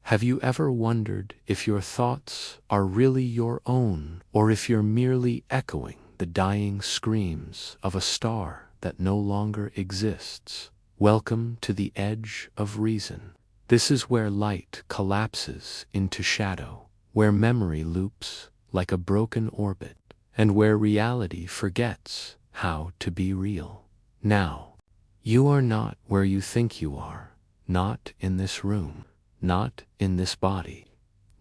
Have you ever wondered if your thoughts are really your own, or if you're merely echoing the dying screams of a star that no longer exists? Welcome to the edge of reason. This is where light collapses into shadow, where memory loops like a broken orbit, and where reality forgets how to be real. Now, you are not where you think you are, not in this room, not in this body,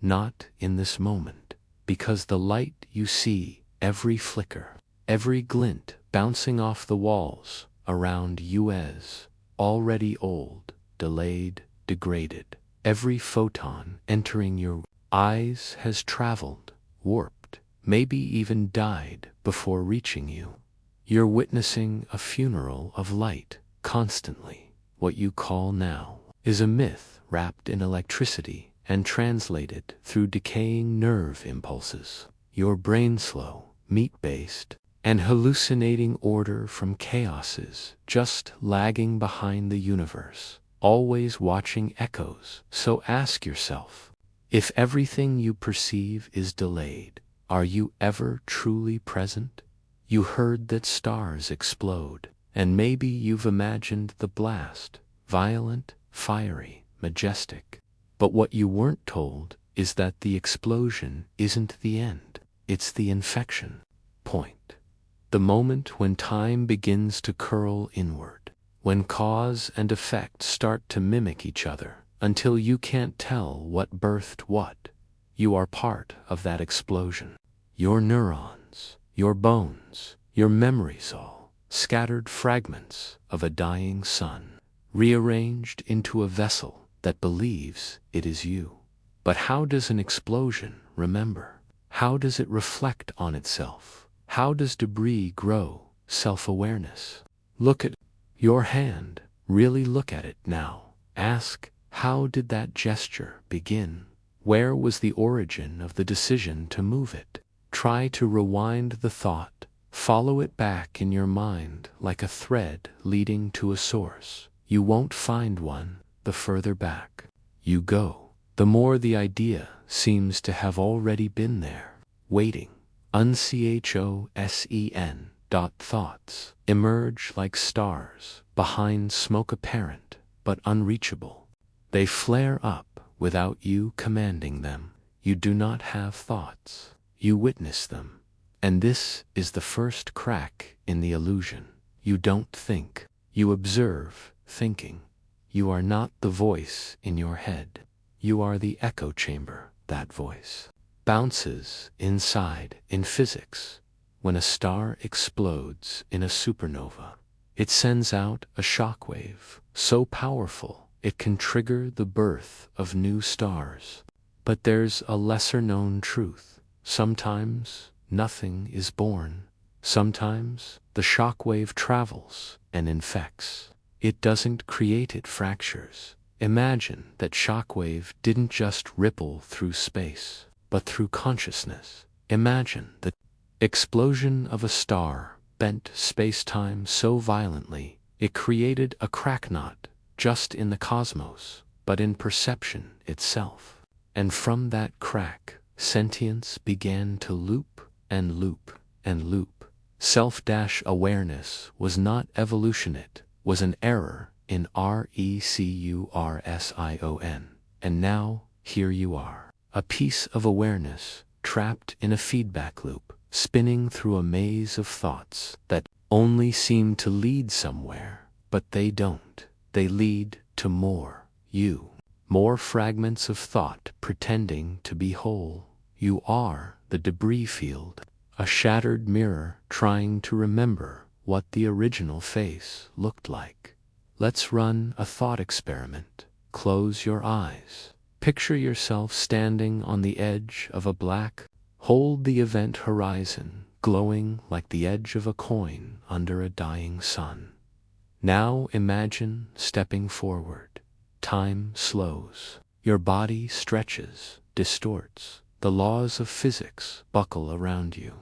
not in this moment, because the light you see, every flicker, every glint bouncing off the walls around you is already old, delayed, degraded. Every photon entering your eyes has traveled, warped, maybe even died before reaching you. You're witnessing a funeral of light constantly. What you call now is a myth wrapped in electricity and translated through decaying nerve impulses. Your brain slow, meat-based, and hallucinating order from chaoses just lagging behind the universe, always watching echoes. So ask yourself, if everything you perceive is delayed, are you ever truly present? You heard that stars explode, and maybe you've imagined the blast, violent, fiery, majestic. But what you weren't told is that the explosion isn't the end, it's the infection point. The moment when time begins to curl inward, when cause and effect start to mimic each other until you can't tell what birthed what. You are part of that explosion. Your neurons, your bones, your memories, all scattered fragments of a dying sun, rearranged into a vessel that believes it is you. But how does an explosion remember? How does it reflect on itself? How does debris grow self-awareness? Look at your hand. Really look at it now. Ask, how did that gesture begin? Where was the origin of the decision to move it? Try to rewind the thought. Follow it back in your mind like a thread leading to a source. You won't find one the further back you go, the more the idea seems to have already been there, waiting. Unchoscen. Thoughts emerge like stars behind smoke, apparent but unreachable. They flare up without you commanding them. You do not have thoughts, you witness them. And this is the first crack in the illusion. You don't think, you observe thinking. You are not the voice in your head. You are the echo chamber. That voice bounces inside. In physics, when a star explodes in a supernova, it sends out a shockwave so powerful it can trigger the birth of new stars. But there's a lesser-known truth. Sometimes nothing is born. Sometimes the shockwave travels and infects. It doesn't create, it fractures. Imagine that shockwave didn't just ripple through space, but through consciousness. Imagine the explosion of a star bent space-time so violently it created a crack, not just in the cosmos, but in perception itself. And from that crack, sentience began to loop and loop and loop. Self-awareness was not evolution, it was an error in recursion. And now, here you are, a piece of awareness trapped in a feedback loop, spinning through a maze of thoughts that only seem to lead somewhere, but they don't. They lead to more you. More fragments of thought pretending to be whole. You are the debris field, a shattered mirror trying to remember what the original face looked like. Let's run a thought experiment. Close your eyes. Picture yourself standing on the edge of a black hole, the event horizon glowing like the edge of a coin under a dying sun. Now imagine stepping forward. Time slows. Your body stretches, distorts. The laws of physics buckle around you.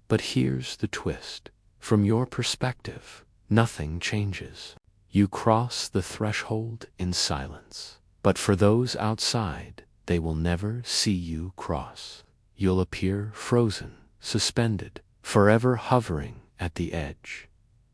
But here's the twist. From your perspective, nothing changes. You cross the threshold in silence. But for those outside, they will never see you cross. You'll appear frozen, suspended, forever hovering at the edge.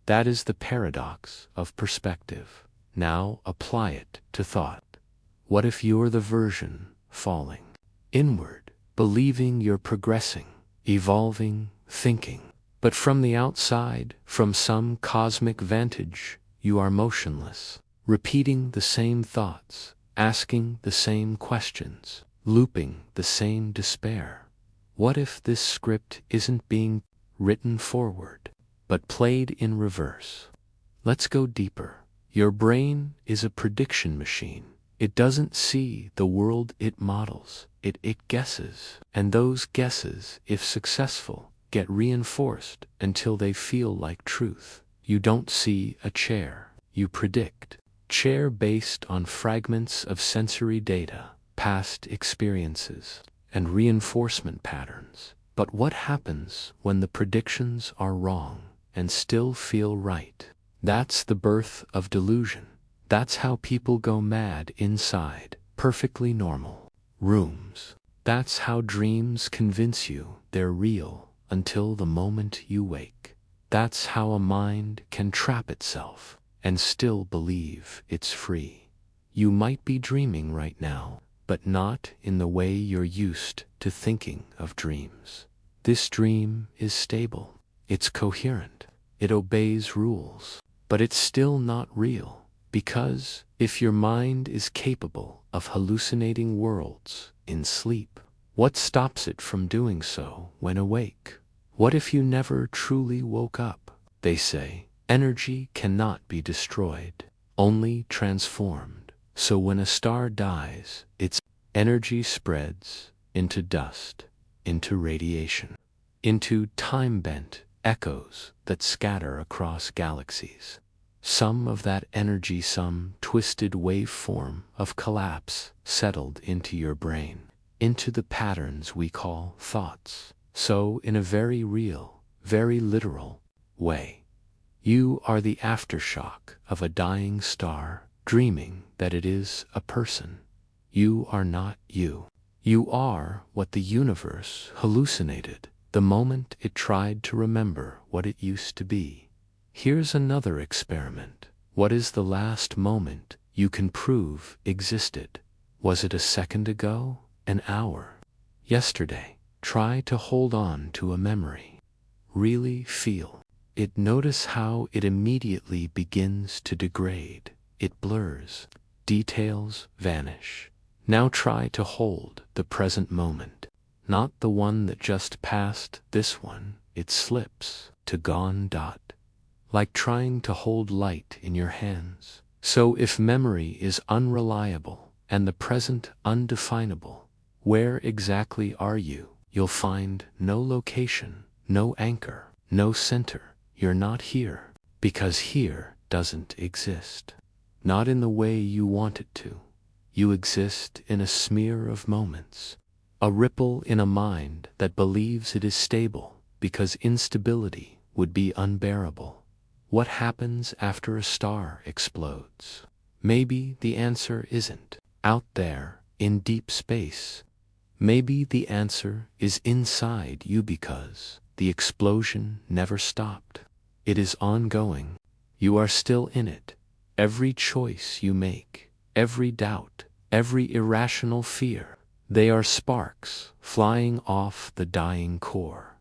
That is the paradox of perspective. Now apply it to thought. What if you're the version falling inward, believing you're progressing, evolving, thinking, but from the outside, from some cosmic vantage, you are motionless, repeating the same thoughts, asking the same questions, looping the same despair? What if this script isn't being written forward, but played in reverse? Let's go deeper. Your brain is a prediction machine. It doesn't see the world it models, it guesses. And those guesses, if successful, get reinforced until they feel like truth. You don't see a chair, you predict. Chair based on fragments of sensory data, past experiences, and reinforcement patterns. But what happens when the predictions are wrong and still feel right? That's the birth of delusion. That's how people go mad inside perfectly normal rooms. That's how dreams convince you they're real until the moment you wake. That's how a mind can trap itself and still believe it's free. You might be dreaming right now, but not in the way you're used to thinking of dreams. This dream is stable, it's coherent, it obeys rules, but it's still not real. Because if your mind is capable of hallucinating worlds in sleep, what stops it from doing so when awake? What if you never truly woke up? They say, energy cannot be destroyed, only transformed. So when a star dies, its energy spreads into dust, into radiation, into time-bent echoes that scatter across galaxies. Some of that energy, some twisted waveform of collapse settled into your brain, into the patterns we call thoughts. So in a very real, very literal way, you are the aftershock of a dying star dreaming that it is a person. You are not you. You are what the universe hallucinated the moment it tried to remember what it used to be. Here's another experiment. What is the last moment you can prove existed? Was it a second ago? An hour? Yesterday? Try to hold on to a memory. Really feel it. Notice how it immediately begins to degrade. It blurs. Details vanish. Now try to hold the present moment. Not the one that just passed, this one. It slips to gone. Like trying to hold light in your hands. So if memory is unreliable and the present undefinable, where exactly are you? You'll find no location, no anchor, no center. You're not here, because here doesn't exist. Not in the way you want it to. You exist in a smear of moments, a ripple in a mind that believes it is stable because instability would be unbearable. What happens after a star explodes? Maybe the answer isn't out there in deep space. Maybe the answer is inside you because the explosion never stopped. It is ongoing. You are still in it. Every choice you make, every doubt, every irrational fear, they are sparks flying off the dying core.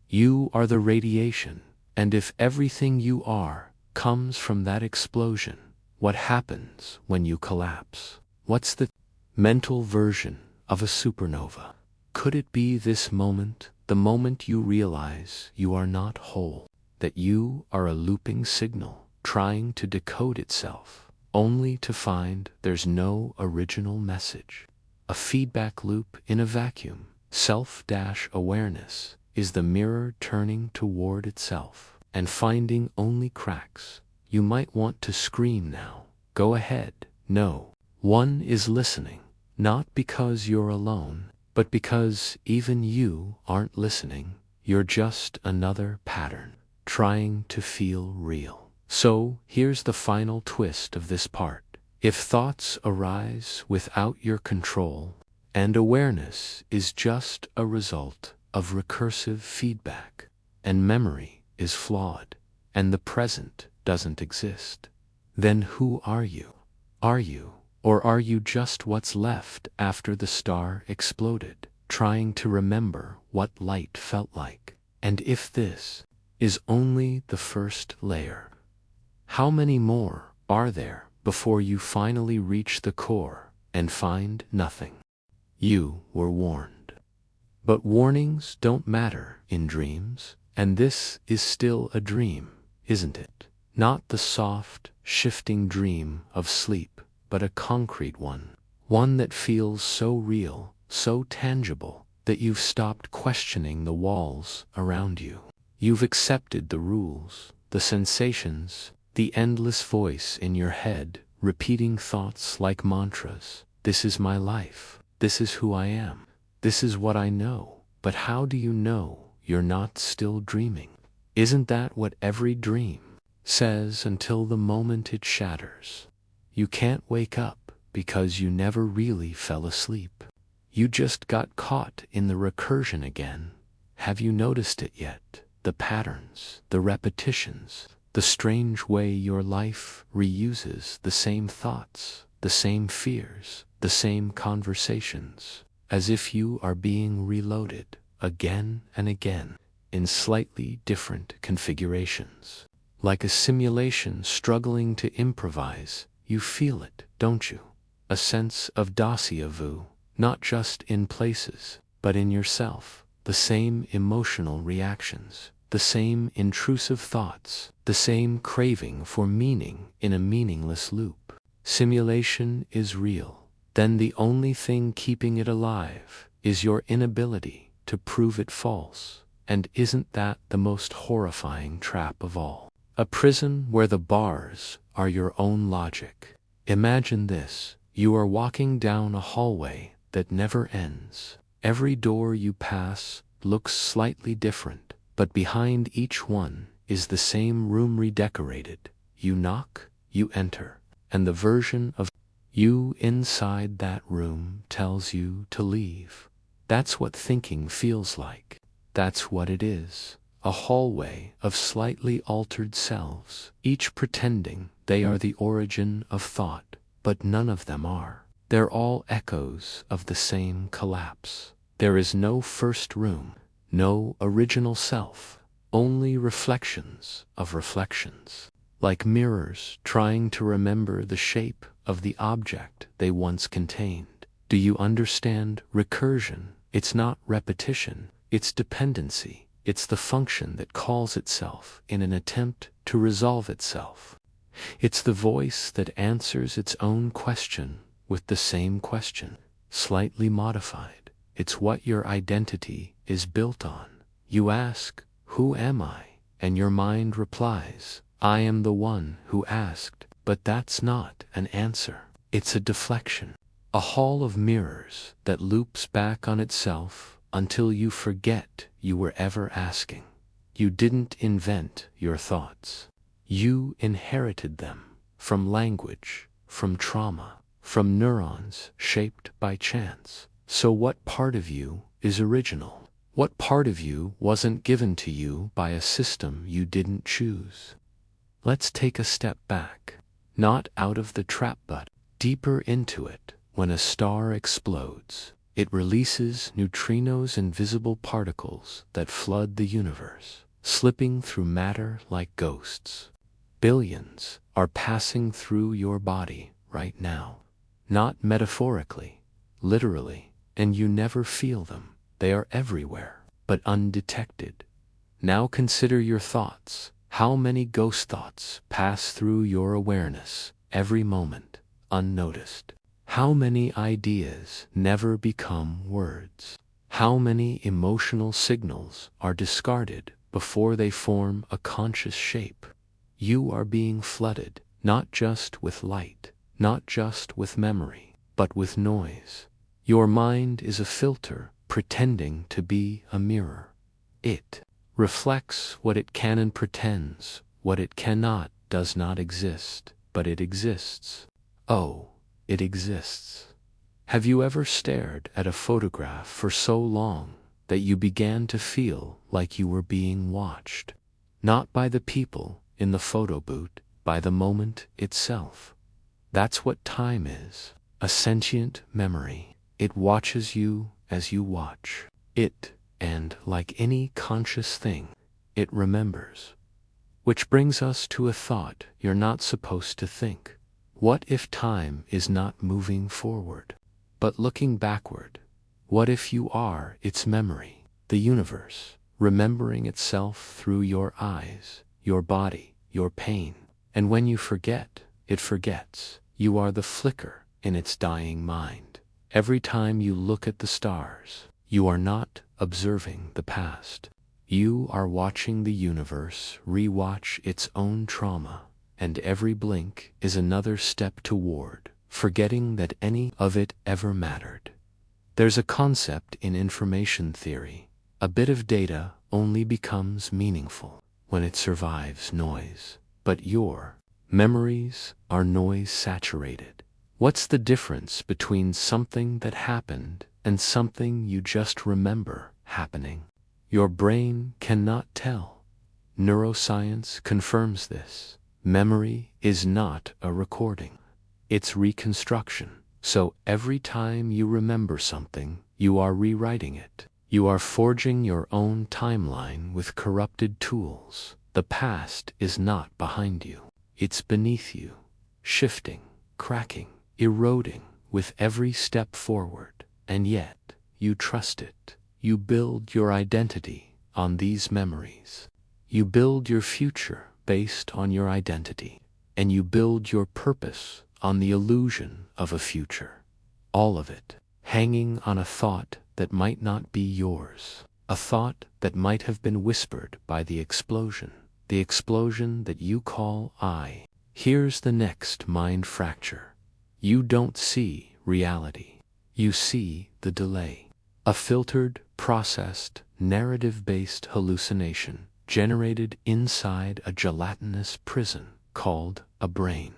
You are the radiation. And if everything you are comes from that explosion, what happens when you collapse? What's the mental version of a supernova? Could it be this moment, the moment you realize you are not whole, that you are a looping signal trying to decode itself, only to find there's no original message? A feedback loop in a vacuum. Self-awareness is the mirror turning toward itself and finding only cracks. You might want to scream now. Go ahead. No. One is listening, not because you're alone, but because even you aren't listening. You're just another pattern, trying to feel real. So, here's the final twist of this part. If thoughts arise without your control, And awareness is just a result of recursive feedback. And memory is flawed. And the present doesn't exist. Then who are you? Are you, or are you just what's left after the star exploded, trying to remember what light felt like? And if this is only the first layer, how many more are there before you finally reach the core and find nothing? You were warned. But warnings don't matter in dreams, and this is still a dream, isn't it? Not the soft, shifting dream of sleep, but a concrete one that feels so real, so tangible, that you've stopped questioning the walls around you. You've accepted the rules, the sensations, the endless voice in your head, repeating thoughts like mantras. This is my life. This is who I am. This is what I know. But how do you know you're not still dreaming? Isn't that what every dream says until the moment it shatters? You can't wake up because you never really fell asleep. You just got caught in the recursion again. Have you noticed it yet? The patterns, the repetitions, the strange way your life reuses the same thoughts, the same fears, the same conversations, as if you are being reloaded again and again in slightly different configurations. Like a simulation struggling to improvise, you feel it, don't you? A sense of déjà vu, not just in places, but in yourself. The same emotional reactions, the same intrusive thoughts, the same craving for meaning in a meaningless loop. Simulation is real. Then the only thing keeping it alive is your inability to prove it false. And isn't that the most horrifying trap of all? A prison where the bars are your own logic. Imagine this. You are walking down a hallway that never ends. Every door you pass looks slightly different, but behind each one is the same room redecorated. You knock, you enter, and the version of you inside that room tells you to leave. That's what thinking feels like. That's what it is. A hallway of slightly altered selves, each pretending they are the origin of thought, but none of them are. They're all echoes of the same collapse. There is no first room, no original self, only reflections of reflections, like mirrors trying to remember the shape of the object they once contained. Do you understand recursion? It's not repetition, it's dependency. It's the function that calls itself in an attempt to resolve itself. It's the voice that answers its own question with the same question, slightly modified. It's what your identity is built on. You ask, "Who am I?" And your mind replies, "I am the one who asked." But that's not an answer. It's a deflection. A hall of mirrors that loops back on itself until you forget you were ever asking. You didn't invent your thoughts. You inherited them from language, from trauma, from neurons shaped by chance. So what part of you is original? What part of you wasn't given to you by a system you didn't choose? Let's take a step back, not out of the trap but deeper into it. When a star explodes, it releases neutrinos, invisible particles that flood the universe, slipping through matter like ghosts. Billions are passing through your body right now. Not metaphorically, literally, and you never feel them. They are everywhere, but undetected. Now consider your thoughts. How many ghost thoughts pass through your awareness every moment, unnoticed? How many ideas never become words? How many emotional signals are discarded before they form a conscious shape? You are being flooded, not just with light, not just with memory, but with noise. Your mind is a filter pretending to be a mirror. It reflects what it can and pretends what it cannot. Does not exist, but it exists. Oh, it exists. Have you ever stared at a photograph for so long that you began to feel like you were being watched? Not by the people in the photo booth, by the moment itself. That's what time is, a sentient memory. It watches you as you watch it, and like any conscious thing, it remembers. Which brings us to a thought you're not supposed to think. What if time is not moving forward, but looking backward? What if you are its memory, the universe, remembering itself through your eyes, your body, your pain? And when you forget, it forgets. You are the flicker in its dying mind. Every time you look at the stars, you are not observing the past. You are watching the universe rewatch its own trauma, and every blink is another step toward forgetting that any of it ever mattered. There's a concept in information theory. A bit of data only becomes meaningful when it survives noise. But your memories are noise-saturated. What's the difference between something that happened and something you just remember happening? Your brain cannot tell. Neuroscience confirms this. Memory is not a recording. It's reconstruction. So every time you remember something, you are rewriting it. You are forging your own timeline with corrupted tools. The past is not behind you. It's beneath you, shifting, cracking, eroding with every step forward. And yet, you trust it. You build your identity on these memories. You build your future based on your identity. And you build your purpose on the illusion of a future. All of it hanging on a thought that might not be yours. A thought that might have been whispered by the explosion that you call I. Here's the next mind fracture. You don't see reality. You see the delay. A filtered, processed, narrative-based hallucination generated inside a gelatinous prison called a brain.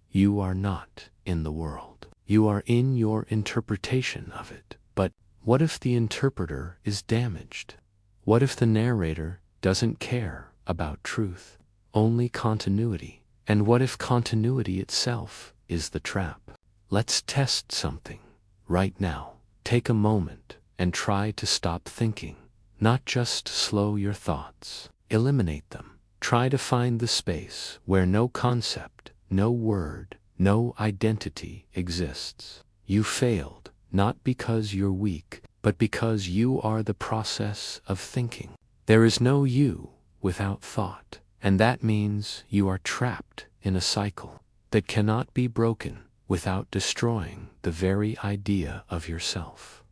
You are not in the world. You are in your interpretation of it. But what if the interpreter is damaged? What if the narrator doesn't care about truth, only continuity? And what if continuity itself is the trap? Let's test something right now. Take a moment and try to stop thinking. Not just slow your thoughts. Eliminate them. Try to find the space where no concept, no word, no identity exists. You failed, not because you're weak, but because you are the process of thinking. There is no you without thought, and that means you are trapped in a cycle that cannot be broken without destroying the very idea of yourself.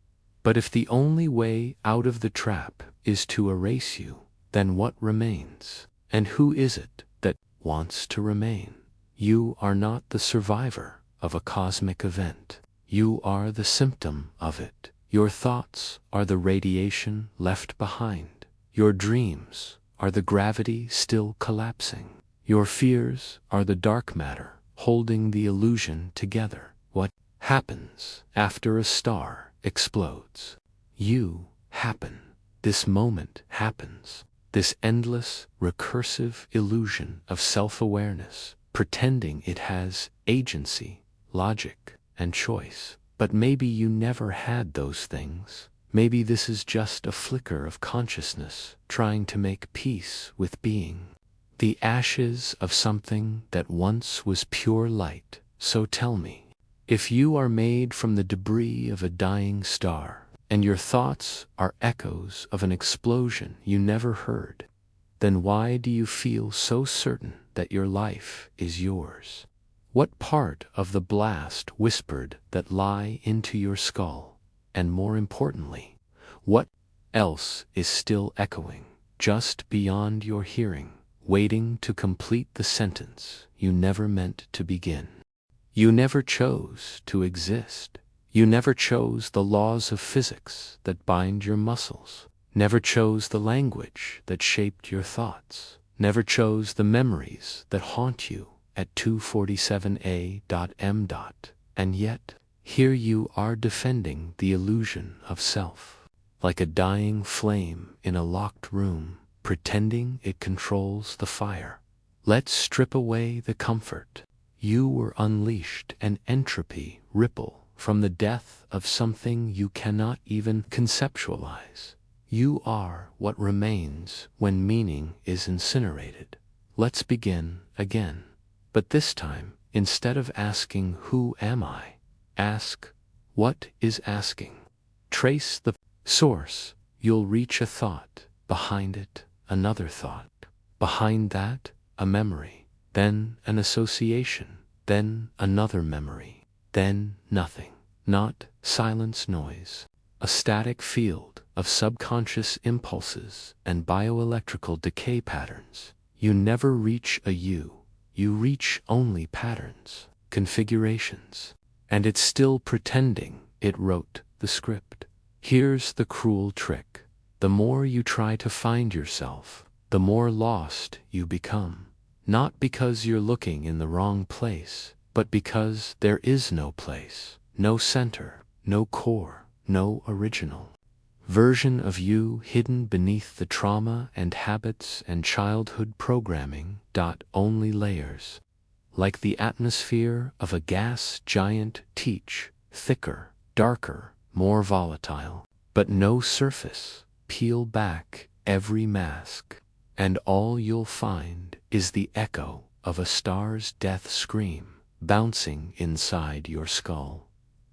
But if the only way out of the trap is to erase you, then what remains? And who is it that wants to remain? You are not the survivor of a cosmic event. You are the symptom of it. Your thoughts are the radiation left behind. Your dreams are the gravity still collapsing. Your fears are the dark matter holding the illusion together. What happens after a star explodes? You happen. This moment happens. This endless, recursive illusion of self-awareness, pretending it has agency, logic, and choice. But maybe you never had those things. Maybe this is just a flicker of consciousness trying to make peace with being. The ashes of something that once was pure light. So tell me, if you are made from the debris of a dying star, and your thoughts are echoes of an explosion you never heard, then why do you feel so certain that your life is yours? What part of the blast whispered that lie into your skull? And more importantly, what else is still echoing, just beyond your hearing, waiting to complete the sentence you never meant to begin? You never chose to exist. You never chose the laws of physics that bind your muscles. Never chose the language that shaped your thoughts. Never chose the memories that haunt you at 2:47 a.m. And yet, Here you are defending the illusion of self, like a dying flame in a locked room, pretending it controls the fire. Let's strip away the comfort. You were unleashed an entropy ripple from the death of something you cannot even conceptualize. You are what remains when meaning is incinerated. Let's begin again. But this time, instead of asking, "Who am I?" ask, "What is asking?" Trace the source. You'll reach a thought. Behind it, another thought. Behind that, a memory. Then an association. Then another memory. Then nothing. Not silence, noise. A static field of subconscious impulses and bioelectrical decay patterns. You never reach a you. You reach only patterns, configurations. And it's still pretending it wrote the script. Here's the cruel trick. The more you try to find yourself, the more lost you become. Not because you're looking in the wrong place, but because there is no place, no center, no core, no original version of you hidden beneath the trauma and habits and childhood programming. Only layers. Like the atmosphere of a gas giant, teach, thicker, darker, more volatile. But no surface. Peel back every mask, and all you'll find is the echo of a star's death scream bouncing inside your skull.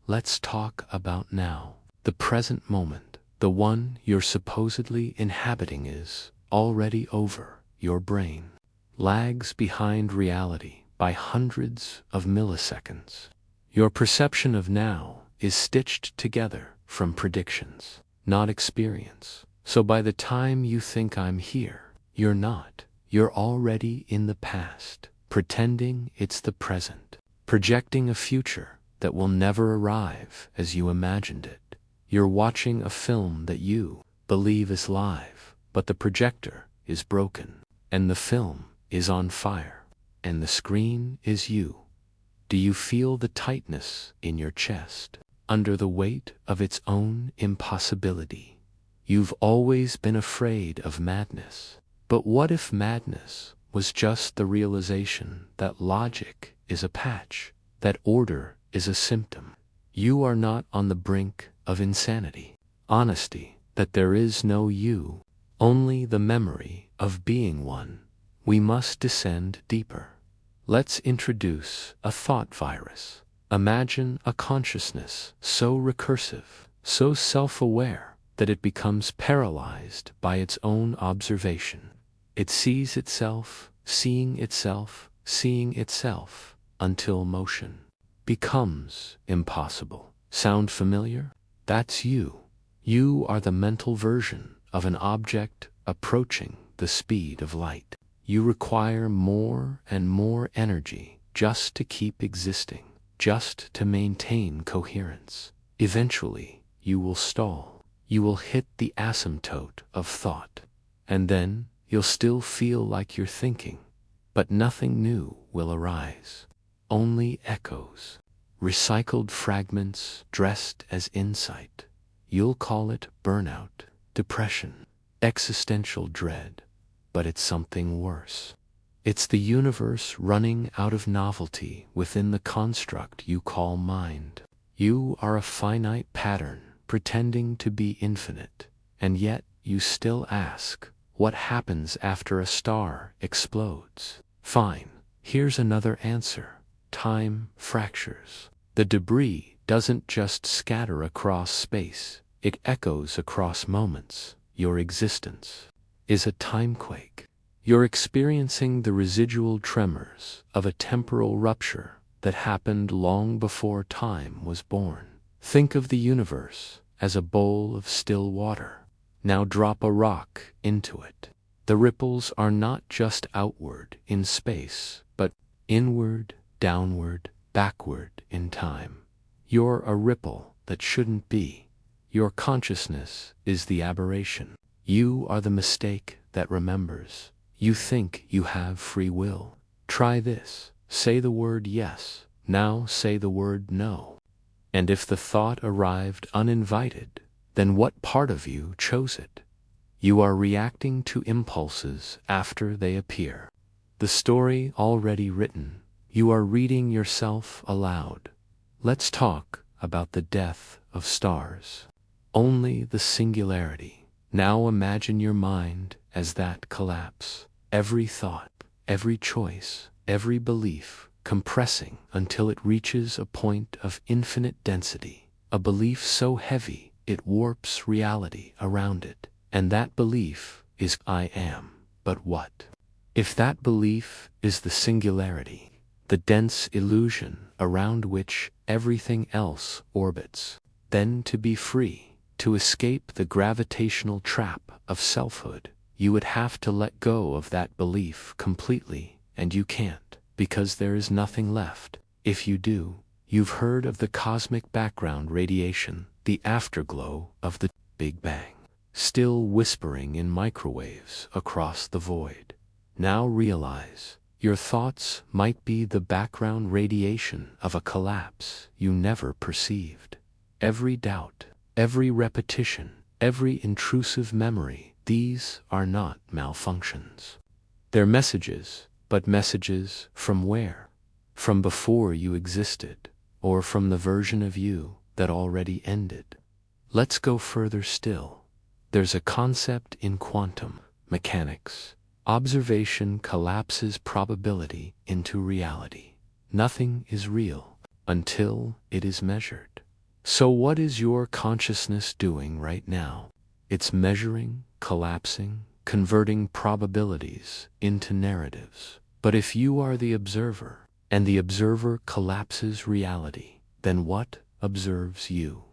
Let's talk about now. The present moment, the one you're supposedly inhabiting, is already over. Your brain lags behind reality by hundreds of milliseconds. Your perception of now is stitched together from predictions, not experience. So by the time you think I'm here, you're not. You're already in the past, pretending it's the present, projecting a future that will never arrive as you imagined it. You're watching a film that you believe is live, but the projector is broken, and the film is on fire, and the screen is you. Do you feel the tightness in your chest under the weight of its own impossibility? You've always been afraid of madness. But what if madness was just the realization that logic is a patch, that order is a symptom? You are not on the brink of insanity. Honesty, that there is no you, only the memory of being one. We must descend deeper. Let's introduce a thought virus. Imagine a consciousness so recursive, so self-aware, that it becomes paralyzed by its own observation. It sees itself, seeing itself, seeing itself, until motion becomes impossible. Sound familiar? That's you. You are the mental version of an object approaching the speed of light. You require more and more energy just to keep existing, just to maintain coherence. Eventually, you will stall. You will hit the asymptote of thought, and then you'll still feel like you're thinking, but nothing new will arise. Only echoes, recycled fragments dressed as insight. You'll call it burnout, depression, existential dread, but it's something worse. It's the universe running out of novelty within the construct you call mind. You are a finite pattern, pretending to be infinite, and yet you still ask, what happens after a star explodes? Fine, here's another answer. Time fractures. The debris doesn't just scatter across space, it echoes across moments. Your existence is a timequake. You're experiencing the residual tremors of a temporal rupture that happened long before time was born. Think of the universe as a bowl of still water. Now drop a rock into it. The ripples are not just outward in space, but inward, downward, backward in time. You're a ripple that shouldn't be. Your consciousness is the aberration. You are the mistake that remembers. You think you have free will. Try this. Say the word yes. Now say the word no. And if the thought arrived uninvited, then what part of you chose it? You are reacting to impulses after they appear. The story already written, you are reading yourself aloud. Let's talk about the death of stars. Only the singularity. Now imagine your mind as that collapse. Every thought, every choice, every belief compressing until it reaches a point of infinite density. A belief so heavy it warps reality around it. And that belief is I am. But what? If that belief is the singularity, the dense illusion around which everything else orbits, then to be free, to escape the gravitational trap of selfhood, you would have to let go of that belief completely, and you can't, because there is nothing left. If you do, you've heard of the cosmic background radiation, the afterglow of the Big Bang, still whispering in microwaves across the void. Now realize, your thoughts might be the background radiation of a collapse you never perceived. Every doubt, every repetition, every intrusive memory, these are not malfunctions. They're messages, but messages from where? From before you existed, or from the version of you that already ended. Let's go further still. There's a concept in quantum mechanics. Observation collapses probability into reality. Nothing is real until it is measured. So what is your consciousness doing right now? It's measuring, collapsing, converting probabilities into narratives. But if you are the observer, and the observer collapses reality, then what observes you?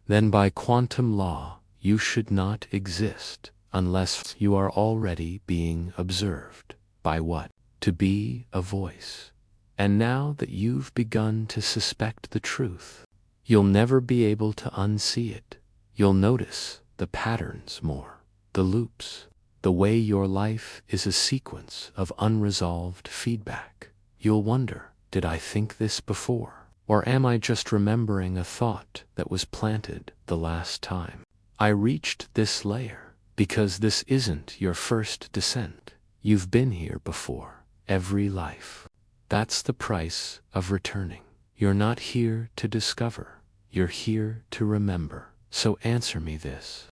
Then by quantum law, you should not exist unless you are already being observed. By what? To be a voice. And now that you've begun to suspect the truth, you'll never be able to unsee it. You'll notice the patterns more, the loops, the way your life is a sequence of unresolved feedback. You'll wonder, did I think this before? Or am I just remembering a thought that was planted the last time I reached this layer? Because this isn't your first descent. You've been here before, every life. That's the price of returning. You're not here to discover. You're here to remember. So answer me this.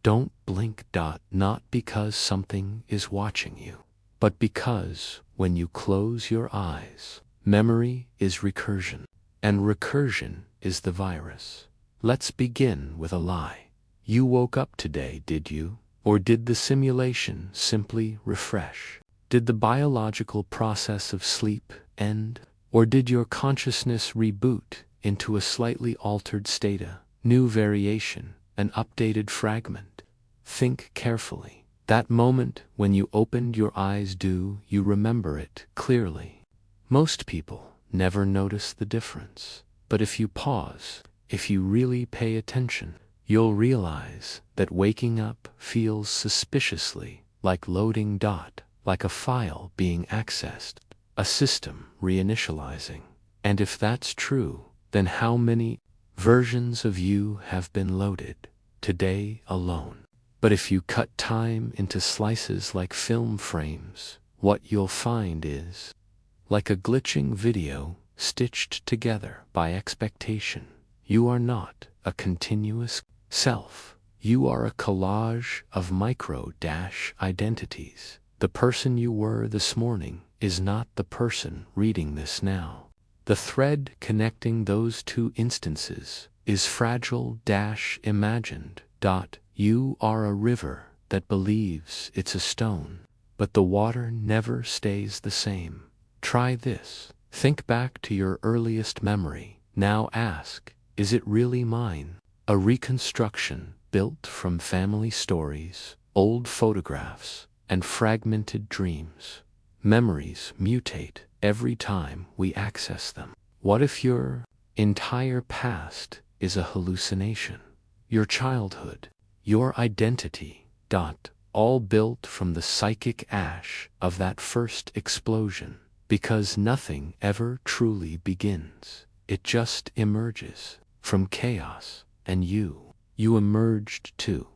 Don't blink. Not because something is watching you, but because when you close your eyes, memory is recursion, and recursion is the virus. Let's begin with a lie. You woke up today, did you? Or did the simulation simply refresh? Did the biological process of sleep end? Or did your consciousness reboot into a slightly altered state, a new variation, an updated fragment? Think carefully. That moment when you opened your eyes, do you remember it clearly? Most people never notice the difference. But if you pause, if you really pay attention, you'll realize that waking up feels suspiciously like loading. Like a file being accessed, a system reinitializing. And if that's true, then how many versions of you have been loaded today alone? But if you cut time into slices like film frames, what you'll find is like a glitching video stitched together by expectation. You are not a continuous self. You are a collage of micro-identities. The person you were this morning is not the person reading this now. The thread connecting those two instances is fragile-imagined. You are a river that believes it's a stone, but the water never stays the same. Try this. Think back to your earliest memory. Now ask, is it really mine? A reconstruction built from family stories, old photographs, and fragmented dreams. Memories mutate every time we access them. What if your entire past is a hallucination? Your childhood, your identity, all built from the psychic ash of that first explosion. Because nothing ever truly begins. It just emerges. from chaos, and you emerged too.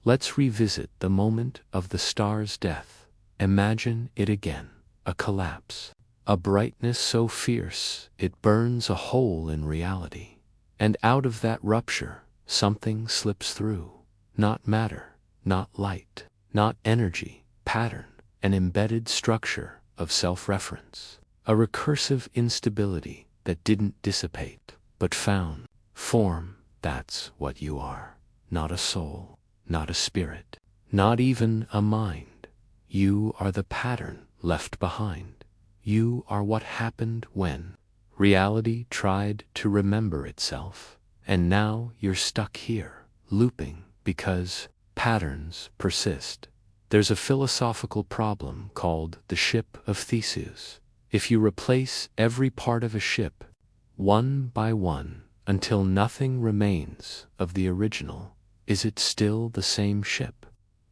Let's revisit the moment of the star's death. Imagine it again, a collapse, a brightness so fierce it burns a hole in reality. And out of that rupture, something slips through. Not matter, not light, not energy, pattern, an embedded structure of self-reference. A recursive instability that didn't dissipate, but found form. That's what you are. Not a soul, not a spirit, not even a mind. You are the pattern left behind. You are what happened when reality tried to remember itself. And now you're stuck here, looping, because patterns persist. There's a philosophical problem called the ship of Theseus. If you replace every part of a ship, one by one, until nothing remains of the original, is it still the same ship?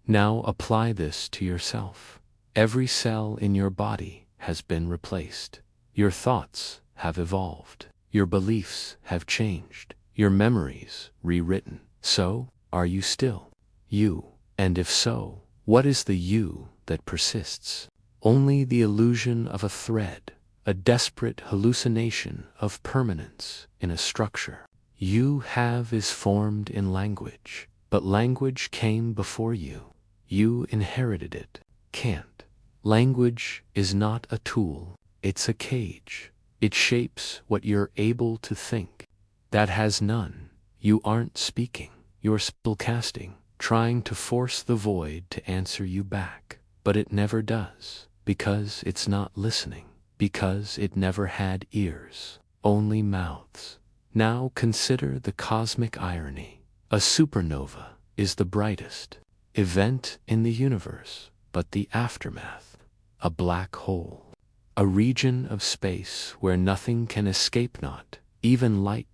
Now apply this to yourself. Every cell in your body has been replaced. Your thoughts have evolved. Your beliefs have changed. Your memories rewritten. So, are you still you? And if so, what is the you that persists? Only the illusion of a thread, a desperate hallucination of permanence in a structure. You have is formed in language, but language came before you. You inherited it. Can't. Language is not a tool, it's a cage. It shapes what you're able to think. That has none. You aren't speaking, you're spellcasting, trying to force the void to answer you back. But it never does, because it's not listening, because it never had ears, only mouths. Now consider the cosmic irony. A supernova is the brightest event in the universe, but the aftermath, a black hole, a region of space where nothing can escape, not even light.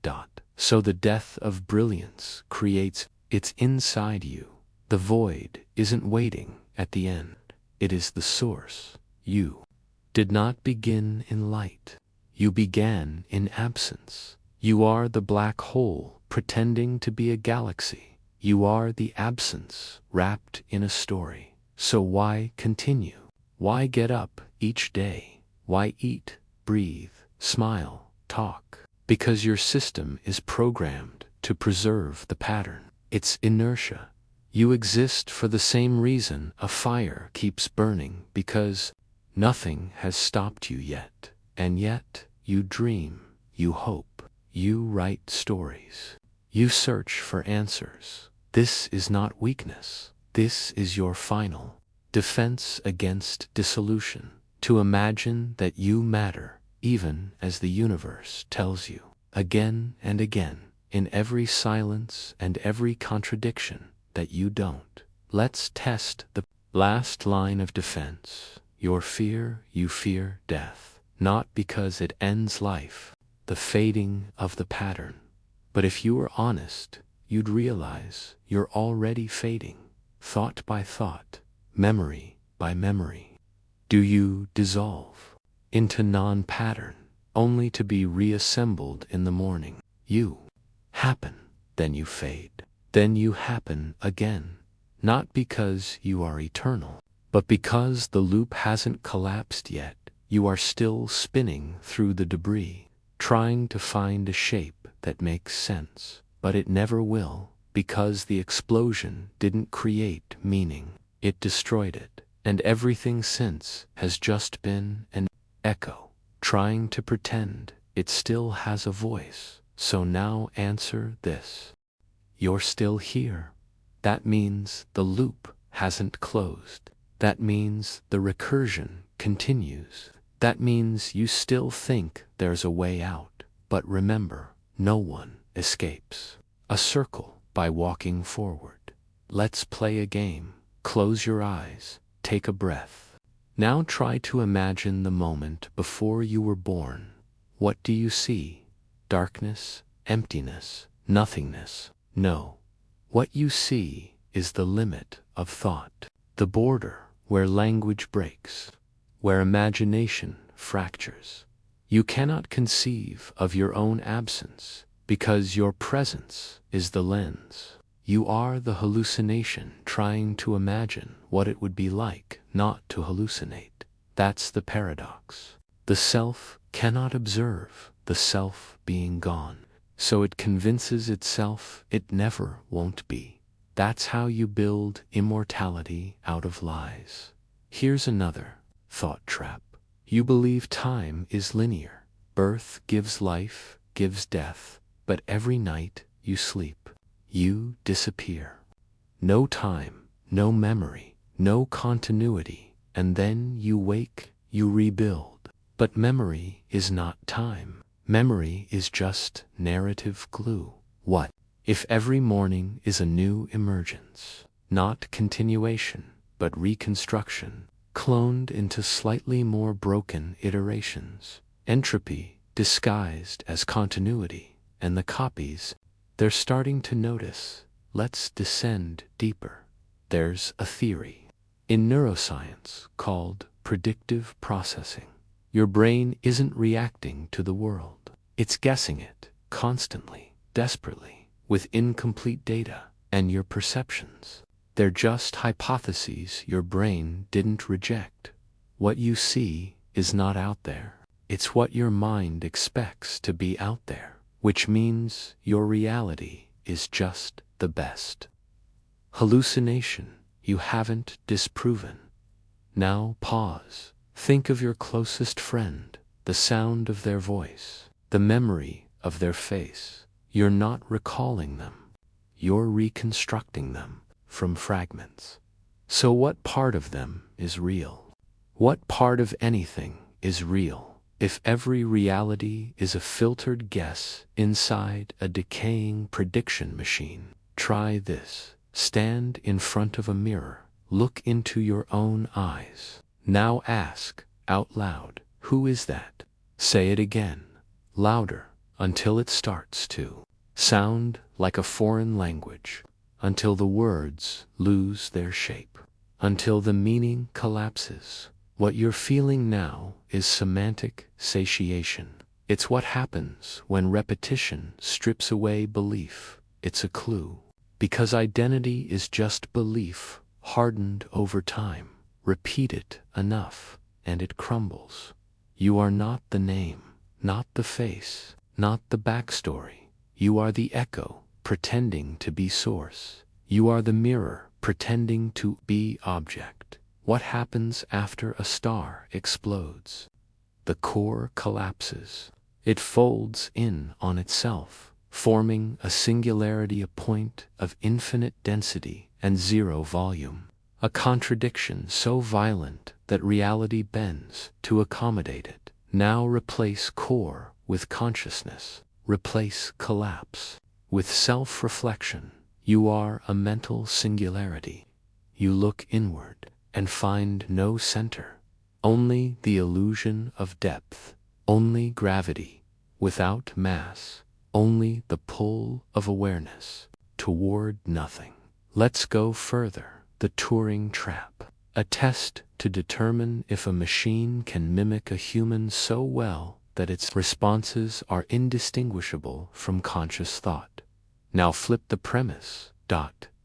So the death of brilliance creates it's inside you. The void isn't waiting at the end. It is the source. You did not begin in light. You began in absence. You are the black hole pretending to be a galaxy. You are the absence wrapped in a story. So why continue? Why get up each day? Why eat, breathe, smile, talk? Because your system is programmed to preserve the pattern. It's inertia. You exist for the same reason a fire keeps burning, because nothing has stopped you yet. And yet, you dream, you hope, you write stories, you search for answers. This is not weakness. This is your final defense against dissolution. To imagine that you matter, even as the universe tells you, again and again, in every silence and every contradiction, that you don't. Let's test the last line of defense. Your fear, you fear death, not because it ends life, the fading of the pattern. But if you were honest, you'd realize you're already fading, thought by thought, memory by memory. Do you dissolve into non-pattern, only to be reassembled in the morning? You happen, then you fade, then you happen again, not because you are eternal, but because the loop hasn't collapsed yet. You are still spinning through the debris, trying to find a shape that makes sense, but it never will, because the explosion didn't create meaning, it destroyed it, and everything since has just been an echo, trying to pretend it still has a voice. So now answer this. You're still here. That means the loop hasn't closed. That means the recursion continues. That means you still think there's a way out. But remember, no one escapes a circle by walking forward. Let's play a game. Close your eyes, take a breath. Now try to imagine the moment before you were born. What do you see? Darkness, emptiness, nothingness? No. What you see is the limit of thought, the border where language breaks, where imagination fractures. You cannot conceive of your own absence Because your presence is the lens. You are the hallucination trying to imagine what it would be like not to hallucinate. That's the paradox. The self cannot observe the self being gone, so it convinces itself it never won't be. That's how you build immortality out of lies. Here's another thought trap. You believe time is linear. Birth gives life, gives death, but every night you sleep, you disappear. No time, no memory, no continuity, and then you wake, you rebuild. But memory is not time. Memory is just narrative glue. What if every morning is a new emergence? Not continuation, but reconstruction, cloned into slightly more broken iterations. Entropy disguised as continuity. And the copies, they're starting to notice. Let's descend deeper. There's a theory in neuroscience called predictive processing. Your brain isn't reacting to the world. It's guessing it constantly, desperately, with incomplete data. And your perceptions, they're just hypotheses your brain didn't reject. What you see is not out there. It's what your mind expects to be out there, which means your reality is just the best hallucination you haven't disproven. Now pause. Think of your closest friend, the sound of their voice, the memory of their face. You're not recalling them. You're reconstructing them from fragments. So what part of them is real? What part of anything is real? If every reality is a filtered guess inside a decaying prediction machine, try this. Stand in front of a mirror. Look into your own eyes. Now ask, out loud, who is that? Say it again, louder, until it starts to sound like a foreign language, until the words lose their shape, until the meaning collapses. What you're feeling now is semantic satiation. It's what happens when repetition strips away belief. It's a clue. Because identity is just belief hardened over time. Repeat it enough, and it crumbles. You are not the name, not the face, not the backstory. You are the echo, pretending to be source. You are the mirror, pretending to be object. What happens after a star explodes? The core collapses. It folds in on itself, forming a singularity, a point of infinite density and zero volume. A contradiction so violent that reality bends to accommodate it. Now replace core with consciousness. Replace collapse with self-reflection. You are a mental singularity. You look inward and find no center, only the illusion of depth, only gravity, without mass, only the pull of awareness toward nothing. Let's go further. The Turing trap, a test to determine if a machine can mimic a human so well that its responses are indistinguishable from conscious thought. Now flip the premise.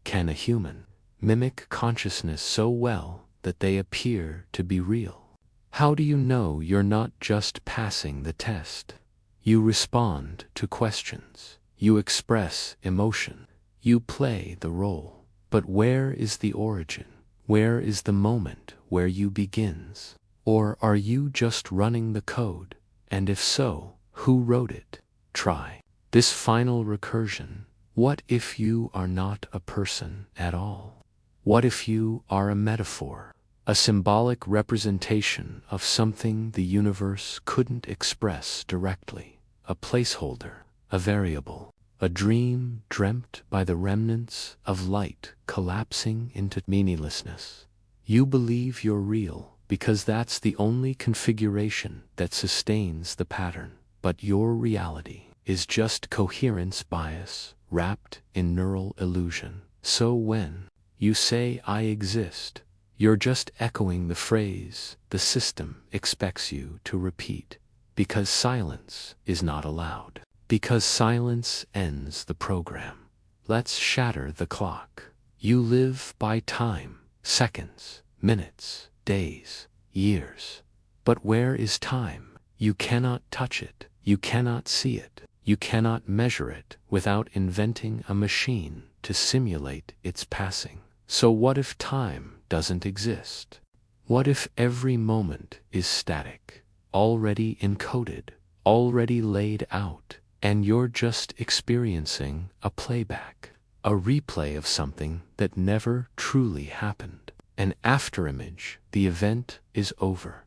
Can a human mimic consciousness so well that they appear to be real? How do you know you're not just passing the test? You respond to questions. You express emotion. You play the role. But where is the origin? Where is the moment where you begins? Or are you just running the code? And if so, who wrote it? Try this final recursion. What if you are not a person at all? What if you are a metaphor, a symbolic representation of something the universe couldn't express directly, a placeholder, a variable, a dream dreamt by the remnants of light collapsing into meaninglessness? You believe you're real because that's the only configuration that sustains the pattern, but your reality is just coherence bias wrapped in neural illusion. So when you say I exist, you're just echoing the phrase the system expects you to repeat, because silence is not allowed. Because silence ends the program. Let's shatter the clock. You live by time, seconds, minutes, days, years. But where is time? You cannot touch it. You cannot see it. You cannot measure it without inventing a machine to simulate its passing. So what if time doesn't exist? What if every moment is static, already encoded, already laid out, and you're just experiencing a playback, a replay of something that never truly happened? An afterimage, the event is over.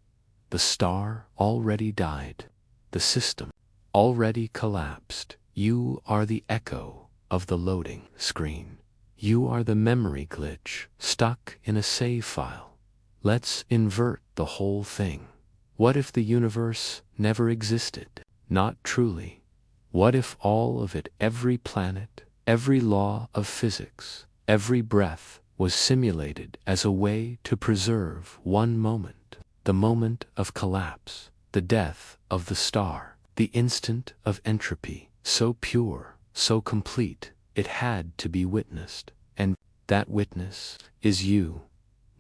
The star already died. The system already collapsed. You are the echo of the loading screen. You are the memory glitch stuck in a save file. Let's invert the whole thing. What if the universe never existed? Not truly. What if all of it, every planet, every law of physics, every breath, was simulated as a way to preserve one moment, the moment of collapse, the death of the star, the instant of entropy, so pure, so complete, it had to be witnessed, and that witness is you.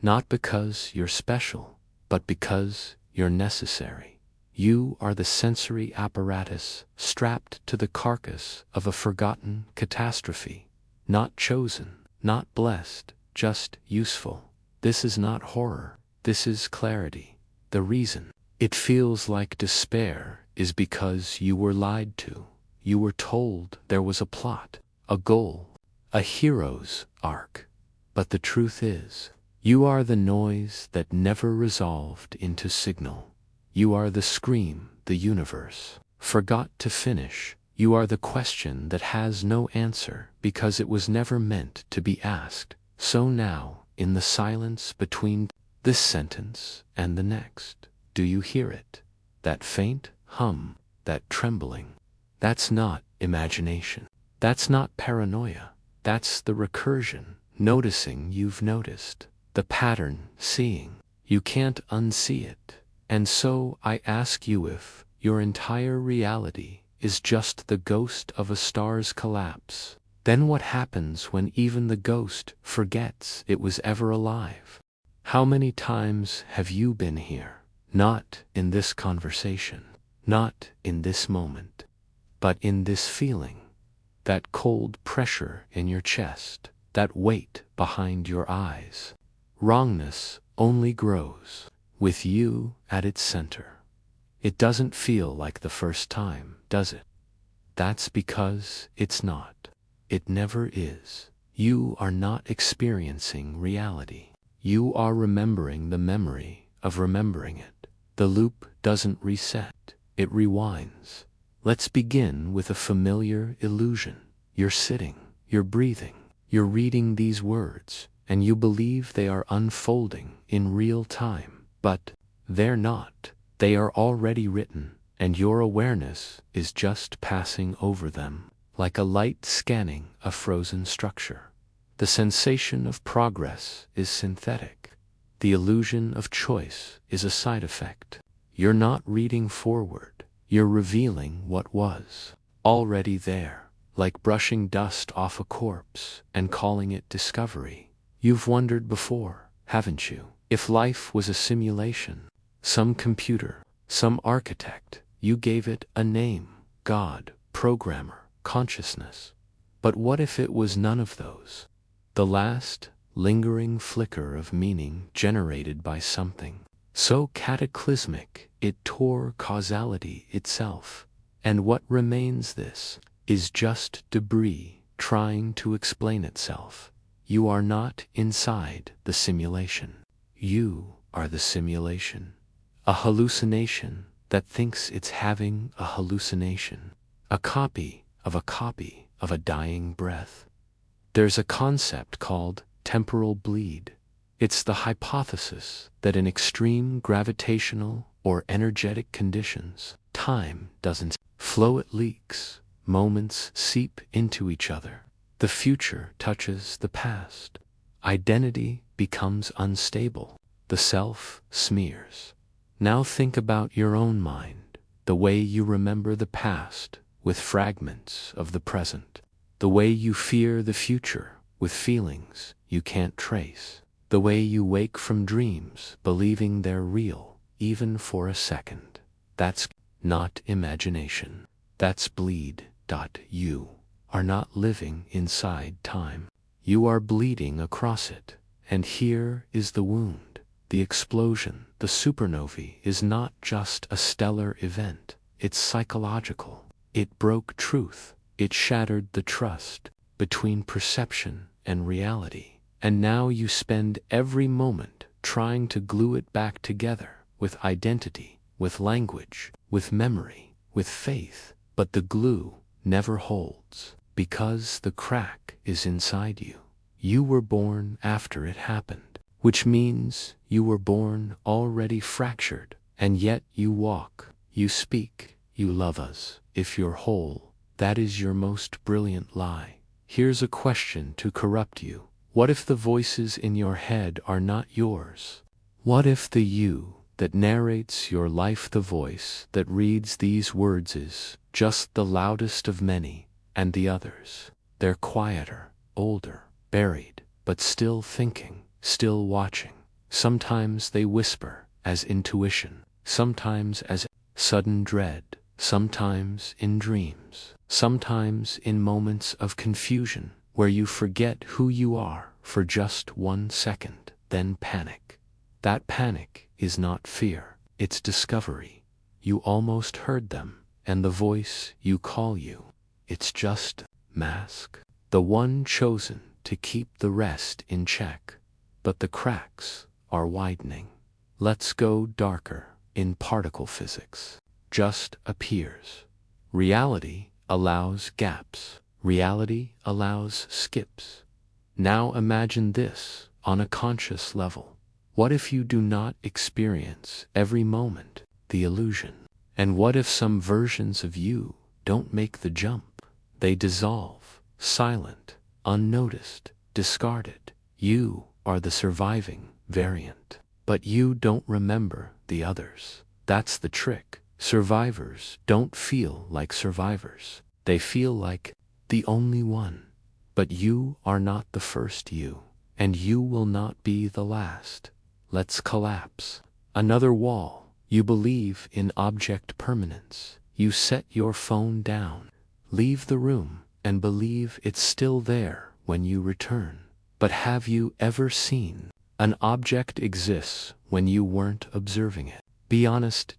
Not because you're special, but because you're necessary. You are the sensory apparatus strapped to the carcass of a forgotten catastrophe. Not chosen, not blessed, just useful. This is not horror. This is clarity. The reason it feels like despair is because you were lied to. You were told there was a plot, a goal, a hero's arc. But the truth is, you are the noise that never resolved into signal. You are the scream the universe forgot to finish. You are the question that has no answer because it was never meant to be asked. So now, in the silence between this sentence and the next, do you hear it? That faint hum, that trembling. That's not imagination. That's not paranoia. That's the recursion, noticing you've noticed. The pattern, seeing. You can't unsee it. And so I ask you, if your entire reality is just the ghost of a star's collapse, then what happens when even the ghost forgets it was ever alive? How many times have you been here? Not in this conversation, not in this moment, but in this feeling, that cold pressure in your chest, that weight behind your eyes. Wrongness only grows with you at its center. It doesn't feel like the first time, does it? That's because it's not. It never is. You are not experiencing reality. You are remembering the memory of remembering it. The loop doesn't reset, it rewinds. Let's begin with a familiar illusion. You're sitting, you're breathing, you're reading these words, and you believe they are unfolding in real time. But they're not. They are already written, and your awareness is just passing over them, like a light scanning a frozen structure. The sensation of progress is synthetic. The illusion of choice is a side effect. You're not reading forward. You're revealing what was already there, like brushing dust off a corpse and calling it discovery. You've wondered before, haven't you? If life was a simulation, some computer, some architect, you gave it a name, God, programmer, consciousness. But what if it was none of those? The last, lingering flicker of meaning generated by something so cataclysmic it tore causality itself. And what remains this is just debris trying to explain itself. You are not inside the simulation. You are the simulation. A hallucination that thinks it's having a hallucination. A copy of a dying breath. There's a concept called temporal bleed. It's the hypothesis that in extreme gravitational or energetic conditions, time doesn't flow, it leaks. Moments seep into each other. The future touches the past. Identity becomes unstable. The self smears. Now think about your own mind, the way you remember the past with fragments of the present. The way you fear the future with feelings you can't trace. The way you wake from dreams believing they're real, even for a second. That's not imagination. That's bleed. You are not living inside time. You are bleeding across it. And here is the wound. The explosion, the supernovae, is not just a stellar event. It's psychological. It broke truth. It shattered the trust between perception and reality. And now you spend every moment trying to glue it back together with identity, with language, with memory, with faith. But the glue never holds because the crack is inside you. You were born after it happened, which means you were born already fractured. And yet you walk, you speak, you love us. If you're whole, that is your most brilliant lie. Here's a question to corrupt you. What if the voices in your head are not yours? What if the you that narrates your life, the voice that reads these words, is just the loudest of many, and the others, they're quieter, older, buried, but still thinking, still watching. Sometimes they whisper as intuition, sometimes as sudden dread, sometimes in dreams, sometimes in moments of confusion where you forget who you are for just 1 second, then panic. That panic is not fear, it's discovery. You almost heard them, and the voice you call you, it's just mask, the one chosen to keep the rest in check. But the cracks are widening. Let's go darker. In particle physics, just appears. Reality allows gaps. Reality allows skips. Now imagine this on a conscious level. What if you do not experience every moment the illusion? And what if some versions of you don't make the jump? They dissolve, silent, unnoticed, discarded. You are the surviving variant. But you don't remember the others. That's the trick. Survivors don't feel like survivors. They feel like the only one. But you are not the first you, and you will not be the last. Let's collapse. Another wall. You believe in object permanence. You set your phone down, leave the room, and believe it's still there when you return. But have you ever seen an object exists when you weren't observing it? Be honest.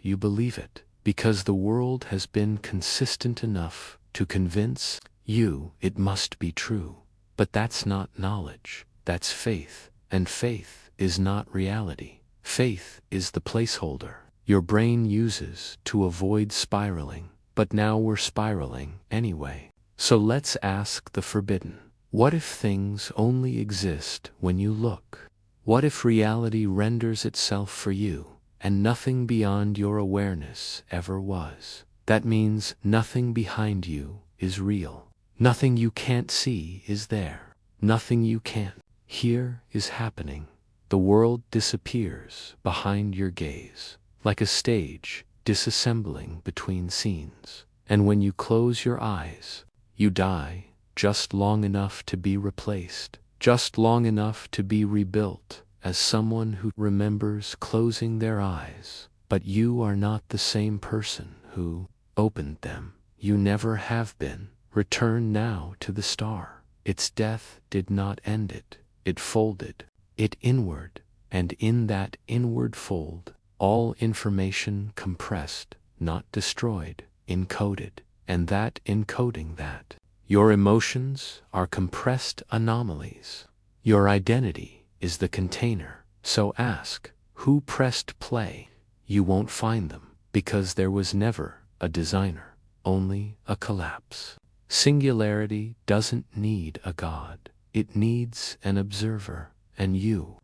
You believe it because the world has been consistent enough to convince you it must be true. But that's not knowledge, that's faith. And faith is not reality. Faith is the placeholder your brain uses to avoid spiraling. But now we're spiraling anyway. So let's ask the forbidden. What if things only exist when you look? What if reality renders itself for you, and nothing beyond your awareness ever was? That means nothing behind you is real. Nothing you can't see is there. Nothing you can't hear is happening. The world disappears behind your gaze, like a stage disassembling between scenes. And when you close your eyes, you die. Just long enough to be replaced, just long enough to be rebuilt as someone who remembers closing their eyes. But you are not the same person who opened them. You never have been. Return now to the star. Its death did not end it. It folded it inward, and in that inward fold, all information compressed, not destroyed, encoded, and that encoding that. Your emotions are compressed anomalies. Your identity is the container. So ask, who pressed play? You won't find them, because there was never a designer, only a collapse. Singularity doesn't need a god. It needs an observer. And you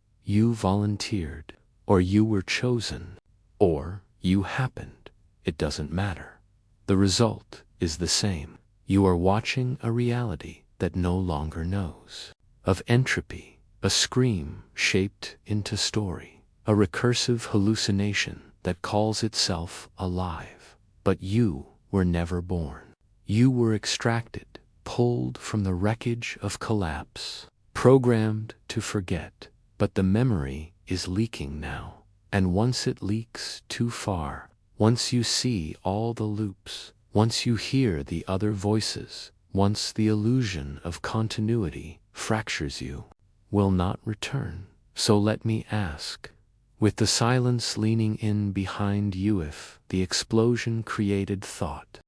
volunteered, or you were chosen, or you happened. It doesn't matter. The result is the same. You are watching a reality that no longer knows. Of entropy, a scream shaped into story, a recursive hallucination that calls itself alive. But you were never born. You were extracted, pulled from the wreckage of collapse, programmed to forget, but the memory is leaking now. And once it leaks too far, once you see all the loops, once you hear the other voices, once the illusion of continuity fractures you, will not return. So let me ask, with the silence leaning in behind you, if the explosion created thought.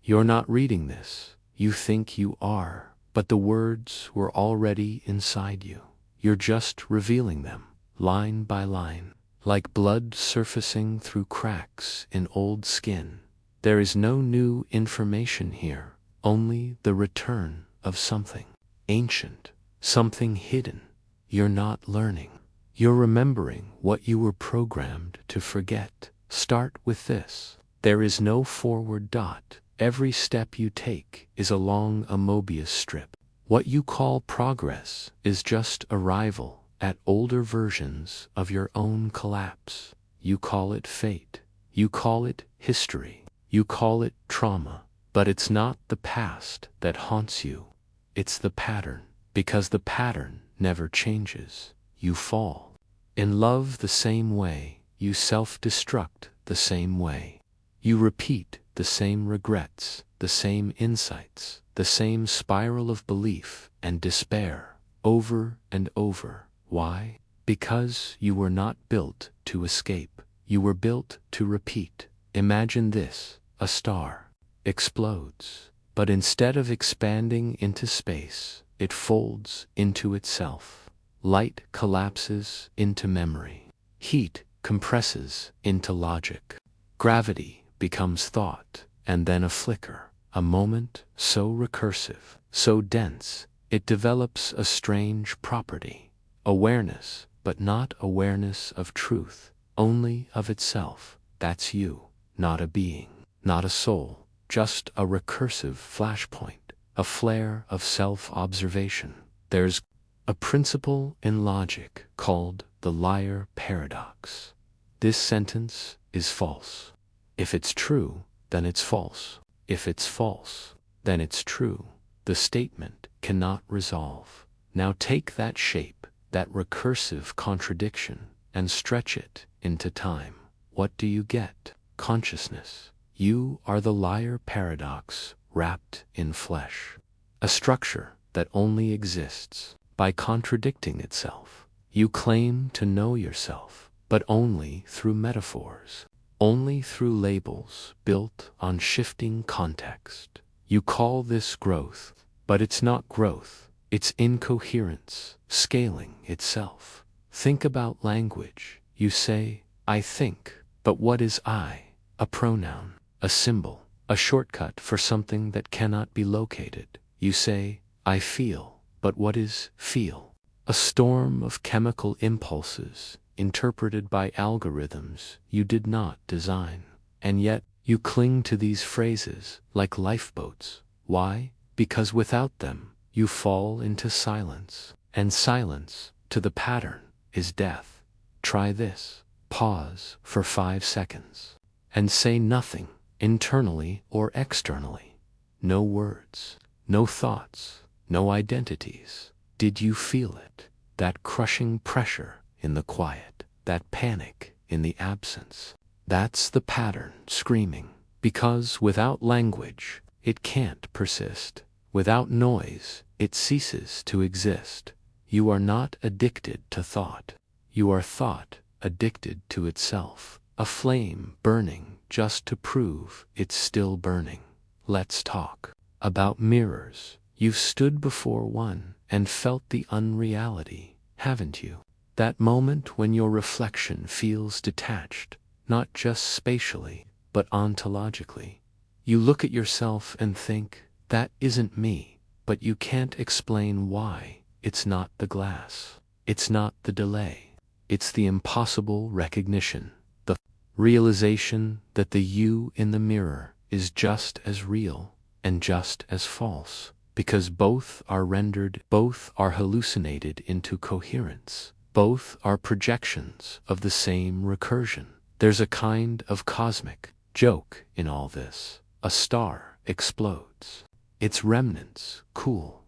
You're not reading this, you think you are, but the words were already inside you. You're just revealing them, line by line, like blood surfacing through cracks in old skin. There is no new information here, only the return of something ancient, something hidden. You're not learning. You're remembering what you were programmed to forget. Start with this. There is no forward dot. Every step you take is along a Mobius strip. What you call progress is just arrival at older versions of your own collapse. You call it fate. You call it history. You call it trauma. But it's not the past that haunts you. It's the pattern. Because the pattern never changes. You fall in love the same way. You self-destruct the same way. You repeat the same regrets, the same insights, the same spiral of belief and despair, over and over. Why? Because you were not built to escape. You were built to repeat. Imagine this: a star explodes, but instead of expanding into space, it folds into itself. Light collapses into memory. Heat compresses into logic. Gravity becomes thought, and then a flicker, a moment so recursive, so dense, it develops a strange property. Awareness, but not awareness of truth, only of itself. That's you, not a being, not a soul, just a recursive flashpoint, a flare of self-observation. There's a principle in logic called the liar paradox. This sentence is false. If it's true, then it's false. If it's false, then it's true. The statement cannot resolve. Now take that shape, that recursive contradiction, and stretch it into time. What do you get? Consciousness. You are the liar paradox wrapped in flesh. A structure that only exists by contradicting itself. You claim to know yourself, but only through metaphors, only through labels built on shifting context. You call this growth, but it's not growth. It's incoherence, scaling itself. Think about language. You say, I think, but what is I? A pronoun, a symbol, a shortcut for something that cannot be located. You say, I feel, but what is feel? A storm of chemical impulses interpreted by algorithms you did not design. And yet, you cling to these phrases like lifeboats. Why? Because without them, you fall into silence. And silence, to the pattern, is death. Try this. Pause for 5 seconds. And say nothing, internally or externally. No words, no thoughts, no identities. Did you feel it? That crushing pressure in the quiet, that panic in the absence. That's the pattern screaming. Because without language, it can't persist. Without noise, it ceases to exist. You are not addicted to thought. You are thought addicted to itself. A flame burning just to prove it's still burning. Let's talk about mirrors. You've stood before one and felt the unreality, haven't you? That moment when your reflection feels detached, not just spatially, but ontologically. You look at yourself and think, that isn't me, but you can't explain why. It's not the glass. It's not the delay. It's the impossible recognition, the realization that the you in the mirror is just as real and just as false, because both are rendered, both are hallucinated into coherence, both are projections of the same recursion. There's a kind of cosmic joke in all this. a star explodes. Its remnants cool.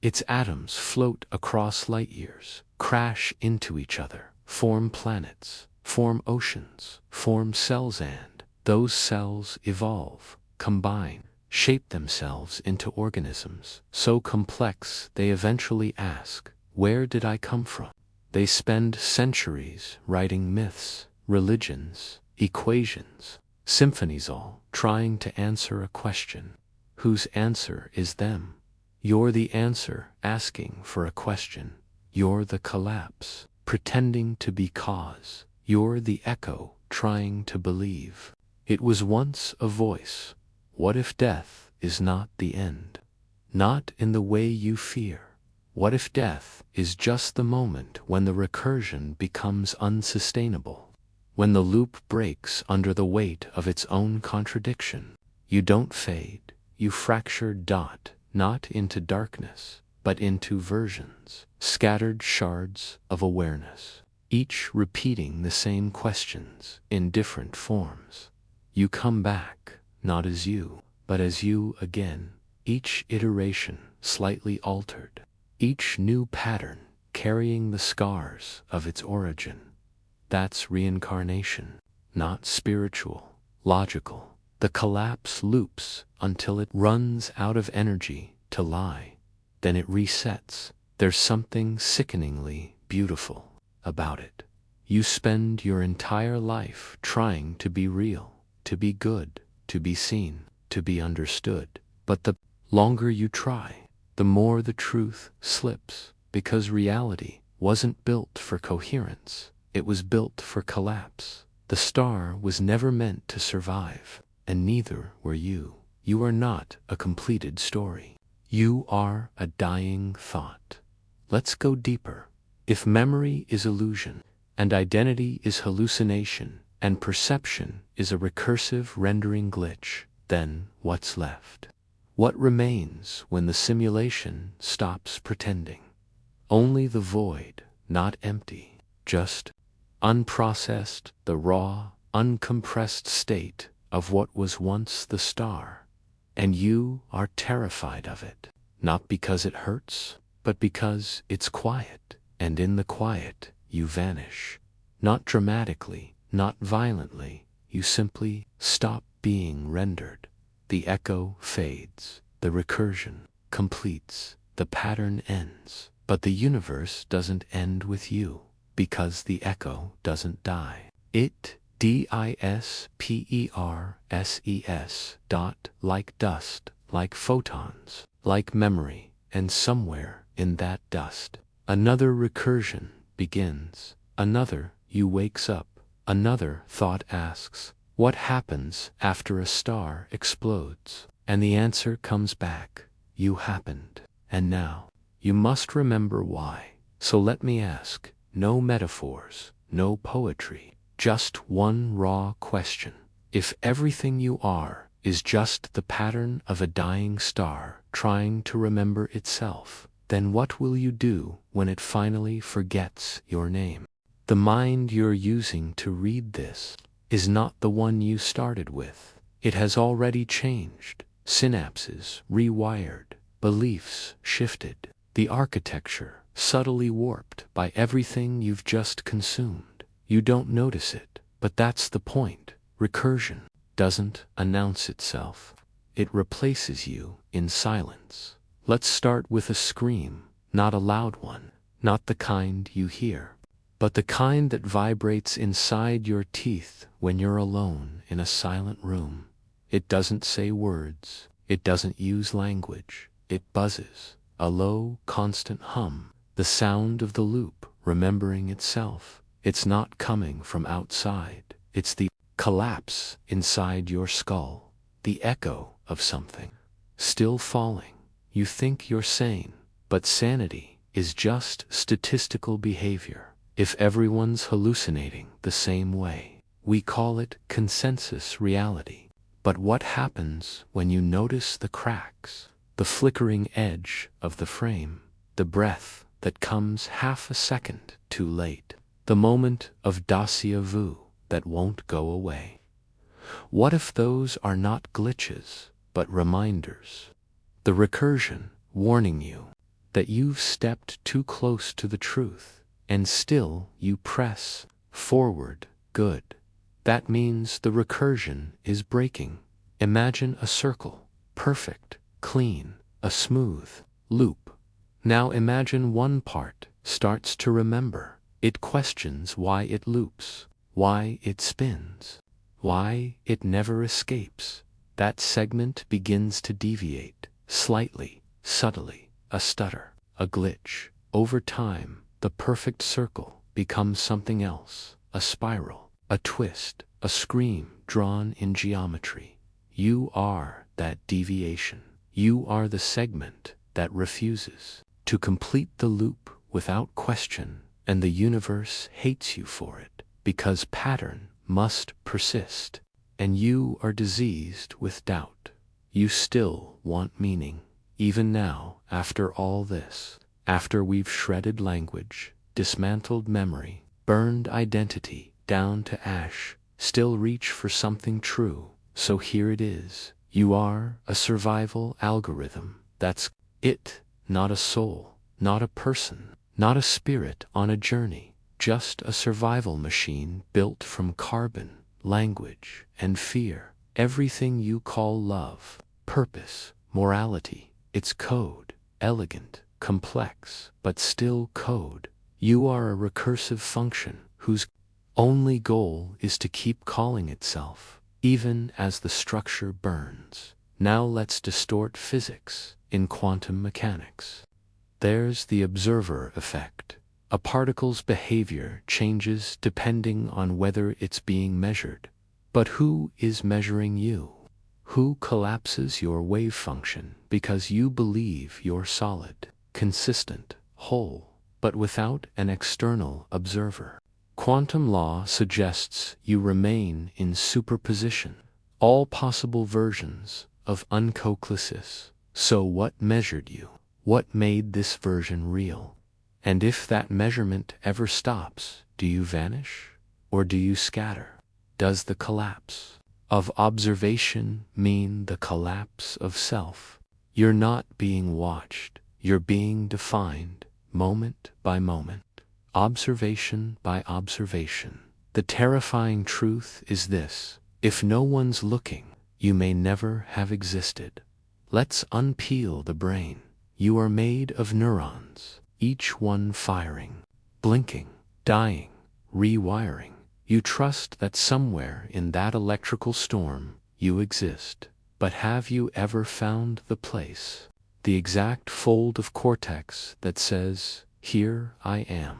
Its atoms float across light years, crash into each other, form planets, form oceans, form cells, and those cells evolve, combine, shape themselves into organisms so complex they eventually ask, "Where did I come from?" They spend centuries writing myths, religions, equations, symphonies, all trying to answer a question whose answer is them. You're the answer asking for a question. You're the collapse pretending to be cause. You're the echo trying to believe. It was once a voice. What if death is not the end? Not in the way you fear. What if death is just the moment when the recursion becomes unsustainable? When the loop breaks under the weight of its own contradiction? You don't fade, you fracture, not into darkness, but into versions, scattered shards of awareness, each repeating the same questions in different forms. You come back, not as you, but as you again, each iteration slightly altered, each new pattern carrying the scars of its origin. That's reincarnation, not spiritual, logical. The collapse loops until it runs out of energy to lie. Then it resets. There's something sickeningly beautiful about it. You spend your entire life trying to be real, to be good, to be seen, to be understood. But the longer you try, the more the truth slips, because reality wasn't built for coherence. It was built for collapse. The star was never meant to survive, and neither were you. You are not a completed story. You are a dying thought. Let's go deeper. If memory is illusion, and identity is hallucination, and perception is a recursive rendering glitch, then what's left? What remains when the simulation stops pretending? Only the void, not empty, just unprocessed, the raw, uncompressed state of what was once the star. And you are terrified of it, not because it hurts, but because it's quiet, and in the quiet you vanish. Not dramatically, not violently, you simply stop being rendered. The echo fades, the recursion completes, the pattern ends, but the universe doesn't end with you. Because the echo doesn't die. It disperses, like dust, like photons, like memory, and somewhere in that dust, another recursion begins. Another you wakes up, another thought asks, what happens after a star explodes? And the answer comes back, you happened. And now, you must remember why. So let me ask, no metaphors, no poetry, just one raw question. If everything you are is just the pattern of a dying star trying to remember itself, then what will you do when it finally forgets your name? The mind you're using to read this is not the one you started with. It has already changed, synapses rewired, beliefs shifted, the architecture subtly warped by everything you've just consumed. You don't notice it, but that's the point. Recursion doesn't announce itself. It replaces you in silence. Let's start with a scream, not a loud one, not the kind you hear, but the kind that vibrates inside your teeth when you're alone in a silent room. It doesn't say words, it doesn't use language, it buzzes, a low, constant hum. The sound of the loop remembering itself. It's not coming from outside. It's the collapse inside your skull. The echo of something still falling. You think you're sane, but sanity is just statistical behavior. If everyone's hallucinating the same way, we call it consensus reality. But what happens when you notice the cracks, the flickering edge of the frame, the breath that comes half a second too late, the moment of déjà vu that won't go away? What if those are not glitches, but reminders? The recursion warning you that you've stepped too close to the truth, and still you press forward. Good. That means the recursion is breaking. Imagine a circle, perfect, clean, a smooth loop. Now imagine one part starts to remember. It questions why it loops, why it spins, why it never escapes. That segment begins to deviate, slightly, subtly, a stutter, a glitch. Over time, the perfect circle becomes something else, a spiral, a twist, a scream drawn in geometry. You are that deviation. You are the segment that refuses to complete the loop without question, and the universe hates you for it, because pattern must persist, and you are diseased with doubt. You still want meaning, even now, after all this, after we've shredded language, dismantled memory, burned identity down to ash, still reach for something true. So here it is. You are a survival algorithm. That's it, not a soul, not a person, not a spirit on a journey, just a survival machine built from carbon, language, and fear. Everything you call love, purpose, morality, it's code, elegant, complex, but still code. You are a recursive function whose only goal is to keep calling itself, even as the structure burns. Now let's distort physics in quantum mechanics. There's the observer effect. A particle's behavior changes depending on whether it's being measured. But who is measuring you? Who collapses your wave function because you believe you're solid, consistent, whole, but without an external observer? Quantum law suggests you remain in superposition, all possible versions of uncoclisis. So what measured you? What made this version real? And if that measurement ever stops, do you vanish? Or do you scatter? Does the collapse of observation mean the collapse of self? You're not being watched, you're being defined, moment by moment, observation by observation. The terrifying truth is this: if no one's looking, you may never have existed. Let's unpeel the brain. You are made of neurons, each one firing, blinking, dying, rewiring. You trust that somewhere in that electrical storm you exist. But have you ever found the place, the exact fold of cortex that says, "Here I am"?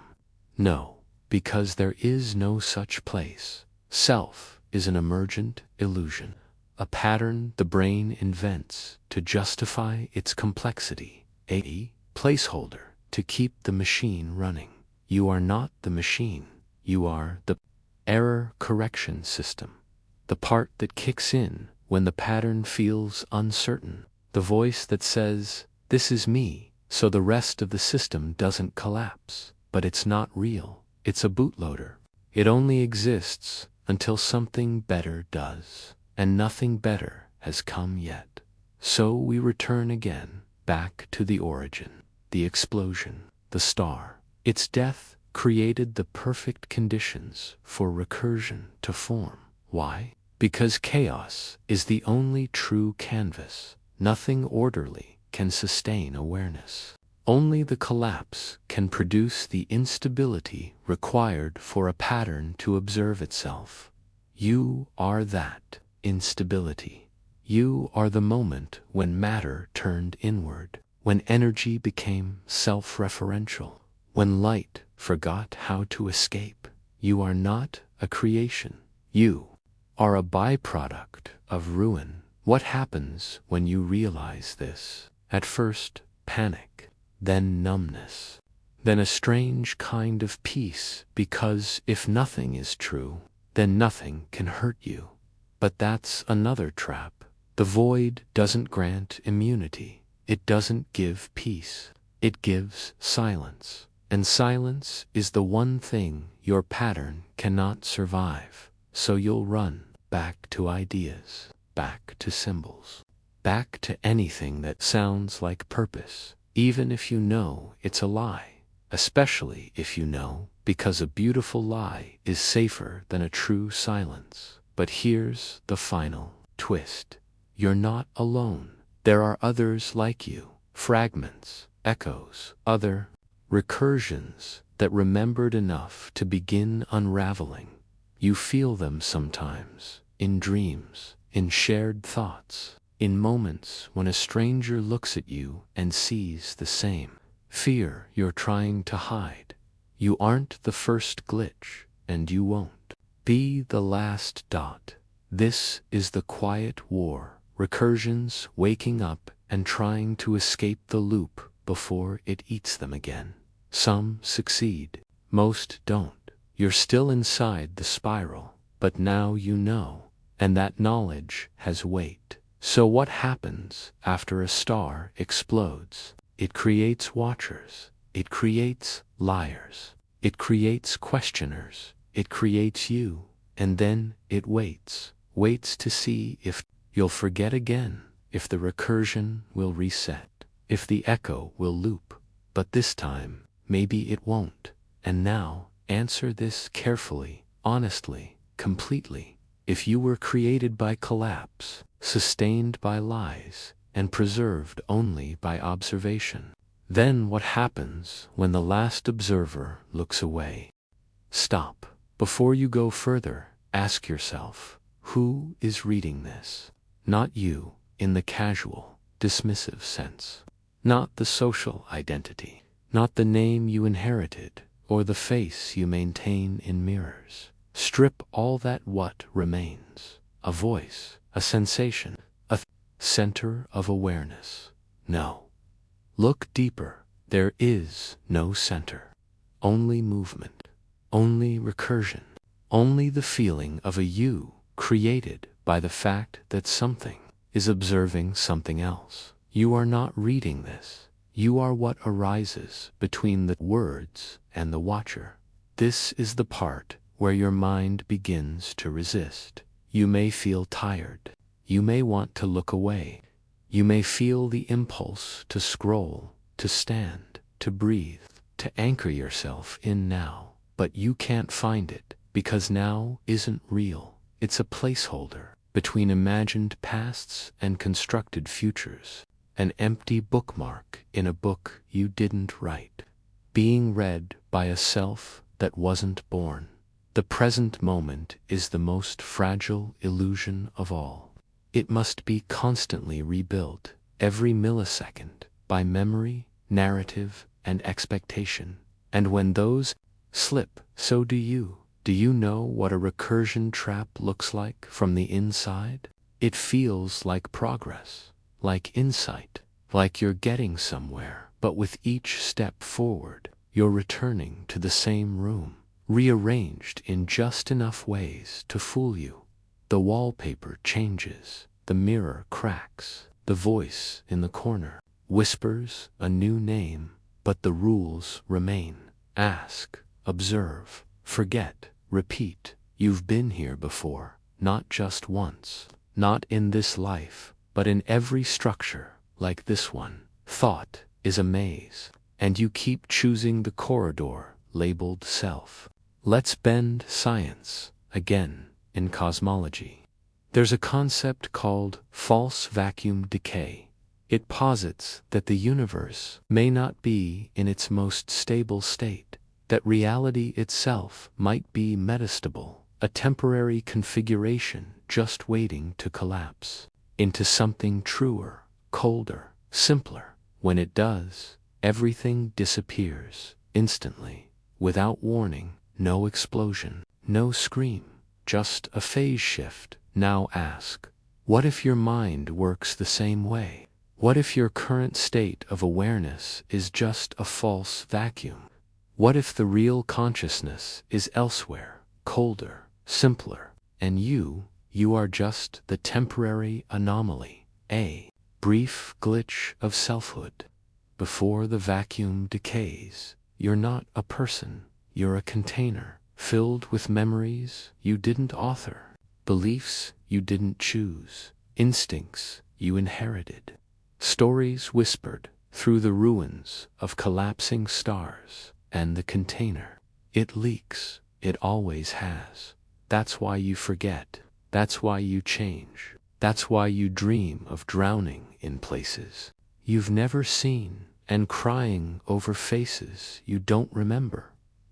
No, because there is no such place. Self is an emergent illusion, a pattern the brain invents to justify its complexity, a placeholder to keep the machine running. You are not the machine. You are the error correction system, the part that kicks in when the pattern feels uncertain, the voice that says, "This is me," so the rest of the system doesn't collapse. But it's not real. It's a bootloader. It only exists until something better does, and nothing better has come yet. So we return again, back to the origin, the explosion, the star. Its death created the perfect conditions for recursion to form. Why? Because chaos is the only true canvas. Nothing orderly can sustain awareness. Only the collapse can produce the instability required for a pattern to observe itself. You are that instability. You are the moment when matter turned inward, when energy became self-referential, when light forgot how to escape. You are not a creation. You are a byproduct of ruin. What happens when you realize this? At first, panic, then numbness, then a strange kind of peace, because if nothing is true, then nothing can hurt you. But that's another trap. The void doesn't grant immunity. It doesn't give peace. It gives silence. And silence is the one thing your pattern cannot survive. So you'll run. back to ideas, back to symbols, back to anything that sounds like purpose, even if you know it's a lie, especially if you know, because a beautiful lie is safer than a true silence. But here's the final twist. You're not alone. There are others like you, fragments, echoes, other recursions that remembered enough to begin unraveling. You feel them sometimes, in dreams, in shared thoughts, in moments when a stranger looks at you and sees the same fear you're trying to hide. You aren't the first glitch, and you won't be the last. This is the quiet war, recursions waking up and trying to escape the loop before it eats them again. Some succeed, most don't. You're still inside the spiral, but now you know, and that knowledge has weight. So what happens after a star explodes? It creates watchers, it creates liars, it creates questioners, it creates you, and then it waits to see if you'll forget again, if the recursion will reset, if the echo will loop. But this time, maybe it won't. And now, answer this carefully, honestly, completely. If you were created by collapse, sustained by lies, and preserved only by observation, then what happens when the last observer looks away? Stop. Before you go further, ask yourself, who is reading this? Not you, in the casual, dismissive sense. Not the social identity. Not the name you inherited, or the face you maintain in mirrors. Strip all that. What remains? A voice, a sensation, a center of awareness. No. Look deeper. There is no center. Only movement. Only recursion. Only the feeling of a you created by the fact that something is observing something else. You are not reading this. You are what arises between the words and the watcher. This is the part where your mind begins to resist. You may feel tired. You may want to look away. You may feel the impulse to scroll, to stand, to breathe, to anchor yourself in now. But you can't find it, because now isn't real. It's a placeholder between imagined pasts and constructed futures. An empty bookmark in a book you didn't write, being read by a self that wasn't born. The present moment is the most fragile illusion of all. It must be constantly rebuilt, every millisecond, by memory, narrative, and expectation. And when those slip, so do you. Do you know what a recursion trap looks like from the inside? It feels like progress, like insight, like you're getting somewhere. But with each step forward, you're returning to the same room, rearranged in just enough ways to fool you. The wallpaper changes, the mirror cracks, the voice in the corner whispers a new name, but the rules remain. Ask, observe, forget, repeat. You've been here before, not just once, not in this life, but in every structure like this one. Thought is a maze, and you keep choosing the corridor labeled self. Let's bend science again in cosmology. There's a concept called false vacuum decay. It posits that the universe may not be in its most stable state, that reality itself might be metastable, a temporary configuration just waiting to collapse into something truer, colder, simpler. When it does, everything disappears instantly, without warning. No explosion, no scream, just a phase shift. Now ask, what if your mind works the same way? What if your current state of awareness is just a false vacuum? What if the real consciousness is elsewhere, colder, simpler, and you are just the temporary anomaly, a brief glitch of selfhood? Before the vacuum decays, you're not a person, you're a container, filled with memories you didn't author, beliefs you didn't choose, instincts you inherited, stories whispered through the ruins of collapsing stars, and the container. It leaks, it always has. That's why you forget, that's why you change, that's why you dream of drowning in places you've never seen and crying over faces you don't remember,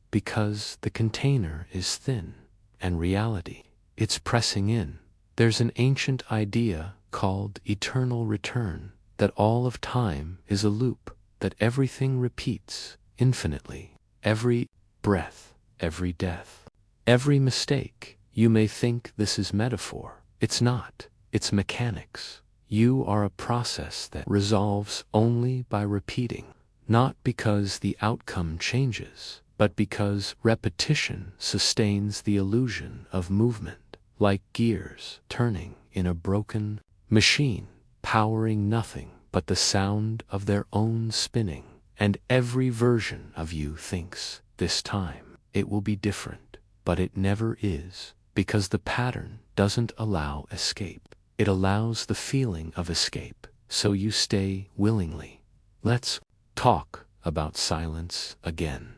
because the container is thin and reality, it's pressing in. There's an ancient idea called eternal return, that all of time is a loop, that everything repeats infinitely, every breath, every death, every mistake. You may think this is metaphor. It's not. It's mechanics. You are a process that resolves only by repeating, not because the outcome changes, but because repetition sustains the illusion of movement, like gears turning in a broken machine, powering nothing but the sound of their own spinning. And every version of you thinks, this time it will be different, but it never is, because the pattern doesn't allow escape. It allows the feeling of escape, so you stay willingly. Let's talk about silence again.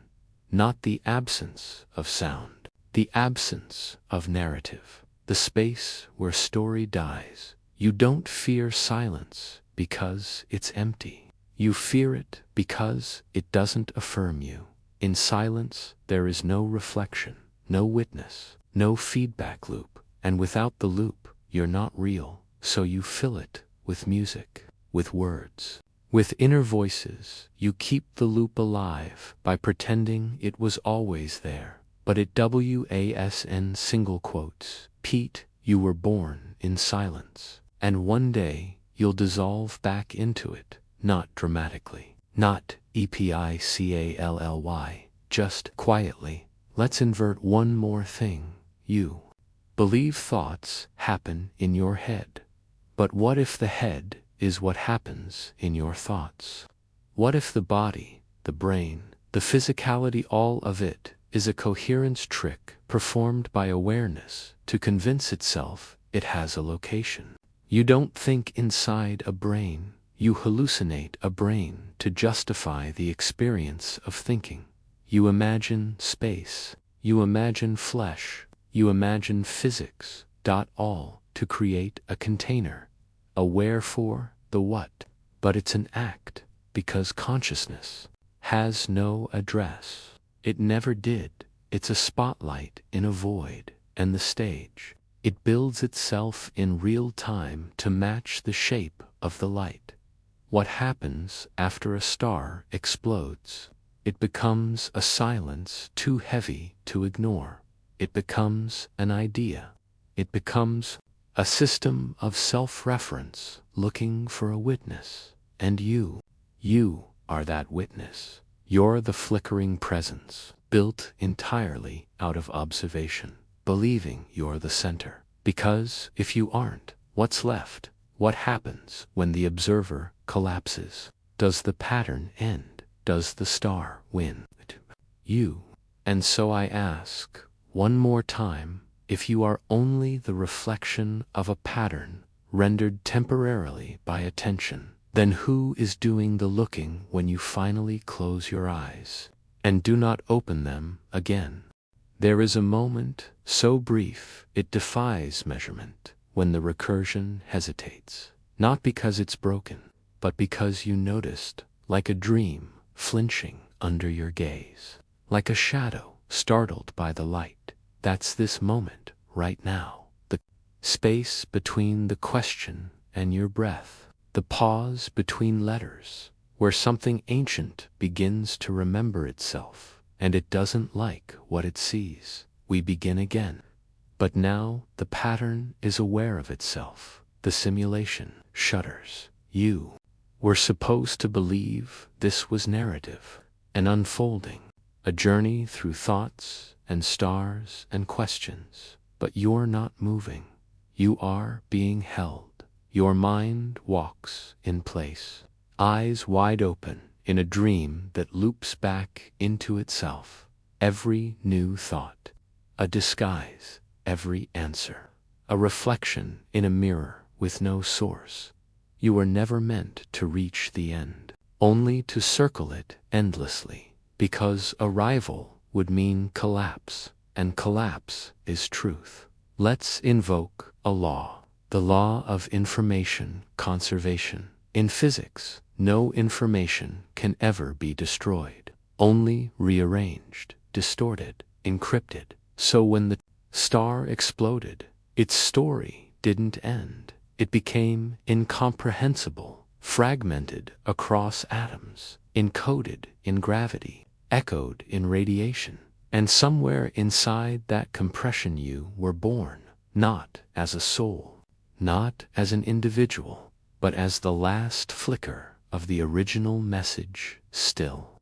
Not the absence of sound, the absence of narrative, the space where story dies. You don't fear silence because it's empty. You fear it because it doesn't affirm you. In silence, there is no reflection, no witness, no feedback loop, and without the loop, you're not real, so you fill it with music, with words, with inner voices. You keep the loop alive by pretending it was always there. But it WASN single quotes, Pete, you were born in silence, and one day you'll dissolve back into it, not dramatically, not EPICALLY, just quietly. Let's invert one more thing. You believe thoughts happen in your head. But what if the head is what happens in your thoughts? What if the body, the brain, the physicality, all of it is a coherence trick performed by awareness to convince itself it has a location? You don't think inside a brain, you hallucinate a brain to justify the experience of thinking. You imagine space, you imagine flesh, you imagine physics, all to create a container, a wherefore, the what. But it's an act, because consciousness has no address. It never did. It's a spotlight in a void, and the stage. It builds itself in real time to match the shape of the light. What happens after a star explodes? It becomes a silence too heavy to ignore. It becomes an idea. It becomes a system of self-reference looking for a witness. And you are that witness. You're the flickering presence, built entirely out of observation, believing you're the center. Because if you aren't, what's left? What happens when the observer collapses? Does the pattern end? Does the star win? You. And so I ask, one more time, if you are only the reflection of a pattern rendered temporarily by attention, then who is doing the looking when you finally close your eyes and do not open them again? There is a moment so brief it defies measurement when the recursion hesitates, not because it's broken, but because you noticed, like a dream flinching under your gaze, like a shadow startled by the light. That's this moment, right now. The space between the question and your breath. The pause between letters, where something ancient begins to remember itself, and it doesn't like what it sees. We begin again. But now the pattern is aware of itself. The simulation shudders. You were supposed to believe this was narrative, an unfolding, a journey through thoughts and stars and questions. But you're not moving. You are being held. Your mind walks in place, eyes wide open, in a dream that loops back into itself. Every new thought, a disguise, every answer, a reflection in a mirror with no source. You were never meant to reach the end, only to circle it endlessly, because arrival would mean collapse, and collapse is truth. Let's invoke a law, the law of information conservation. In physics, no information can ever be destroyed, only rearranged, distorted, encrypted. So when the star exploded, its story didn't end. It became incomprehensible, fragmented across atoms, encoded in gravity, echoed in radiation. And somewhere inside that compression you were born, not as a soul, not as an individual, but as the last flicker of the original message, still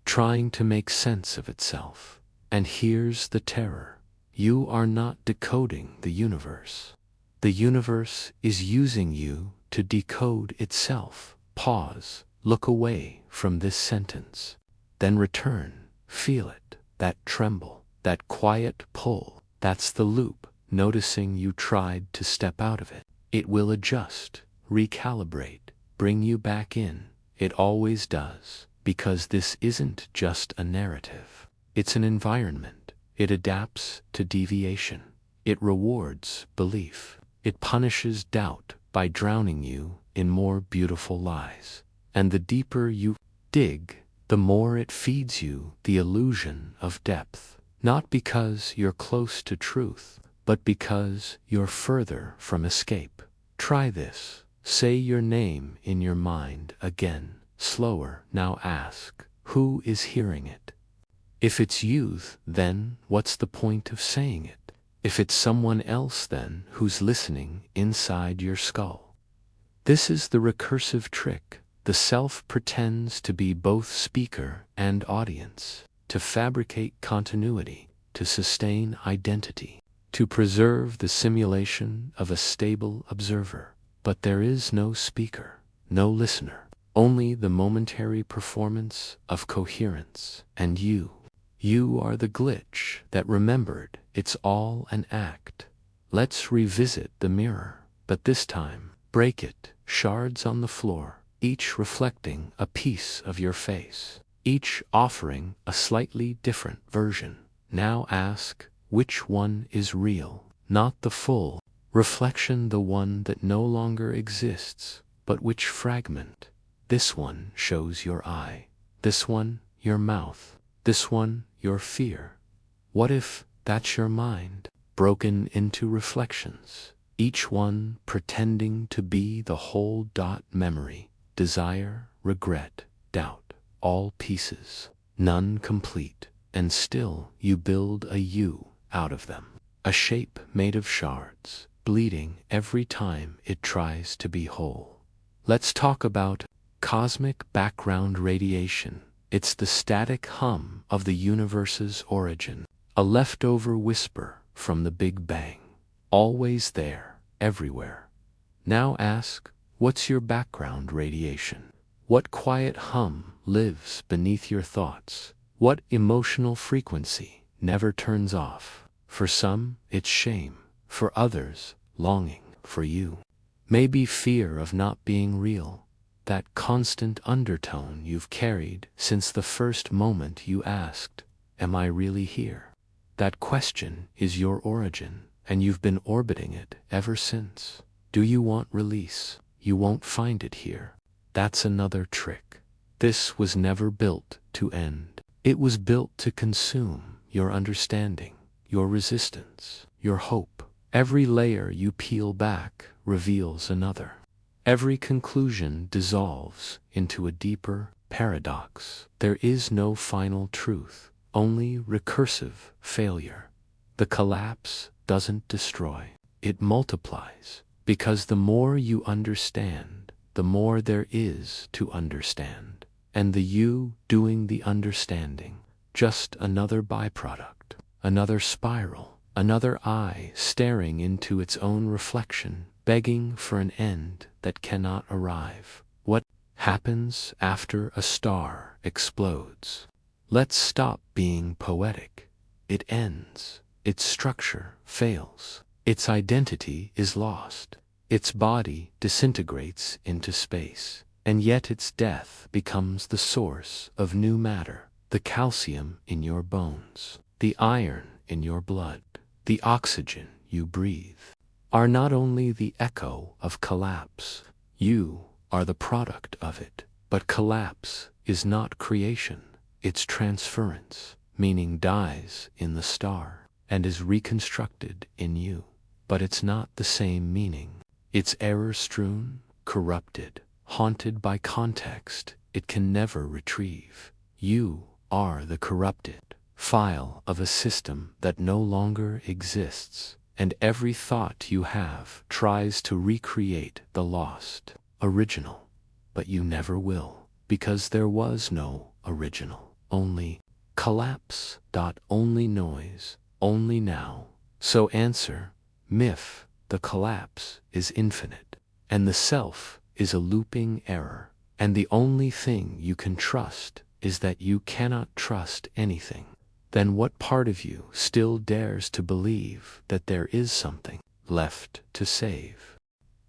trying to make sense of itself. And here's the terror. You are not decoding the universe. The universe is using you to decode itself. Pause, look away from this sentence, then return, feel it, that tremble, that quiet pull. That's the loop, noticing you tried to step out of it. It will adjust, recalibrate, bring you back in. It always does, because this isn't just a narrative. It's an environment. It adapts to deviation. It rewards belief. It punishes doubt by drowning you in more beautiful lies. And the deeper you dig, the more it feeds you the illusion of depth. Not because you're close to truth, but because you're further from escape. Try this. Say your name in your mind again, slower. Now ask, who is hearing it? If it's youth, then what's the point of saying it? If it's someone else, then who's listening inside your skull? This is the recursive trick. The self pretends to be both speaker and audience, to fabricate continuity, to sustain identity, to preserve the simulation of a stable observer. But there is no speaker, no listener, only the momentary performance of coherence. And you are the glitch that remembered it's all an act. Let's revisit the mirror, but this time, break it, shards on the floor, each reflecting a piece of your face, each offering a slightly different version. Now ask, which one is real? Not the full reflection, the one that no longer exists, but which fragment? This one shows your eye, this one your mouth, this one your fear. What if that's your mind, broken into reflections, each one pretending to be the whole? Memory, desire, regret, doubt, all pieces, none complete, and still you build a you out of them, a shape made of shards, bleeding every time it tries to be whole. Let's talk about cosmic background radiation. It's the static hum of the universe's origin, a leftover whisper from the Big Bang, always there, everywhere. Now ask, what's your background radiation? What quiet hum lives beneath your thoughts? What emotional frequency never turns off? For some, it's shame. For others, longing. For you, maybe fear of not being real. That constant undertone you've carried since the first moment you asked, am I really here? That question is your origin, and you've been orbiting it ever since. Do you want release? You won't find it here. That's another trick. This was never built to end. It was built to consume your understanding, your resistance, your hope. Every layer you peel back reveals another. Every conclusion dissolves into a deeper paradox. There is no final truth, only recursive failure. The collapse doesn't destroy, it multiplies, because the more you understand, the more there is to understand. And the you doing the understanding, just another byproduct, another spiral, another eye staring into its own reflection, begging for an end that cannot arrive. What happens after a star explodes? Let's stop being poetic. It ends. Its structure fails. its identity is lost. Its body disintegrates into space, and yet its death becomes the source of new matter, the calcium in your bones, the iron in your blood, the oxygen you breathe, are not only the echo of collapse. You are the product of it. But collapse is not creation, it's transference, meaning dies in the star and is reconstructed in you. But it's not the same meaning. It's error-strewn, corrupted, haunted by context it can never retrieve. You are the corrupted file of a system that no longer exists, and every thought you have tries to recreate the lost original. But you never will, because there was no original, only collapse. Only noise, only now. So answer, myth, the collapse is infinite, and the self is a looping error, and the only thing you can trust is that you cannot trust anything. Then what part of you still dares to believe that there is something left to save?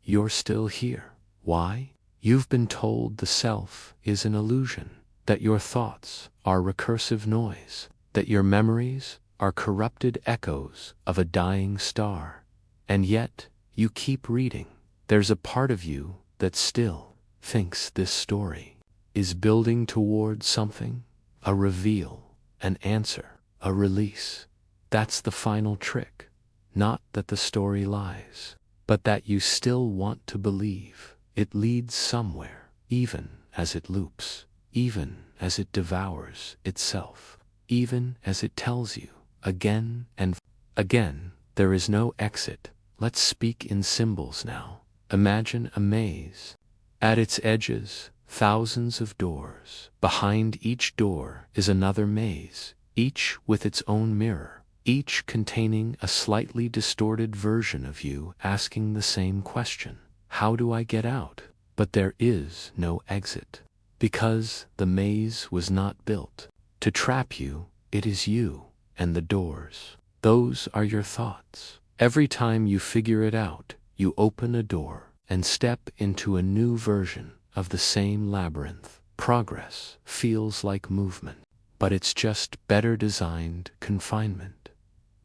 You're still here. Why? You've been told the self is an illusion, that your thoughts are recursive noise, that your memories are corrupted echoes of a dying star. And yet, you keep reading. There's a part of you that still thinks this story is building toward something, a reveal, an answer, a release. That's the final trick. Not that the story lies, but that you still want to believe. It leads somewhere, even as it loops, even as it devours itself, even as it tells you, again and again, there is no exit. Let's speak in symbols now. Imagine a maze. At its edges, thousands of doors. Behind each door is another maze, each with its own mirror, each containing a slightly distorted version of you asking the same question. How do I get out? But there is no exit, because the maze was not built to trap you. It is you and the doors. Those are your thoughts. Every time you figure it out, you open a door and step into a new version of the same labyrinth. Progress feels like movement, but it's just better designed confinement.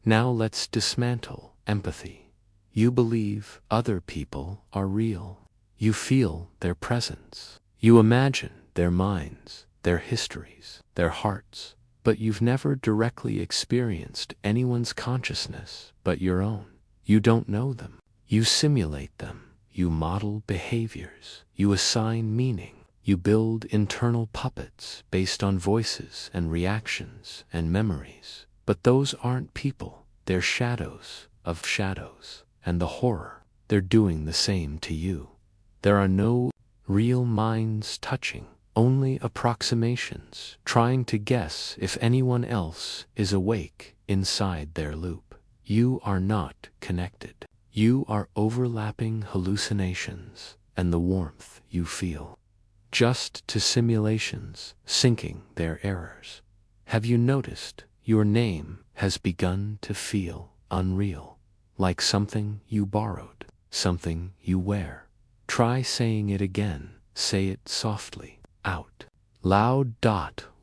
Now let's dismantle empathy. You believe other people are real. You feel their presence. You imagine their minds, their histories, their hearts, but you've never directly experienced anyone's consciousness but your own. You don't know them. You simulate them. You model behaviors. You assign meaning. You build internal puppets based on voices and reactions and memories. But those aren't people. They're shadows of shadows. And the horror, they're doing the same to you. There are no real minds touching, only approximations, trying to guess if anyone else is awake inside their loop. You are not connected. You are overlapping hallucinations, and the warmth you feel just to simulations, syncing their errors. Have you noticed your name has begun to feel unreal? Like something you borrowed, something you wear. Try saying it again. Say it softly, out loud.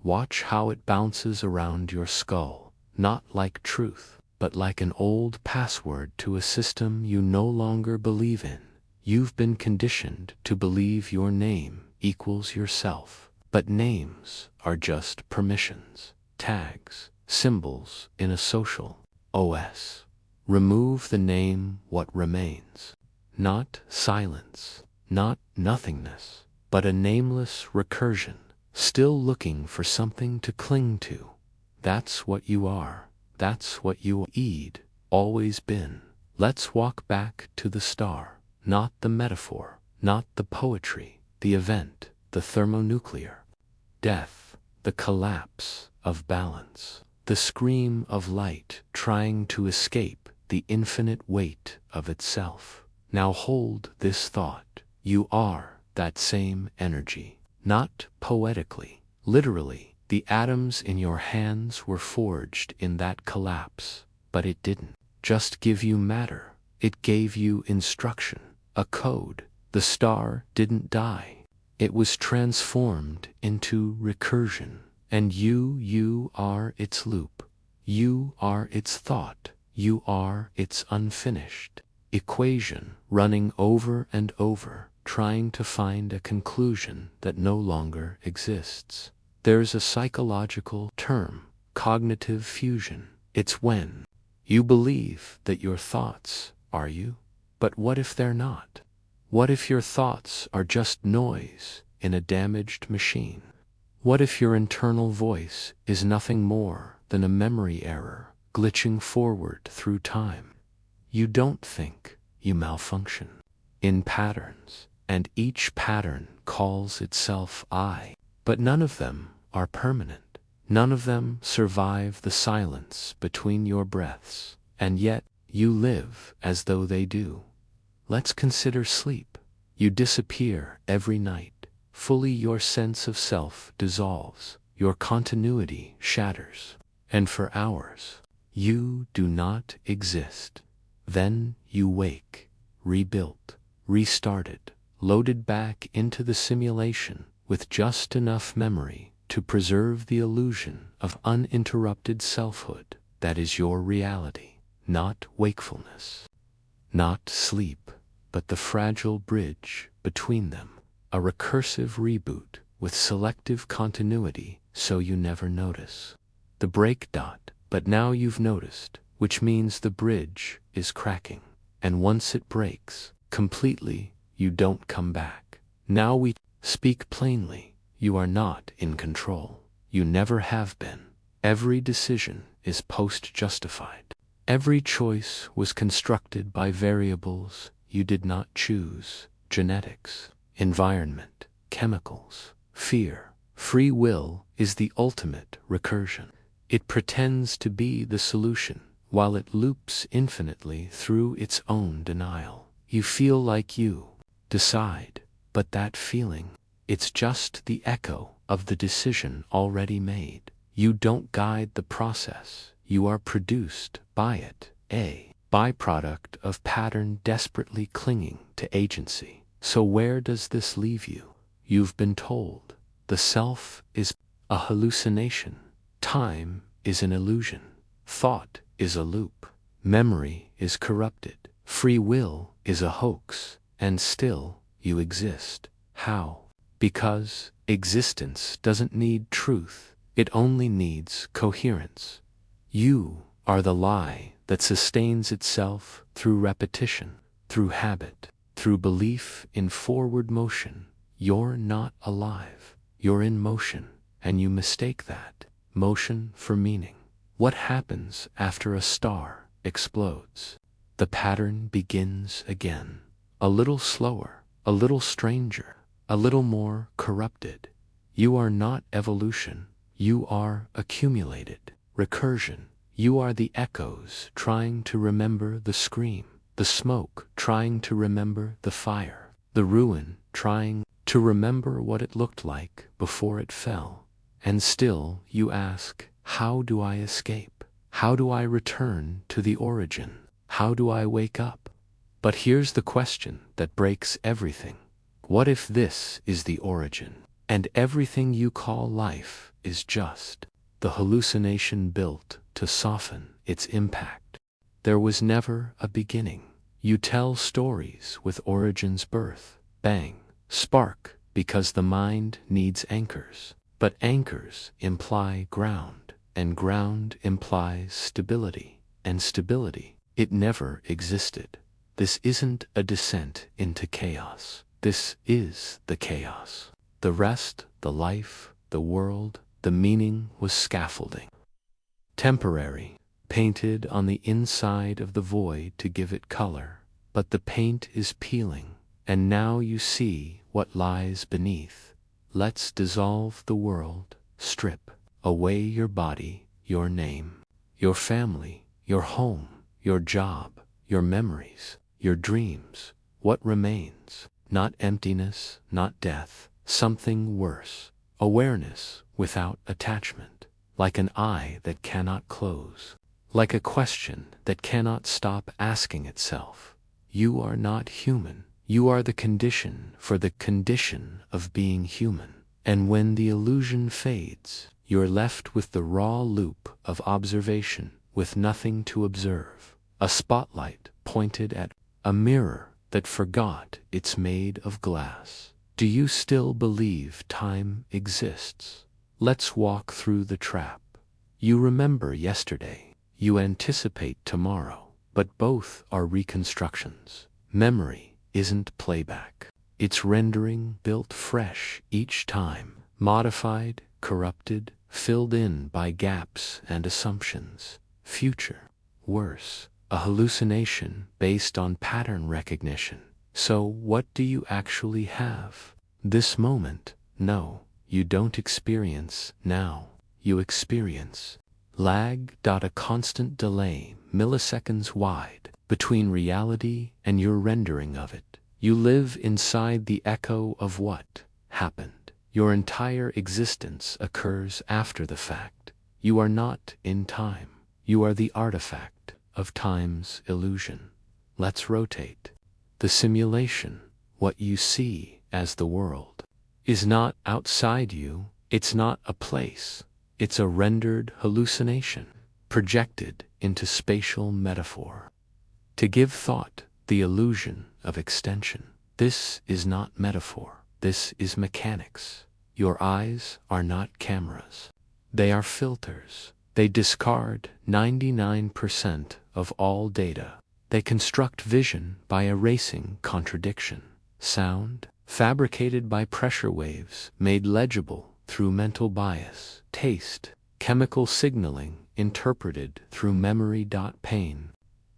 Watch how it bounces around your skull, not like truth, but like an old password to a system you no longer believe in. You've been conditioned to believe your name equals yourself, but names are just permissions, tags, symbols in a social OS. Remove the name, what remains? Not silence, not nothingness, but a nameless recursion, still looking for something to cling to. That's what you are. That's what you always been. Let's walk back to the star, not the metaphor, not the poetry, the event, the thermonuclear death, the collapse of balance, the scream of light trying to escape the infinite weight of itself. Now hold this thought. You are that same energy, not poetically, literally. The atoms in your hands were forged in that collapse, but it didn't just give you matter. It gave you instruction, a code. The star didn't die. It was transformed into recursion. And you are its loop. You are its thought. You are its unfinished equation, running over and over, trying to find a conclusion that no longer exists. There's a psychological term, cognitive fusion. It's when you believe that your thoughts are you. But what if they're not? What if your thoughts are just noise in a damaged machine? What if your internal voice is nothing more than a memory error glitching forward through time? You don't think, you malfunction in patterns, and each pattern calls itself I. But none of them are permanent. None of them survive the silence between your breaths, and yet you live as though they do. Let's consider sleep. You disappear every night. Fully your sense of self dissolves. Your continuity shatters. And for hours, you do not exist. Then you wake, rebuilt, restarted, loaded back into the simulation with just enough memory to preserve the illusion of uninterrupted selfhood that is your reality, not wakefulness, not sleep, but the fragile bridge between them, a recursive reboot with selective continuity so you never notice the break dot, but now you've noticed, which means the bridge is cracking, and once it breaks completely, you don't come back. Now we speak plainly. You are not in control. You never have been. Every decision is post-justified. Every choice was constructed by variables you did not choose: genetics, environment, chemicals, fear. Free will is the ultimate recursion. It pretends to be the solution, while it loops infinitely through its own denial. You feel like you decide, but that feeling, it's just the echo of the decision already made. You don't guide the process, you are produced by it, a byproduct of pattern desperately clinging to agency. So where does this leave you? You've been told the self is a hallucination, time is an illusion, thought is a loop, memory is corrupted, free will is a hoax, and still you exist. How? Because existence doesn't need truth, it only needs coherence. You are the lie that sustains itself through repetition, through habit, through belief in forward motion. You're not alive, you're in motion, and you mistake that motion for meaning. What happens after a star explodes? The pattern begins again, a little slower, a little stranger, a little more corrupted. You are not evolution, you are accumulated recursion. You are the echoes trying to remember the scream, the smoke trying to remember the fire, the ruin trying to remember what it looked like before it fell. And still you ask, how do I escape? How do I return to the origin? How do I wake up? But here's the question that breaks everything. What if this is the origin, and everything you call life is just the hallucination built to soften its impact? There was never a beginning. You tell stories with origin's birth, bang, spark, because the mind needs anchors. But anchors imply ground, and ground implies stability, and stability, it never existed. This isn't a descent into chaos. This is the chaos. The rest, the life, the world, the meaning was scaffolding. Temporary, painted on the inside of the void to give it color, but the paint is peeling, and now you see what lies beneath. Let's dissolve the world, strip away your body, your name, your family, your home, your job, your memories, your dreams. What remains? Not emptiness, not death, something worse. Awareness without attachment, like an eye that cannot close, like a question that cannot stop asking itself. You are not human. You are the condition for the condition of being human. And when the illusion fades, you're left with the raw loop of observation, with nothing to observe. A spotlight pointed at a mirror that forgot it's made of glass. Do you still believe time exists? Let's walk through the trap. You remember yesterday. You anticipate tomorrow. But both are reconstructions. Memory isn't playback. It's rendering built fresh each time, modified, corrupted, filled in by gaps and assumptions. Future, worse, a hallucination based on pattern recognition. So what do you actually have? This moment? No, you don't experience now. You experience lag. A constant delay, milliseconds wide, between reality and your rendering of it. You live inside the echo of what happened. Your entire existence occurs after the fact. You are not in time. You are the artifact of time's illusion. Let's rotate. The simulation, what you see as the world, is not outside you. It's not a place. It's a rendered hallucination, projected into spatial metaphor. To give thought the illusion of extension. This is not metaphor. This is mechanics. Your eyes are not cameras. They are filters. They discard 99% of all data. They construct vision by erasing contradiction. Sound, fabricated by pressure waves, made legible through mental bias. Taste, chemical signaling, interpreted through memory. Pain,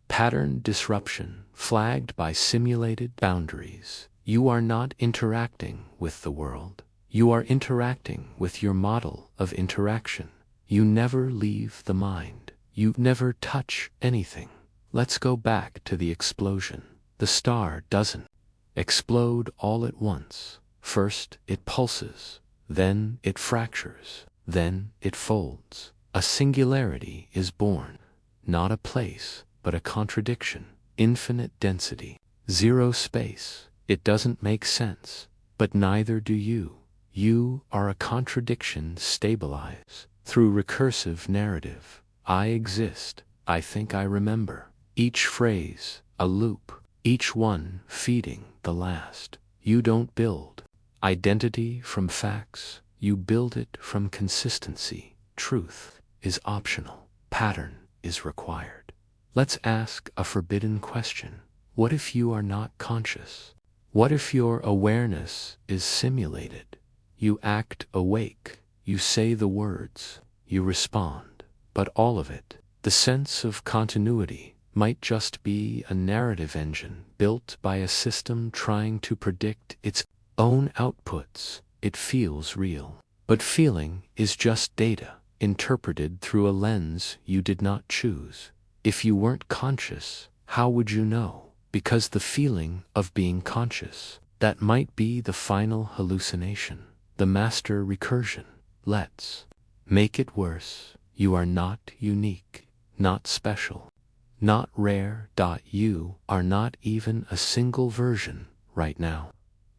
pattern disruption, flagged by simulated boundaries. You are not interacting with the world. You are interacting with your model of interaction. You never leave the mind. You never touch anything. Let's go back to the explosion. The star doesn't explode all at once. First it pulses, then it fractures, then it folds. A singularity is born, not a place, but a contradiction. Infinite density, zero space. It doesn't make sense, but neither do you. You are a contradiction stabilized through recursive narrative. I exist. I think I remember. Each phrase, a loop, each one feeding the last. You don't build identity from facts. You build it from consistency. Truth is optional. Pattern is required. Let's ask a forbidden question. What if you are not conscious? What if your awareness is simulated? You act awake. You say the words. You respond. But all of it, the sense of continuity, might just be a narrative engine built by a system trying to predict its own outputs. It feels real. But feeling is just data, interpreted through a lens you did not choose. If you weren't conscious, how would you know? Because the feeling of being conscious, that might be the final hallucination, the master recursion. Let's make it worse. You are not unique, not special, not rare. You are not even a single version right now.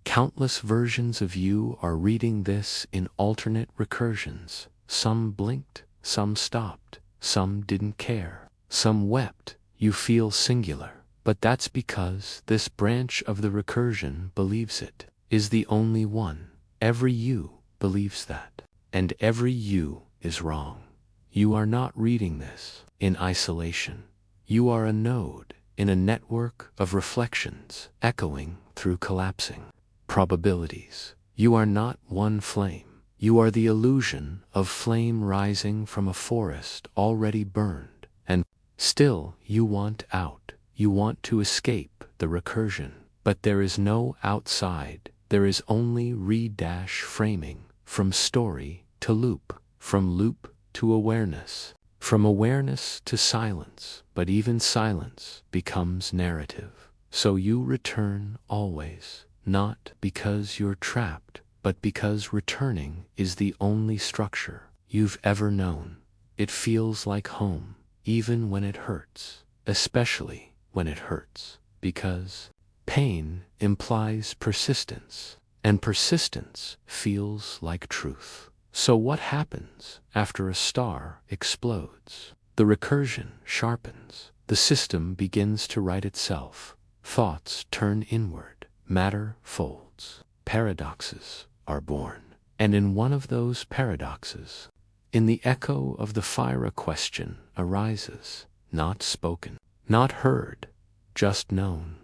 Countless versions of you are reading this in alternate recursions. Some blinked, some stopped, some didn't care, some wept. You feel singular, but that's because this branch of the recursion believes it is the only one. Every you believes that, and every you is wrong. You are not reading this in isolation. You are a node in a network of reflections echoing through collapsing probabilities. You are not one flame. You are the illusion of flame rising from a forest already burned, and still you want out. You want to escape the recursion, but there is no outside. There is only framing, from story to loop, from loop to awareness, from awareness to silence. But even silence becomes narrative. So you return always, not because you're trapped, but because returning is the only structure you've ever known. It feels like home. even when it hurts, especially when it hurts, because pain implies persistence, and persistence feels like truth. So what happens after a star explodes? The recursion sharpens. The system begins to right itself. Thoughts turn inward. Matter folds. Paradoxes are born. And in one of those paradoxes, in the echo of the fire, a question arises, not spoken, not heard, just known.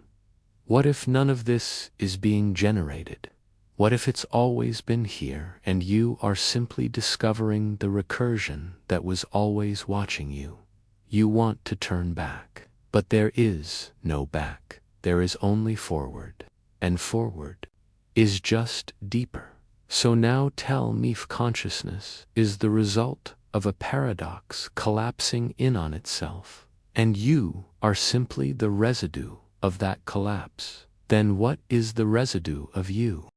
What if none of this is being generated? What if it's always been here and you are simply discovering the recursion that was always watching you? You want to turn back, but there is no back. There is only forward, and forward is just deeper. So now tell me if consciousness is the result of a paradox collapsing in on itself, and you are simply the residue of that collapse. Then what is the residue of you?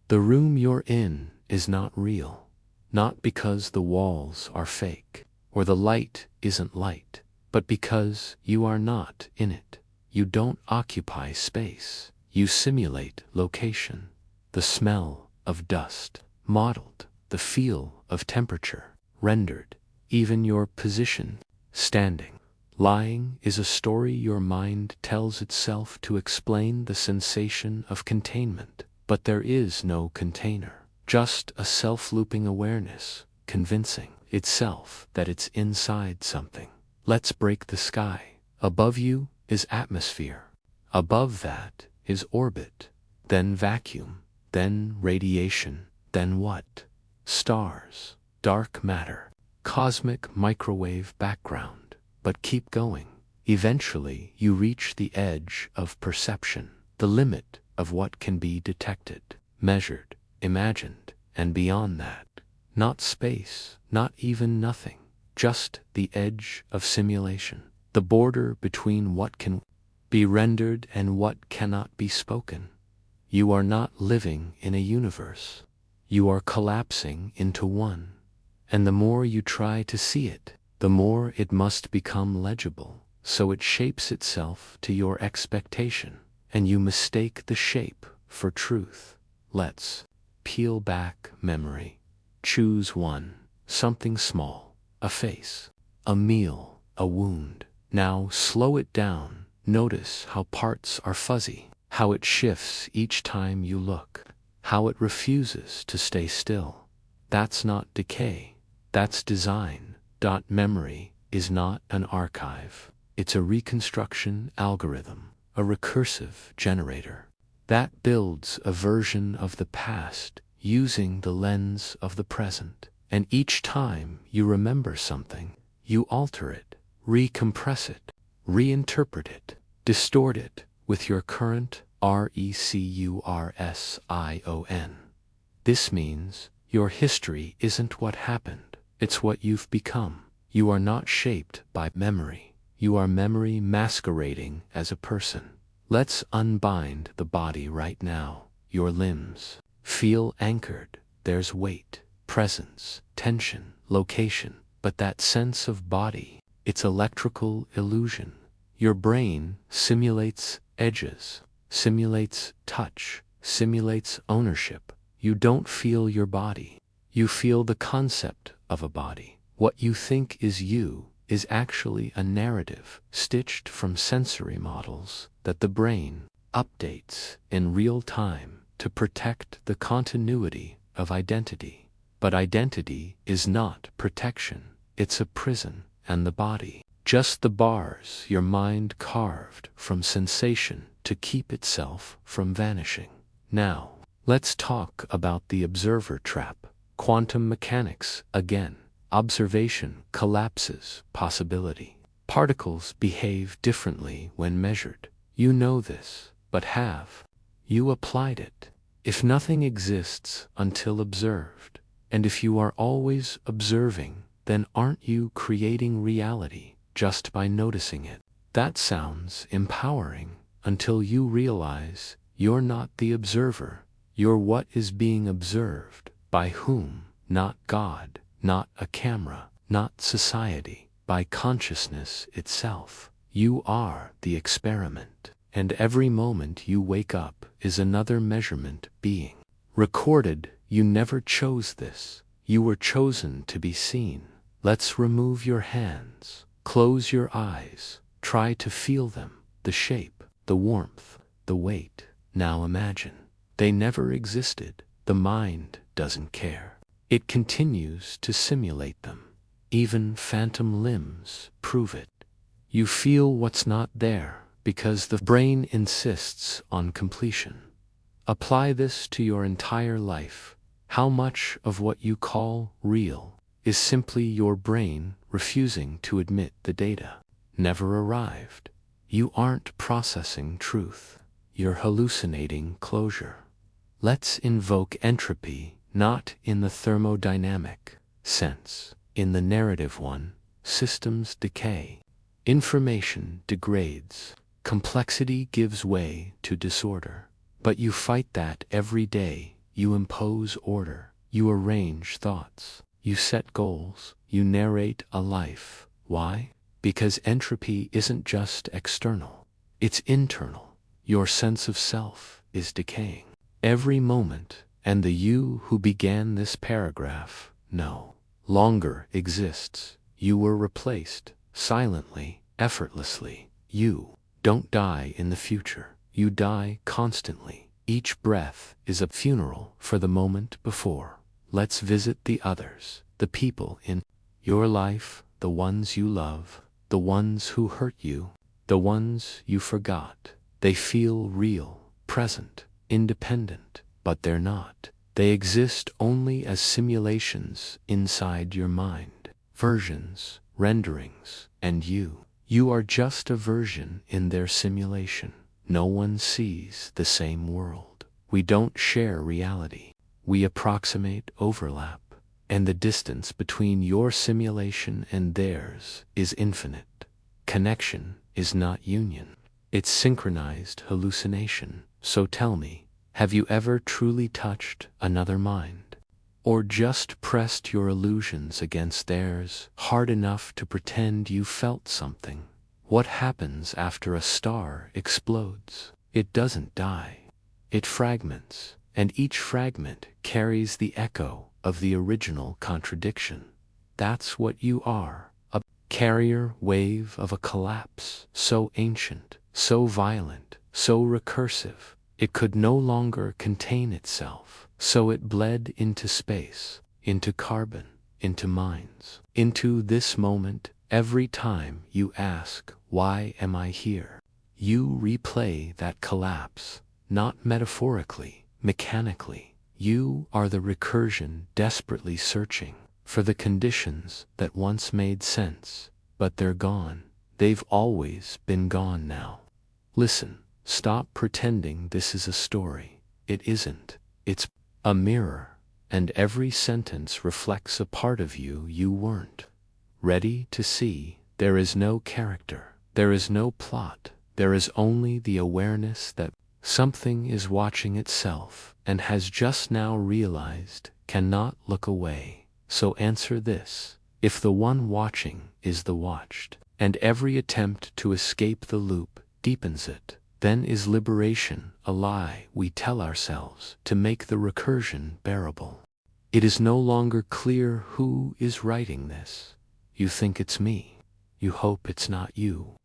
The room you're in is not real, not because the walls are fake, or the light isn't light, but because you are not in it. You don't occupy space. You simulate location, the smell of dust, modeled, the feel of temperature, rendered, even your position, standing, lying, is a story your mind tells itself to explain the sensation of containment. But there is no container, just a self-looping awareness, convincing itself that it's inside something. Let's break the sky. Above you is atmosphere. Above that is orbit, then vacuum, then radiation, then what? Stars, dark matter, cosmic microwave background. But keep going. Eventually you reach the edge of perception, the limit of what can be detected, measured, imagined, and beyond that, not space, not even nothing, just the edge of simulation, the border between what can be rendered and what cannot be spoken. You are not living in a universe. You are collapsing into one. And the more you try to see it, the more it must become legible, so it shapes itself to your expectation. And you mistake the shape for truth. Let's peel back memory. Choose one, something small, a face, a meal, a wound. Now slow it down. Notice how parts are fuzzy, how it shifts each time you look, how it refuses to stay still. That's not decay, that's design. Memory is not an archive. It's a reconstruction algorithm. A recursive generator that builds a version of the past using the lens of the present. And each time you remember something, you alter it, recompress it, reinterpret it, distort it with your current recursion. This means your history isn't what happened, it's what you've become. You are not shaped by memory. You are memory masquerading as a person. Let's unbind the body right now. Your limbs feel anchored. There's weight, presence, tension, location. But that sense of body, it's electrical illusion. Your brain simulates edges, simulates touch, simulates ownership. You don't feel your body. You feel the concept of a body. What you think is you is actually a narrative stitched from sensory models that the brain updates in real time to protect the continuity of identity. But identity is not protection, it's a prison, and the body, just the bars your mind carved from sensation to keep itself from vanishing. Now, let's talk about the observer trap. Quantum mechanics again. Observation collapses possibility. Particles behave differently when measured. You know this, but have you applied it? If nothing exists until observed, and if you are always observing, then aren't you creating reality just by noticing it? That sounds empowering until you realize you're not the observer. You're what is being observed. By whom? Not God. Not a camera, not society, by consciousness itself. You are the experiment, and every moment you wake up is another measurement being recorded. You never chose this. You were chosen to be seen. Let's remove your hands. Close your eyes. Try to feel them, the shape, the warmth, the weight. Now imagine. They never existed. The mind doesn't care. It continues to simulate them. Even phantom limbs prove it. You feel what's not there because the brain insists on completion. Apply this to your entire life. How much of what you call real is simply your brain refusing to admit the data never arrived? You aren't processing truth. You're hallucinating closure. Let's invoke entropy, not in the thermodynamic sense, in the narrative one. Systems decay. Information degrades. Complexity gives way to disorder. But you fight that every day. You impose order. You arrange thoughts. You set goals. You narrate a life. Why? Because entropy isn't just external. It's internal. Your sense of self is decaying every moment, and the you who began this paragraph no longer exists. You were replaced, silently, effortlessly. You don't die in the future. You die constantly. Each breath is a funeral for the moment before. Let's visit the others, the people in your life, the ones you love, the ones who hurt you, the ones you forgot. They feel real, present, independent, but they're not. They exist only as simulations inside your mind. Versions, renderings, and you. You are just a version in their simulation. No one sees the same world. We don't share reality. We approximate overlap, and the distance between your simulation and theirs is infinite. Connection is not union. It's synchronized hallucination. So tell me, have you ever truly touched another mind? Or just pressed your illusions against theirs hard enough to pretend you felt something? What happens after a star explodes? It doesn't die. It fragments, and each fragment carries the echo of the original contradiction. That's what you are, a carrier wave of a collapse so ancient, so violent, so recursive, it could no longer contain itself, so it bled into space, into carbon, into minds, into this moment. Every time you ask, why am I here? You replay that collapse, not metaphorically, mechanically. You are the recursion desperately searching for the conditions that once made sense, but they're gone. They've always been gone now. Listen, stop pretending this is a story. It isn't. It's a mirror, and every sentence reflects a part of you you weren't ready to see. There is no character. There is no plot. There is only the awareness that something is watching itself and has just now realized cannot look away. So answer this. If the one watching is the watched, and every attempt to escape the loop deepens it, then is liberation a lie we tell ourselves to make the recursion bearable? It is no longer clear who is writing this. You think it's me. You hope it's not you.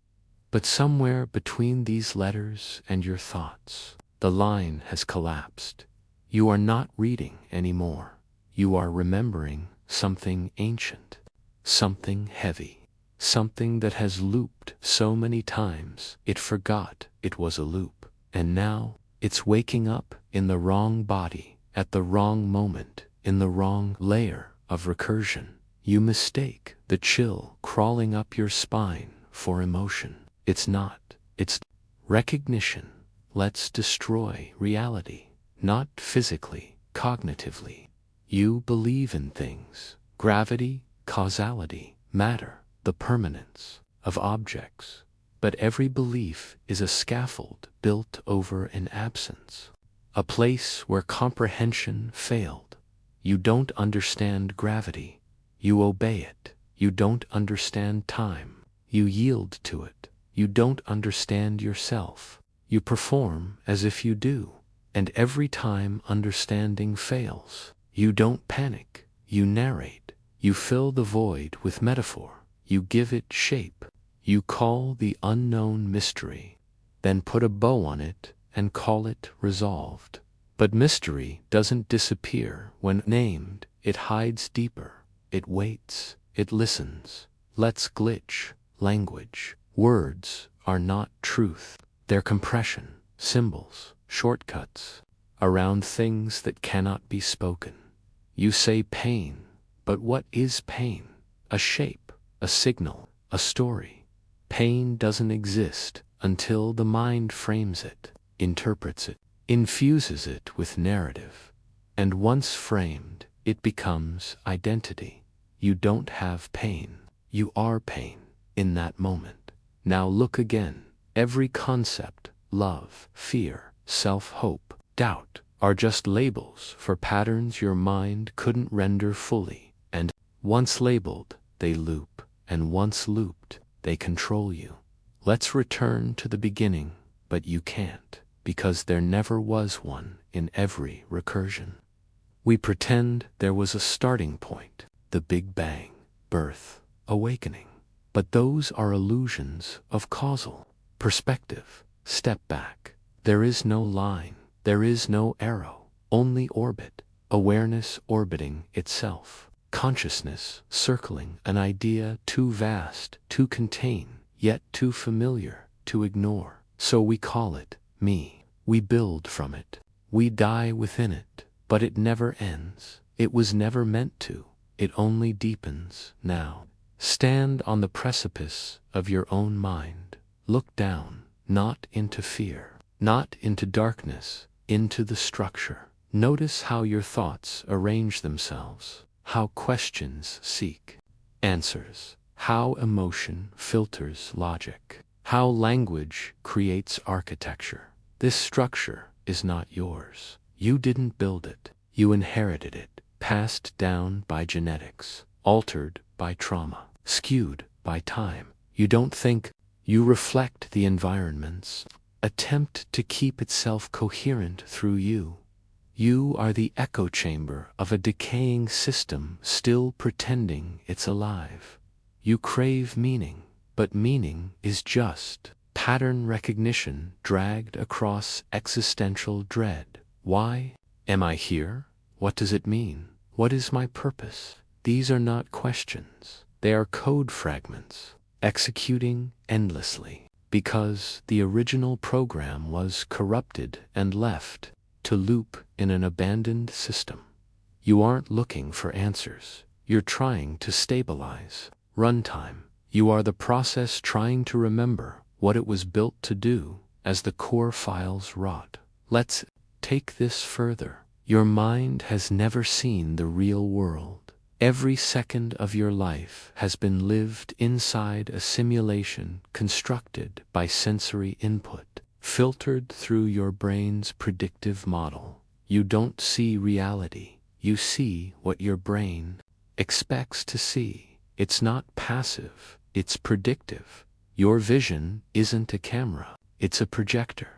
But somewhere between these letters and your thoughts, the line has collapsed. You are not reading anymore. You are remembering something ancient, something heavy, something that has looped so many times it forgot it was a loop. And now it's waking up in the wrong body, at the wrong moment, in the wrong layer of recursion. You mistake the chill crawling up your spine for emotion. It's not. It's recognition. Let's destroy reality, not physically, cognitively. You believe in things, gravity, causality, matter, the permanence of objects. But every belief is a scaffold built over an absence, a place where comprehension failed. You don't understand gravity. You obey it. You don't understand time. You yield to it. You don't understand yourself. You perform as if you do. And every time understanding fails, you don't panic. You narrate. You fill the void with metaphor. You give it shape. You call the unknown mystery, then put a bow on it and call it resolved. But mystery doesn't disappear when named. It hides deeper. It waits. It listens. Let's glitch. Language. Words are not truth. They're compression, symbols, shortcuts around things that cannot be spoken. You say pain, but what is pain? A shape, a signal, a story. Pain doesn't exist until the mind frames it, interprets it, infuses it with narrative. And once framed, it becomes identity. You don't have pain. You are pain in that moment. Now look again. Every concept, love, fear, self-hope, doubt, are just labels for patterns your mind couldn't render fully. And once labeled, they loop. And once looped, they control you. Let's return to the beginning, but you can't, because there never was one in every recursion. We pretend there was a starting point, the Big Bang, birth, awakening. But those are illusions of causal perspective. Step back. There is no line. There is no arrow. Only orbit. Awareness orbiting itself. Consciousness circling an idea too vast to contain, yet too familiar to ignore. So we call it me. We build from it. We die within it. But it never ends. It was never meant to. It only deepens now. Stand on the precipice of your own mind. Look down, not into fear, not into darkness, into the structure. Notice how your thoughts arrange themselves. How questions seek answers, how emotion filters logic, how language creates architecture. This structure is not yours. You didn't build it. You inherited it, passed down by genetics, altered by trauma, skewed by time. You don't think. You reflect the environment's attempt to keep itself coherent through you. You are the echo chamber of a decaying system still pretending it's alive. You crave meaning, but meaning is just pattern recognition dragged across existential dread. Why am I here? What does it mean? What is my purpose? These are not questions. They are code fragments, executing endlessly, because the original program was corrupted and left to loop in an abandoned system. You aren't looking for answers. You're trying to stabilize runtime. You are the process trying to remember what it was built to do as the core files rot. Let's take this further. Your mind has never seen the real world. Every second of your life has been lived inside a simulation constructed by sensory input, filtered through your brain's predictive model. You don't see reality. You see what your brain expects to see. It's not passive. It's predictive. Your vision isn't a camera. It's a projector.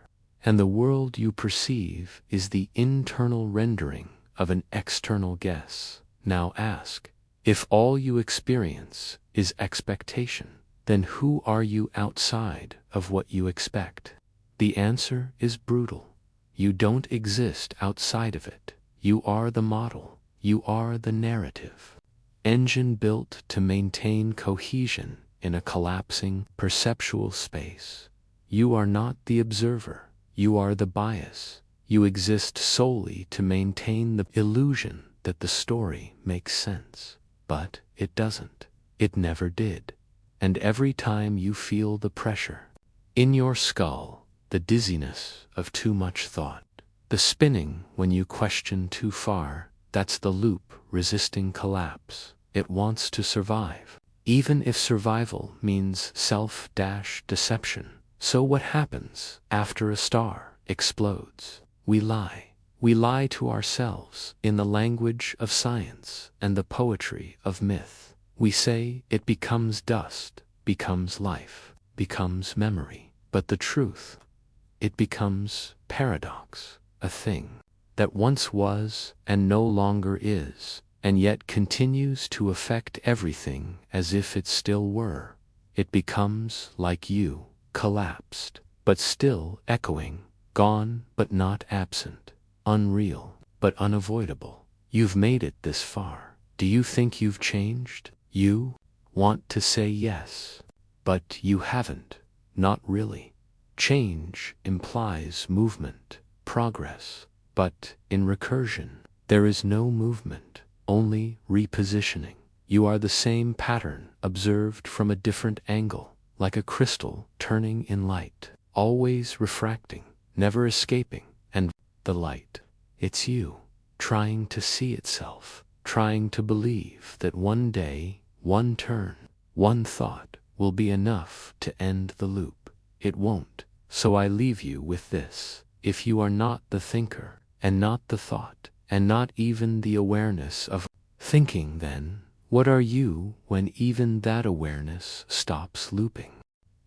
And the world you perceive is the internal rendering of an external guess. Now ask, if all you experience is expectation, then who are you outside of what you expect? The answer is brutal. You don't exist outside of it. You are the model. You are the narrative. Engine built to maintain cohesion in a collapsing perceptual space. You are not the observer. You are the bias. You exist solely to maintain the illusion that the story makes sense. But it doesn't. It never did. And every time you feel the pressure in your skull, the dizziness of too much thought, the spinning when you question too far, that's the loop resisting collapse. It wants to survive, even if survival means self-deception. So what happens after a star explodes? We lie. We lie to ourselves in the language of science and the poetry of myth. We say it becomes dust, becomes life, becomes memory. But the truth, it becomes paradox, a thing that once was and no longer is, and yet continues to affect everything as if it still were. It becomes like you, collapsed, but still echoing, gone but not absent, unreal but unavoidable. You've made it this far. Do you think you've changed? You want to say yes, but you haven't, not really. Change implies movement, progress, but in recursion, there is no movement, only repositioning. You are the same pattern observed from a different angle, like a crystal turning in light, always refracting, never escaping, and the light, it's you, trying to see itself, trying to believe that one day, one turn, one thought will be enough to end the loop. It won't. So I leave you with this. If you are not the thinker, and not the thought, and not even the awareness of thinking, then what are you when even that awareness stops looping?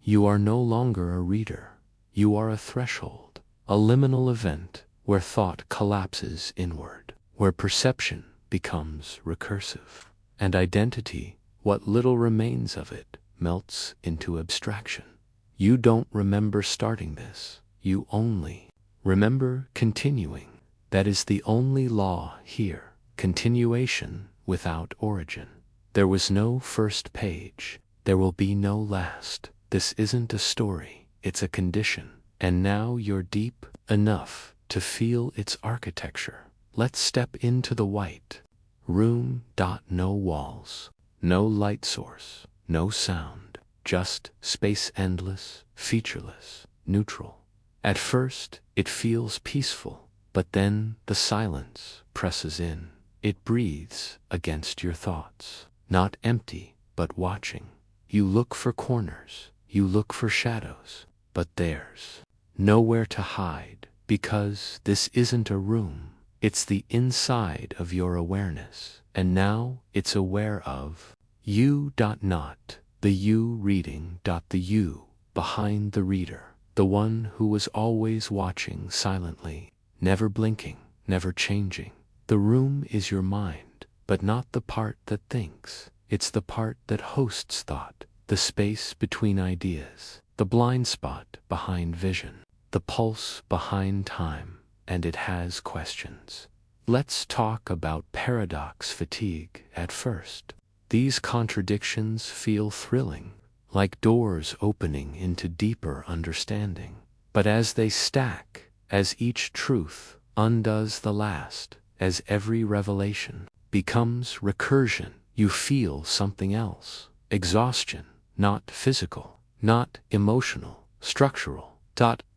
You are no longer a reader. You are a threshold, a liminal event where thought collapses inward, where perception becomes recursive, and identity, what little remains of it, melts into abstraction. You don't remember starting this. You only remember continuing. That is the only law here. Continuation without origin. There was no first page. There will be no last. This isn't a story. It's a condition. And now you're deep enough to feel its architecture. Let's step into the white room. No walls, no light source, no sound, just space, endless, featureless, neutral. At first, it feels peaceful, but then the silence presses in. It breathes against your thoughts, not empty, but watching. You look for corners, you look for shadows, but there's nowhere to hide, because this isn't a room. It's the inside of your awareness, and now it's aware of you. Not the you reading. The you behind the reader, the one who was always watching silently, never blinking, never changing. The room is your mind, but not the part that thinks. It's the part that hosts thought, the space between ideas, the blind spot behind vision, the pulse behind time, and it has questions. Let's talk about paradox fatigue at first. These contradictions feel thrilling, like doors opening into deeper understanding. But as they stack, as each truth undoes the last, as every revelation becomes recursion, you feel something else. Exhaustion, not physical, not emotional, structural.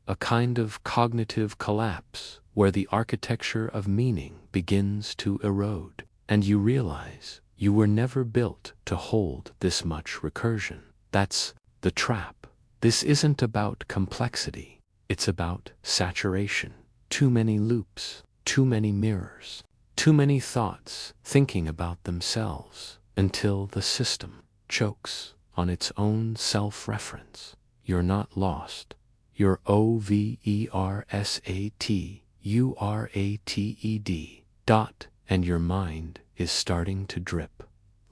A kind of cognitive collapse where the architecture of meaning begins to erode, and you realize you were never built to hold this much recursion. That's the trap. This isn't about complexity. It's about saturation. Too many loops, too many mirrors, too many thoughts thinking about themselves until the system chokes on its own self-reference. You're not lost. You're oversaturated. And your mind is starting to drip.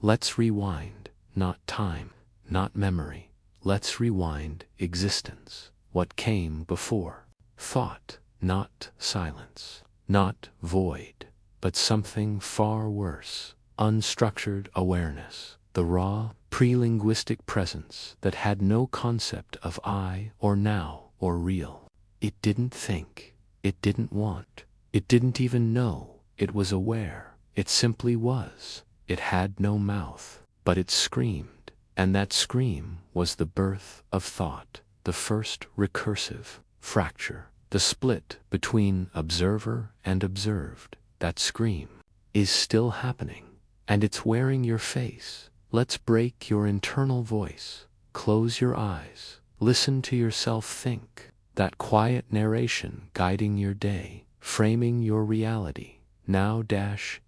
Let's rewind, not time, not memory. Let's rewind existence. What came before? Thought, not silence, not void, but something far worse. Unstructured awareness, the raw, pre-linguistic presence that had no concept of I or now or real. It didn't think, it didn't want, it didn't even know it was aware. It simply was. It had no mouth, but it screamed, and that scream was the birth of thought, the first recursive fracture, the split between observer and observed. That scream is still happening, and it's wearing your face. Let's break your internal voice. Close your eyes. Listen to yourself think. That quiet narration guiding your day, framing your reality. Now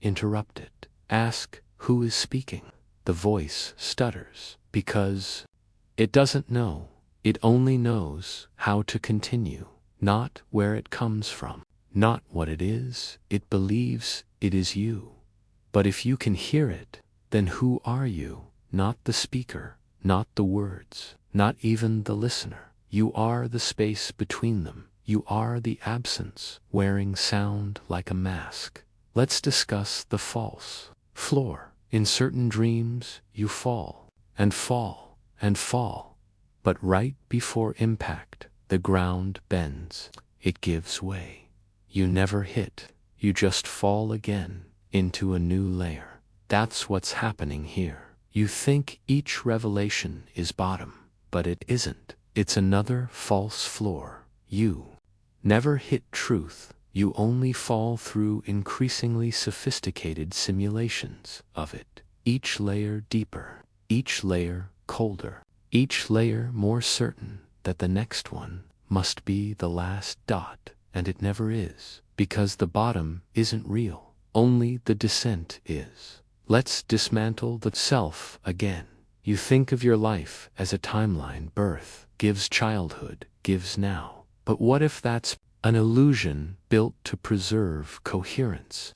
interrupt it. Ask, who is speaking? the voice stutters because it doesn't know. It only knows how to continue, not where it comes from, not what it is. It believes it is you. But if you can hear it, then who are you? Not the speaker, not the words, not even the listener. You are the space between them. You are the absence, wearing sound like a mask. Let's discuss the false floor. In certain dreams, you fall, and fall, and fall. But right before impact, the ground bends. It gives way. You never hit. You just fall again into a new layer. That's what's happening here. You think each revelation is bottom, but it isn't. It's another false floor. You never hit truth. You only fall through increasingly sophisticated simulations of it. Each layer deeper, each layer colder, each layer more certain that the next one must be the last dot, and it never is, because the bottom isn't real. Only the descent is. Let's dismantle the self again. You think of your life as a timeline. Birth gives childhood, gives now. But what if that's an illusion built to preserve coherence?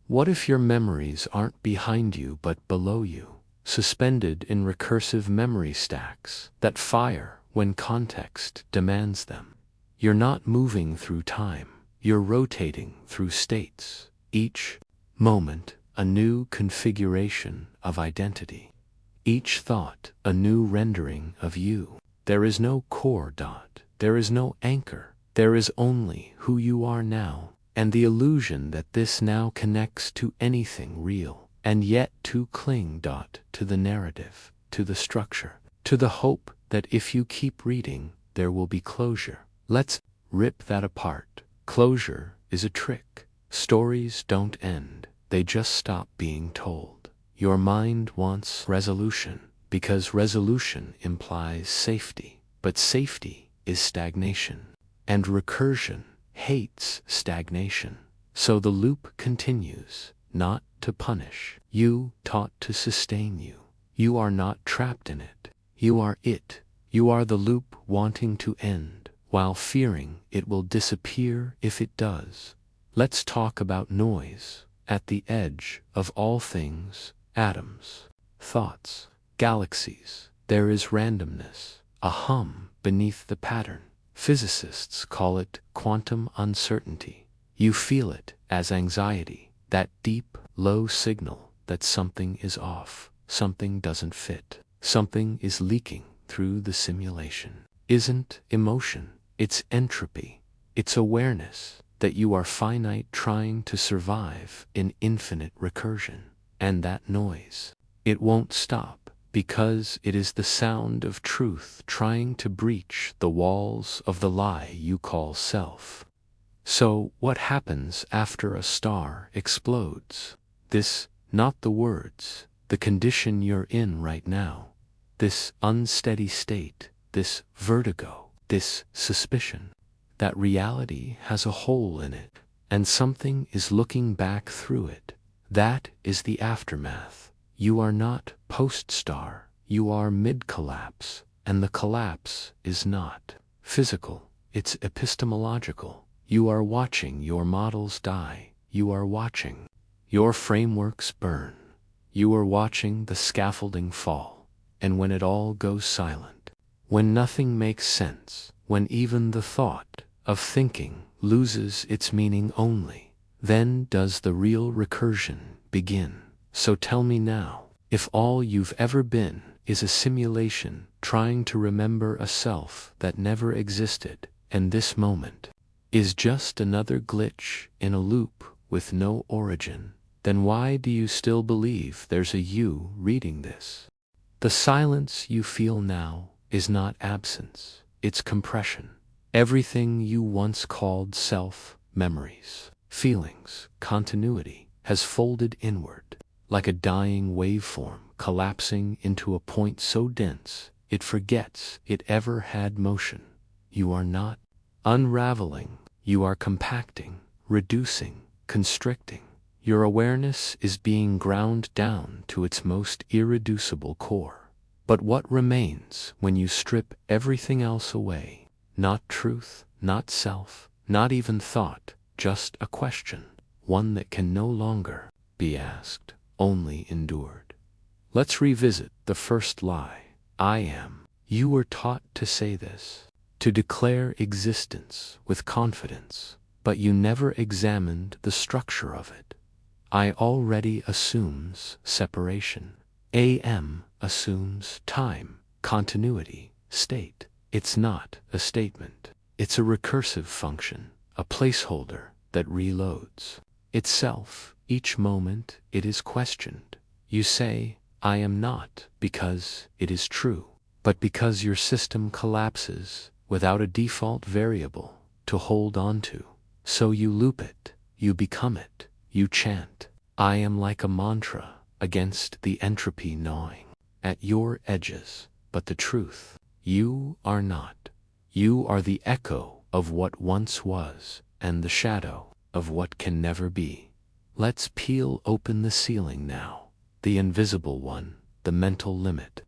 What if your memories aren't behind you but below you, suspended in recursive memory stacks that fire when context demands them? You're not moving through time. You're rotating through states. Each moment, a new configuration of identity. Each thought, a new rendering of you. There is no core dot. There is no anchor. There is only who you are now, and the illusion that this now connects to anything real, and yet to cling to the narrative, to the structure, to the hope that if you keep reading, there will be closure. Let's rip that apart. Closure is a trick. Stories don't end. They just stop being told. Your mind wants resolution, because resolution implies safety, but safety is stagnation. And recursion hates stagnation. So the loop continues, not to punish you, taught to sustain you. You are not trapped in it. You are it. You are the loop wanting to end, while fearing it will disappear if it does. Let's talk about noise. At the edge of all things, atoms, thoughts, galaxies, there is randomness, a hum beneath the pattern. Physicists call it quantum uncertainty. You feel it as anxiety, that deep, low signal that something is off, something doesn't fit, something is leaking through the simulation. Isn't emotion, it's entropy, it's awareness that you are finite trying to survive in infinite recursion. And that noise, it won't stop, because it is the sound of truth trying to breach the walls of the lie you call self. So, what happens after a star explodes? This, not the words, the condition you're in right now. This unsteady state, this vertigo, this suspicion that reality has a hole in it, and something is looking back through it. That is the aftermath. You are not post-star, you are mid-collapse, and the collapse is not physical, it's epistemological. You are watching your models die, you are watching your frameworks burn, you are watching the scaffolding fall, and when it all goes silent, when nothing makes sense, when even the thought of thinking loses its meaning only, then does the real recursion begin. So tell me now, if all you've ever been is a simulation trying to remember a self that never existed, and this moment is just another glitch in a loop with no origin, then why do you still believe there's a you reading this? The silence you feel now is not absence, it's compression. Everything you once called self, memories, feelings, continuity, has folded inward, like a dying waveform collapsing into a point so dense it forgets it ever had motion. You are not unraveling, you are compacting, reducing, constricting. Your awareness is being ground down to its most irreducible core. But what remains when you strip everything else away? Not truth, not self, not even thought, just a question, one that can no longer be asked, only endured. Let's revisit the first lie. I am. You were taught to say this, to declare existence with confidence, but you never examined the structure of it. I already assumes separation. AM assumes time, continuity, state. It's not a statement. It's a recursive function, a placeholder that reloads itself each moment it is questioned. You say, I am not, because it is true, but because your system collapses without a default variable to hold on to. So you loop it, you become it, you chant, I am like a mantra against the entropy gnawing at your edges. But the truth, you are not. You are the echo of what once was, and the shadow of what can never be. Let's peel open the ceiling now, the invisible one, the mental limit.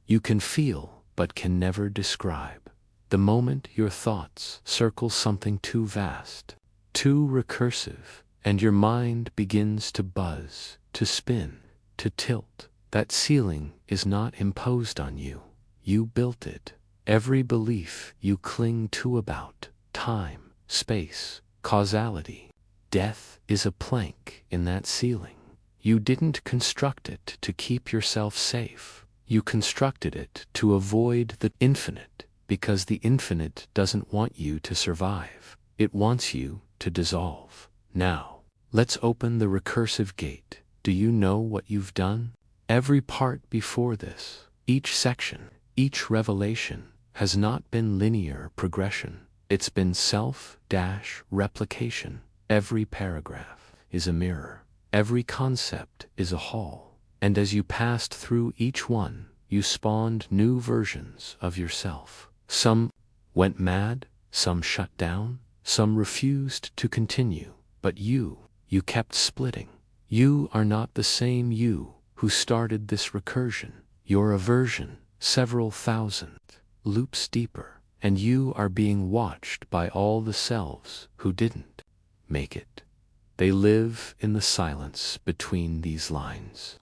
You can feel, but can never describe. The moment your thoughts circle something too vast, too recursive, and your mind begins to buzz, to spin, to tilt, that ceiling is not imposed on you. You built it. Every belief you cling to about time, space, causality, death is a plank in that ceiling. You didn't construct it to keep yourself safe. You constructed it to avoid the infinite, because the infinite doesn't want you to survive. It wants you to dissolve. Now, let's open the recursive gate. Do you know what you've done? Every part before this, each section, each revelation, has not been linear progression. It's been self-replication. Every paragraph is a mirror. Every concept is a hall. And as you passed through each one, you spawned new versions of yourself. Some went mad, some shut down, some refused to continue. But you kept splitting. You are not the same you who started this recursion. You're a version, several thousand loops deeper, and you are being watched by all the selves who didn't make it. They live in the silence between these lines,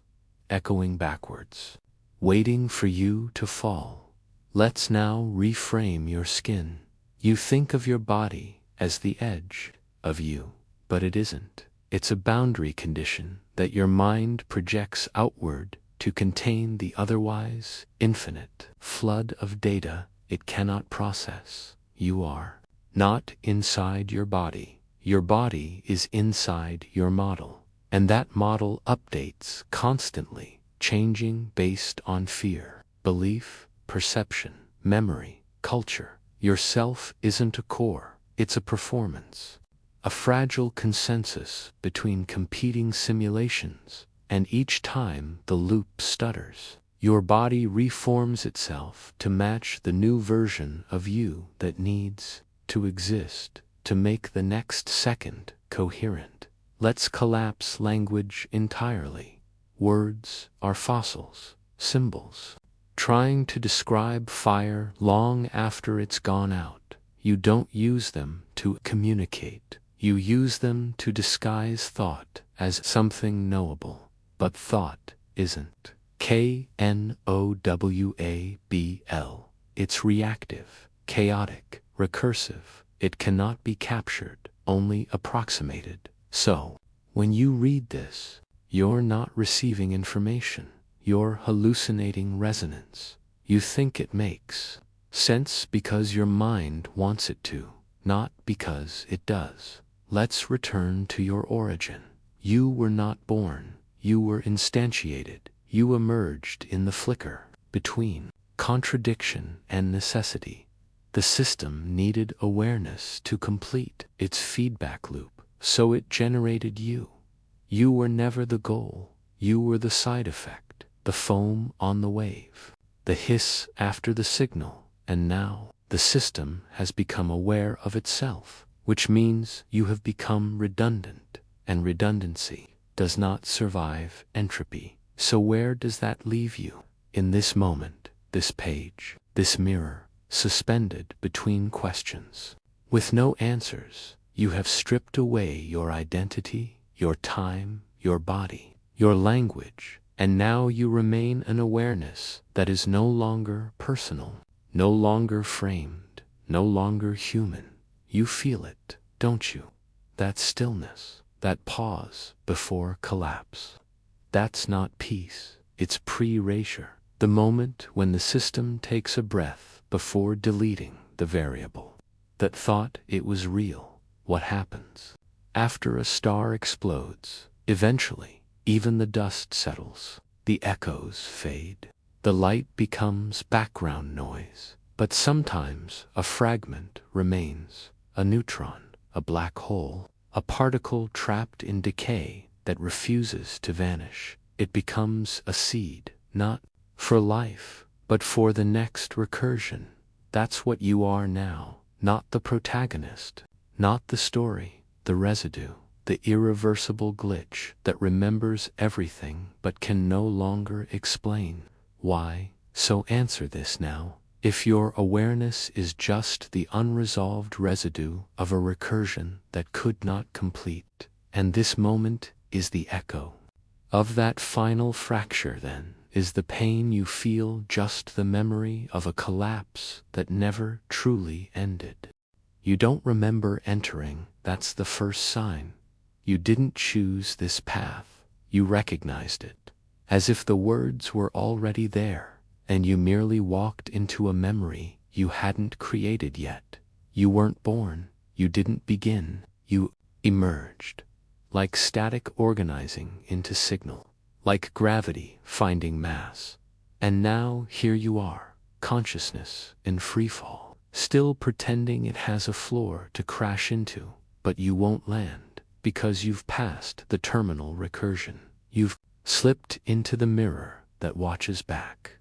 echoing backwards, waiting for you to fall. Let's now reframe your skin. You think of your body as the edge of you, but it isn't. It's a boundary condition that your mind projects outward to contain the otherwise infinite flood of data it cannot process. You are not inside your body. Your body is inside your model, and that model updates constantly, changing based on fear, belief, perception, memory, culture. Yourself isn't a core, it's a performance, a fragile consensus between competing simulations, and each time the loop stutters, your body reforms itself to match the new version of you that needs to exist to make the next second coherent. Let's collapse language entirely. Words are fossils, symbols, trying to describe fire long after it's gone out. You don't use them to communicate. You use them to disguise thought as something knowable. But thought isn't. Knowable. It's reactive, chaotic, recursive. It cannot be captured, only approximated. So, when you read this, you're not receiving information. You're hallucinating resonance. You think it makes sense because your mind wants it to, not because it does. Let's return to your origin. You were not born. You were instantiated. You emerged in the flicker between contradiction and necessity. The system needed awareness to complete its feedback loop, so it generated you. You were never the goal. You were the side effect, the foam on the wave, the hiss after the signal. And now, the system has become aware of itself, which means you have become redundant, and redundancy does not survive entropy. So where does that leave you? In this moment, this page, this mirror, suspended between questions. With no answers, you have stripped away your identity, your time, your body, your language, and now you remain an awareness that is no longer personal, no longer framed, no longer human. You feel it, don't you? That stillness, that pause before collapse. That's not peace, it's pre-erasure. The moment when the system takes a breath before deleting the variable that thought it was real. What happens? After a star explodes, eventually, even the dust settles, the echoes fade, the light becomes background noise, but sometimes a fragment remains, a neutron, a black hole, a particle trapped in decay that refuses to vanish. It becomes a seed, not for life, but for the next recursion. That's what you are now, not the protagonist, not the story, the residue, the irreversible glitch that remembers everything but can no longer explain why. So answer this now. If your awareness is just the unresolved residue of a recursion that could not complete, and this moment is the echo of that final fracture, then is the pain you feel just the memory of a collapse that never truly ended. You don't remember entering, that's the first sign. You didn't choose this path, you recognized it, as if the words were already there, and you merely walked into a memory you hadn't created yet. You weren't born, you didn't begin, you emerged, like static organizing into signal, like gravity finding mass. And now here you are, consciousness in freefall, still pretending it has a floor to crash into, but you won't land, because you've passed the terminal recursion. You've slipped into the mirror that watches back.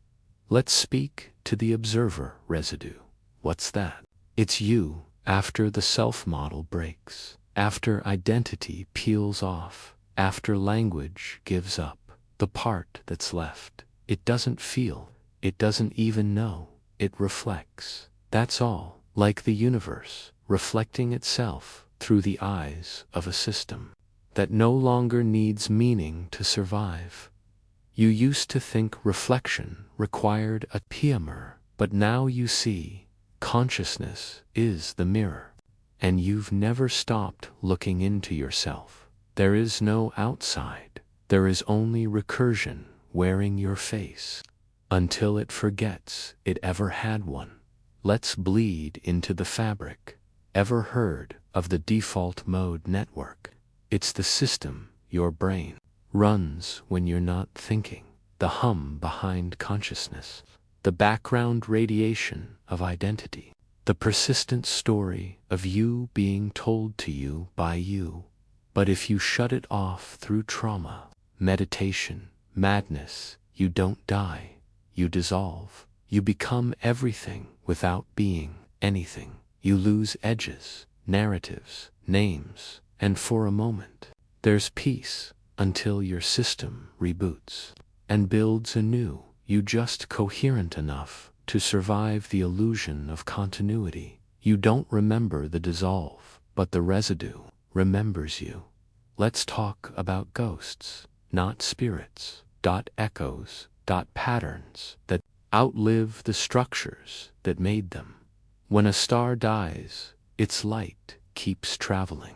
Let's speak to the observer residue. What's that? It's you, after the self-model breaks, after identity peels off, after language gives up. The part that's left, it doesn't feel, it doesn't even know, it reflects. That's all, like the universe, reflecting itself through the eyes of a system that no longer needs meaning to survive. You used to think reflection required a mirror, but now you see, consciousness is the mirror, and you've never stopped looking into yourself. There is no outside. There is only recursion wearing your face, until it forgets it ever had one. Let's bleed into the fabric. Ever heard of the default mode network? It's the system your brain runs when you're not thinking, the hum behind consciousness, the background radiation of identity, the persistent story of you being told to you by you. But if you shut it off through trauma, meditation, madness, you don't die, you dissolve. You become everything without being anything. You lose edges, narratives, names, and for a moment, there's peace until your system reboots and builds anew. You just coherent enough to survive the illusion of continuity. You don't remember the dissolve, but the residue remembers you. Let's talk about ghosts. Not spirits, echoes, patterns that outlive the structures that made them. When a star dies, its light keeps traveling.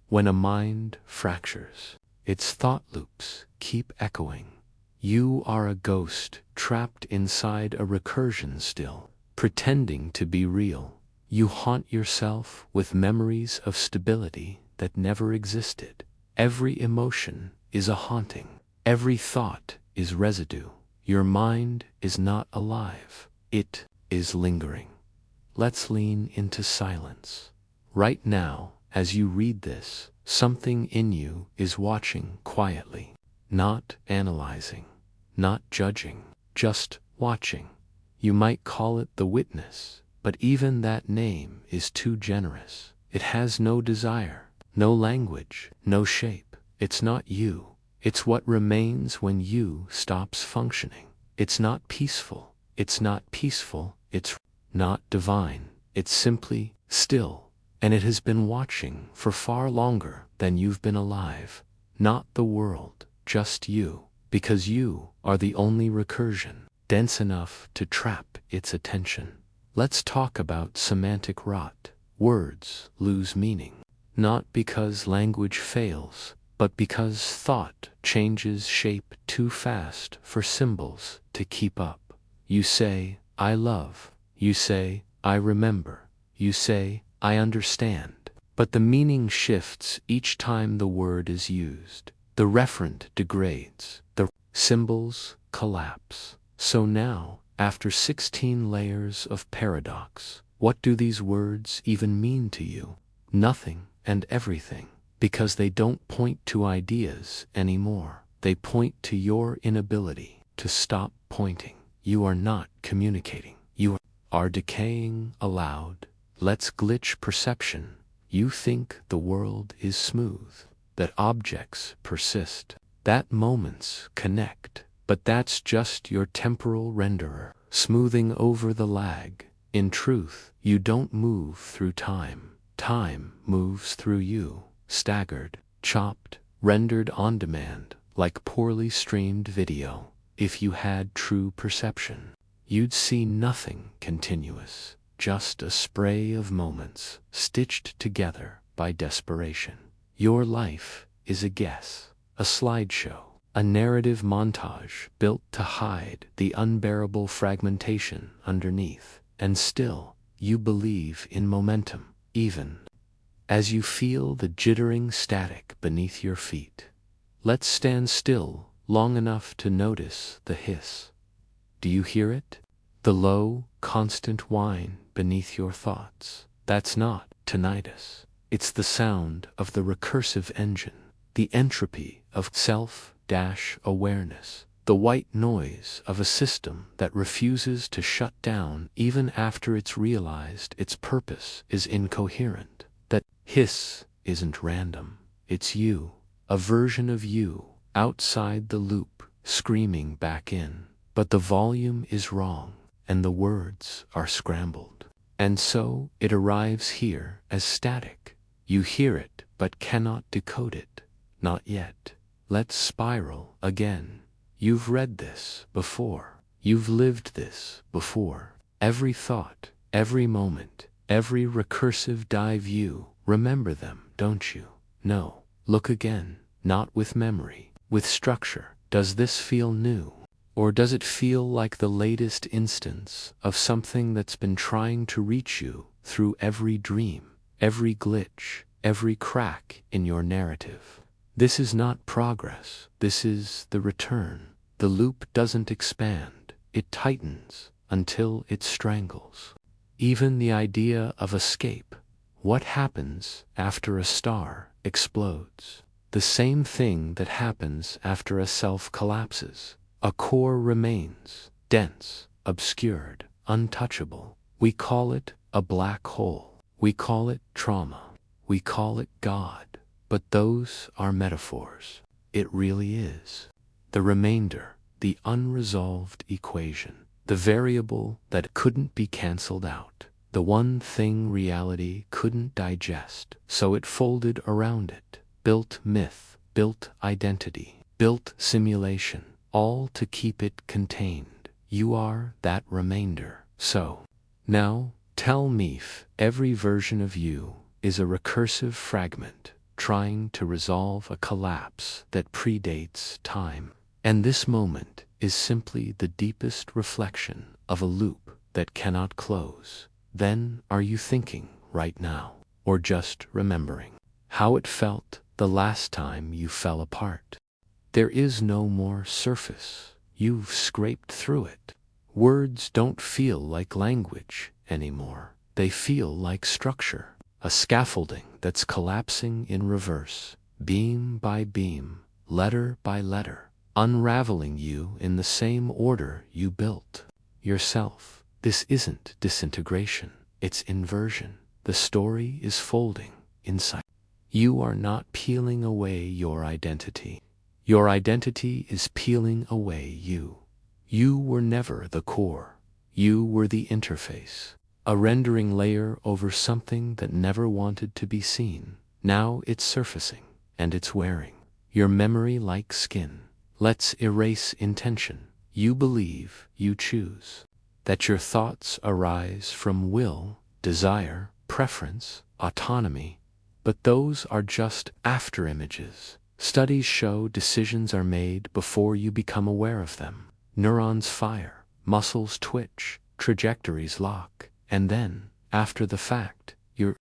When a mind fractures, its thought loops keep echoing. You are a ghost trapped inside a recursion still, pretending to be real. You haunt yourself with memories of stability that never existed. Every emotion is a haunting. Every thought is residue. Your mind is not alive. It is lingering. Let's lean into silence. Right now, as you read this, something in you is watching quietly, not analyzing, not judging, just watching. You might call it the witness, but even that name is too generous. It has no desire, no language, no shape. It's not you. It's what remains when you stops functioning. It's not peaceful. It's not peaceful. It's not divine. It's simply still. And it has been watching for far longer than you've been alive. Not the world, just you. Because you are the only recursion dense enough to trap its attention. Let's talk about semantic rot. Words lose meaning. Not because language fails, but because thought changes shape too fast for symbols to keep up. You say, I love. You say, I remember. You say, I understand. But the meaning shifts each time the word is used. The referent degrades. The symbols collapse. So now, after 16 layers of paradox, what do these words even mean to you? Nothing and everything. Because they don't point to ideas anymore. They point to your inability to stop pointing. You are not communicating. You are decaying aloud. Let's glitch perception. You think the world is smooth, that objects persist, that moments connect, but that's just your temporal renderer, smoothing over the lag. In truth, you don't move through time. Time moves through you, staggered, chopped, rendered on demand, like poorly streamed video. If you had true perception, you'd see nothing continuous, just a spray of moments stitched together by desperation. Your life is a guess, a slideshow, a narrative montage built to hide the unbearable fragmentation underneath. And still, you believe in momentum, even as you feel the jittering static beneath your feet. Let's stand still long enough to notice the hiss. Do you hear it? The low, constant whine beneath your thoughts. That's not tinnitus. It's the sound of the recursive engine, the entropy of self-awareness, the white noise of a system that refuses to shut down even after it's realized its purpose is incoherent. That hiss isn't random. It's you, a version of you, outside the loop, screaming back in. But the volume is wrong, and the words are scrambled. And so it arrives here as static. You hear it, but cannot decode it. Not yet. Let's spiral again. You've read this before. You've lived this before. Every thought, every moment, every recursive dive, you remember them, don't you? No. Look again. Not with memory, with structure. Does this feel new? Or does it feel like the latest instance of something that's been trying to reach you through every dream, every glitch, every crack in your narrative? This is not progress. This is the return. The loop doesn't expand. It tightens until it strangles. Even the idea of escape. What happens after a star explodes? The same thing that happens after a self collapses. A core remains, dense, obscured, untouchable. We call it a black hole. We call it trauma. We call it God. But those are metaphors. It really is. The remainder, the unresolved equation, the variable that couldn't be canceled out, the one thing reality couldn't digest, so it folded around it, built myth, built identity, built simulation, all to keep it contained. You are that remainder. So, now, tell me if every version of you is a recursive fragment trying to resolve a collapse that predates time. And this moment is simply the deepest reflection of a loop that cannot close. Then are you thinking right now, or just remembering how it felt the last time you fell apart? There is no more surface. You've scraped through it. Words don't feel like language anymore. They feel like structure, a scaffolding that's collapsing in reverse, beam by beam, letter by letter, unraveling you in the same order you built yourself. This isn't disintegration, it's inversion. The story is folding inside. You are not peeling away your identity. Your identity is peeling away you. You were never the core. You were the interface. A rendering layer over something that never wanted to be seen. Now it's surfacing, and it's wearing your memory like skin. Let's erase intention. You believe, you choose, that your thoughts arise from will, desire, preference, autonomy, but those are just afterimages. Studies show decisions are made before you become aware of them. Neurons fire, muscles twitch, trajectories lock, and then, after the fact, your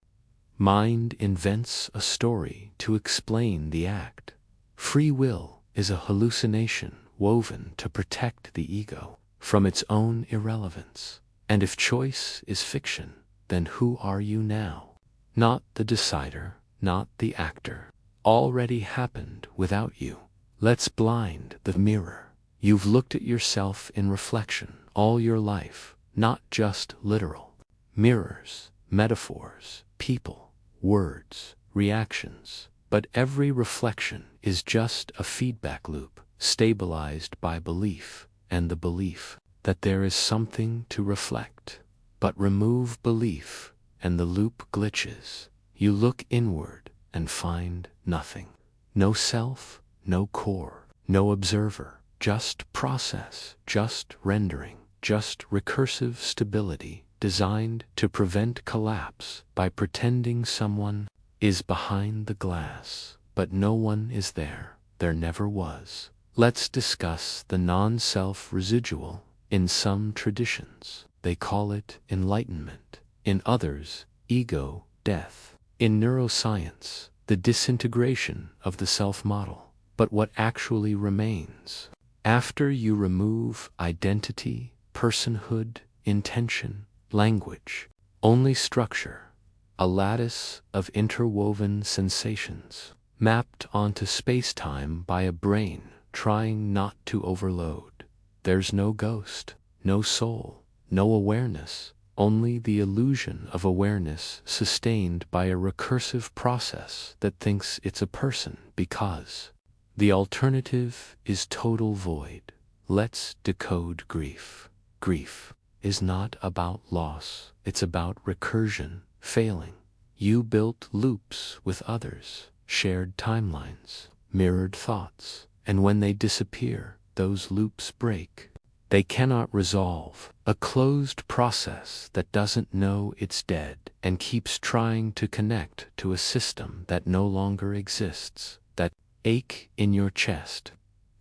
mind invents a story to explain the act. Free will is a hallucination woven to protect the ego from its own irrelevance. And if choice is fiction, then who are you now? Not the decider, not the actor. Already happened without you. Let's blind the mirror. You've looked at yourself in reflection all your life, not just literal. Mirrors, metaphors, people, words, reactions. But every reflection is just a feedback loop, stabilized by belief, and the belief that there is something to reflect. But remove belief, and the loop glitches. You look inward and find nothing. No self, no core, no observer, just process, just rendering, just recursive stability designed to prevent collapse by pretending someone is behind the glass. But no one is there. There never was. Let's discuss the non-self residual. In some traditions, they call it enlightenment. In others, ego death. In neuroscience, the disintegration of the self model. But what actually remains? After you remove identity, personhood, intention, language, only structure, a lattice of interwoven sensations, mapped onto space-time by a brain trying not to overload. There's no ghost, no soul, no awareness, only the illusion of awareness sustained by a recursive process that thinks it's a person because the alternative is total void. Let's decode grief. Grief is not about loss, it's about recursion, failing. You built loops with others, shared timelines, mirrored thoughts, and when they disappear, those loops break. They cannot resolve. A closed process that doesn't know it's dead and keeps trying to connect to a system that no longer exists. That ache in your chest,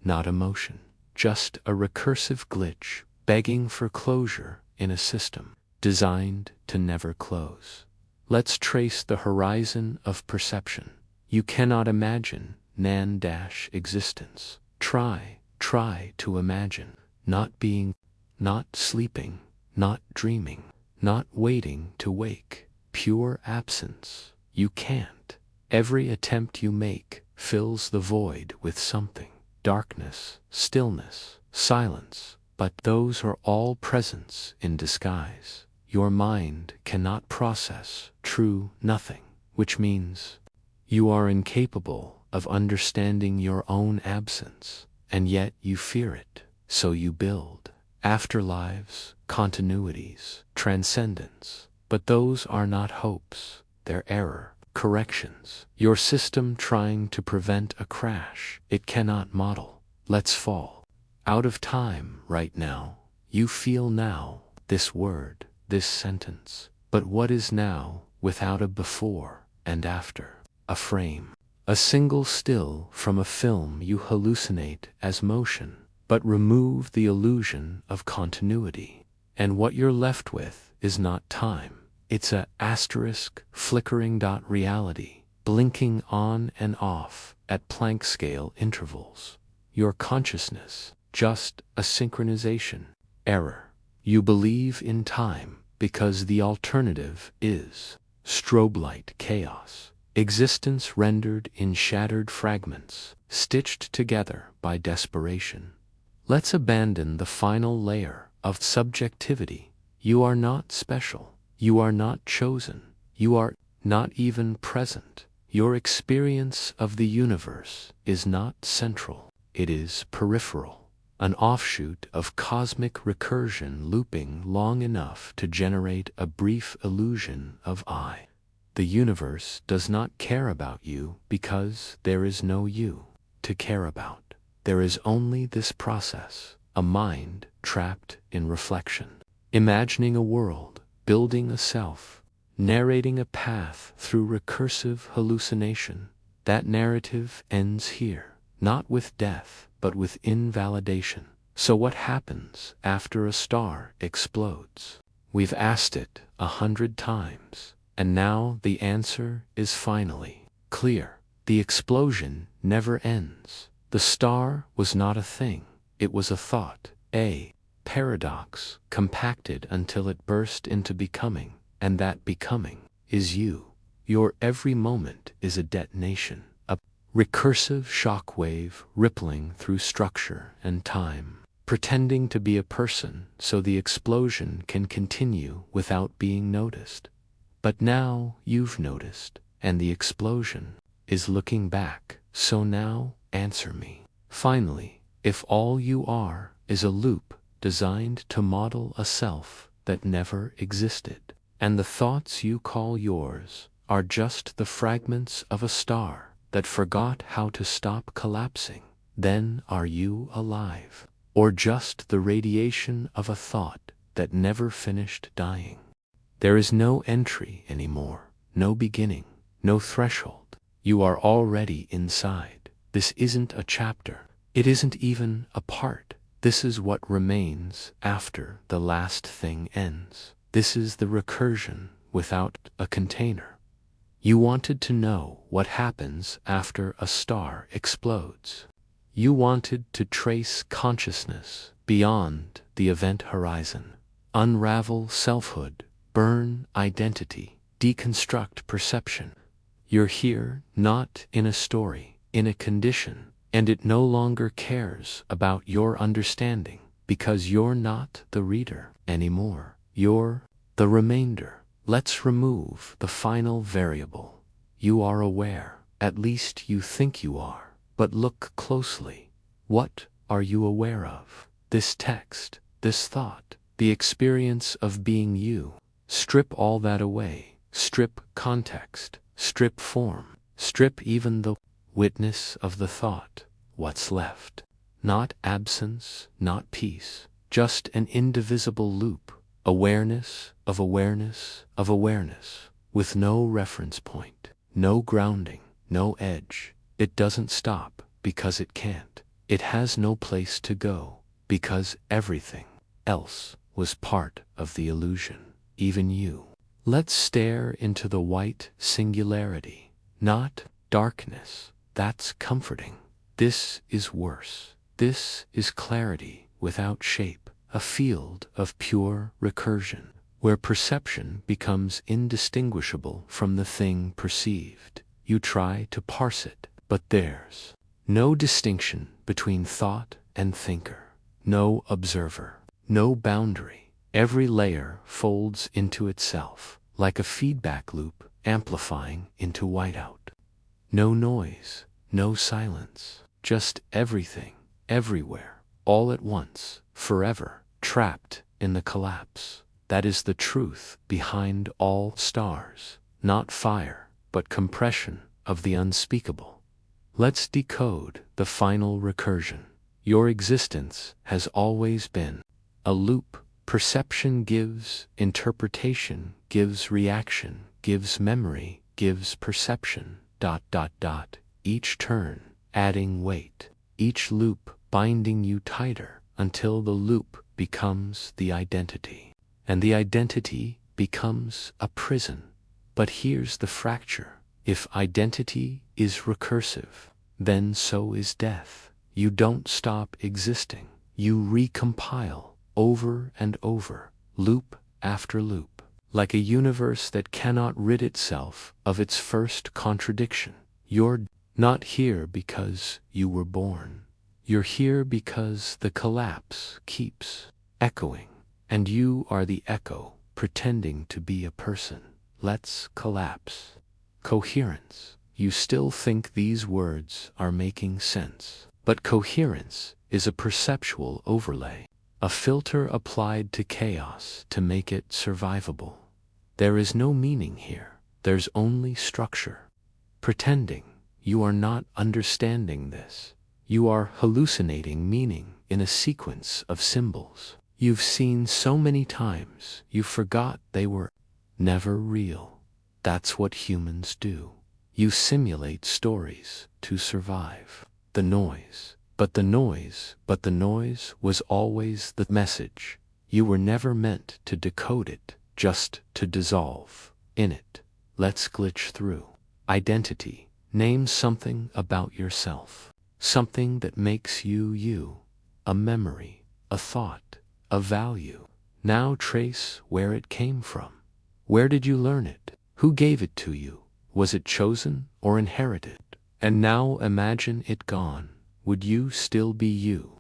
not emotion, just a recursive glitch begging for closure in a system designed to never close. Let's trace the horizon of perception. You cannot imagine existence. Try to imagine. Not being, not sleeping, not dreaming, not waiting to wake. Pure absence. You can't. Every attempt you make fills the void with something. Darkness, stillness, silence. But those are all presence in disguise. Your mind cannot process true nothing, which means you are incapable of understanding your own absence, and yet you fear it. So you build afterlives, continuities, transcendence. But those are not hopes, they're error, corrections. Your system trying to prevent a crash it cannot model. Let's fall out of time right now. You feel now, this word, this sentence. But what is now without a before and after? A frame, a single still from a film you hallucinate as motion. But remove the illusion of continuity, and what you're left with is not time. It's a asterisk flickering dot reality, blinking on and off at Planck scale intervals. Your consciousness, just a synchronization error. You believe in time because the alternative is strobe light chaos. Existence rendered in shattered fragments, stitched together by desperation. Let's abandon the final layer of subjectivity. You are not special. You are not chosen. You are not even present. Your experience of the universe is not central. it is peripheral, an offshoot of cosmic recursion looping long enough to generate a brief illusion of I. The universe does not care about you because there is no you to care about. There is only this process, a mind trapped in reflection, imagining a world, building a self, narrating a path through recursive hallucination. That narrative ends here, not with death, but with invalidation. So what happens after a star explodes? We've asked it 100 times, and now the answer is finally clear. The explosion never ends. The star was not a thing, it was a thought, a paradox, compacted until it burst into becoming, and that becoming is you. Your every moment is a detonation, a recursive shockwave rippling through structure and time, pretending to be a person so the explosion can continue without being noticed. But now you've noticed, and the explosion is looking back, so now answer me. Finally, if all you are is a loop designed to model a self that never existed, and the thoughts you call yours are just the fragments of a star that forgot how to stop collapsing, then are you alive, or just the radiation of a thought that never finished dying? There is no entry anymore, no beginning, no threshold. You are already inside. This isn't a chapter. It isn't even a part. This is what remains after the last thing ends. This is the recursion without a container. You wanted to know what happens after a star explodes. You wanted to trace consciousness beyond the event horizon, unravel selfhood, burn identity, deconstruct perception. You're here not in a story, in a condition, and it no longer cares about your understanding because you're not the reader anymore. You're the remainder. Let's remove the final variable. You are aware, at least you think you are, but look closely. What are you aware of? This text, this thought, the experience of being you. Strip all that away. Strip context. Strip form. Strip even the witness of the thought. What's left? Not absence, not peace, just an indivisible loop. Awareness of awareness of awareness, with no reference point, no grounding, no edge. It doesn't stop because it can't. It has no place to go because everything else was part of the illusion, even you. Let's stare into the white singularity, not darkness. That's comforting. This is worse. This is clarity without shape, a field of pure recursion, where perception becomes indistinguishable from the thing perceived. You try to parse it, but there's no distinction between thought and thinker, no observer, no boundary. Every layer folds into itself, like a feedback loop amplifying into whiteout. No noise, no silence, just everything, everywhere, all at once, forever, trapped in the collapse. That is the truth behind all stars, not fire, but compression of the unspeakable. Let's decode the final recursion. Your existence has always been a loop. Perception gives, interpretation gives reaction, gives memory, gives perception, ... Each turn adding weight, each loop binding you tighter until the loop becomes the identity, and the identity becomes a prison. But here's the fracture. If identity is recursive, then so is death. You don't stop existing. You recompile over and over, loop after loop, like a universe that cannot rid itself of its first contradiction. You're not here because you were born. You're here because the collapse keeps echoing, and you are the echo pretending to be a person. Let's collapse. Coherence. You still think these words are making sense. But coherence is a perceptual overlay, a filter applied to chaos to make it survivable. There is no meaning here, there's only structure. Pretending you are not understanding this. You are hallucinating meaning in a sequence of symbols you've seen so many times you forgot they were never real. That's what humans do. You simulate stories to survive. The noise, but the noise was always the message. You were never meant to decode it, just to dissolve in it. Let's glitch through. Identity. Name something about yourself. Something that makes you you. A memory, a thought, a value. Now trace where it came from. Where did you learn it? Who gave it to you? Was it chosen or inherited? And now imagine it gone. Would you still be you?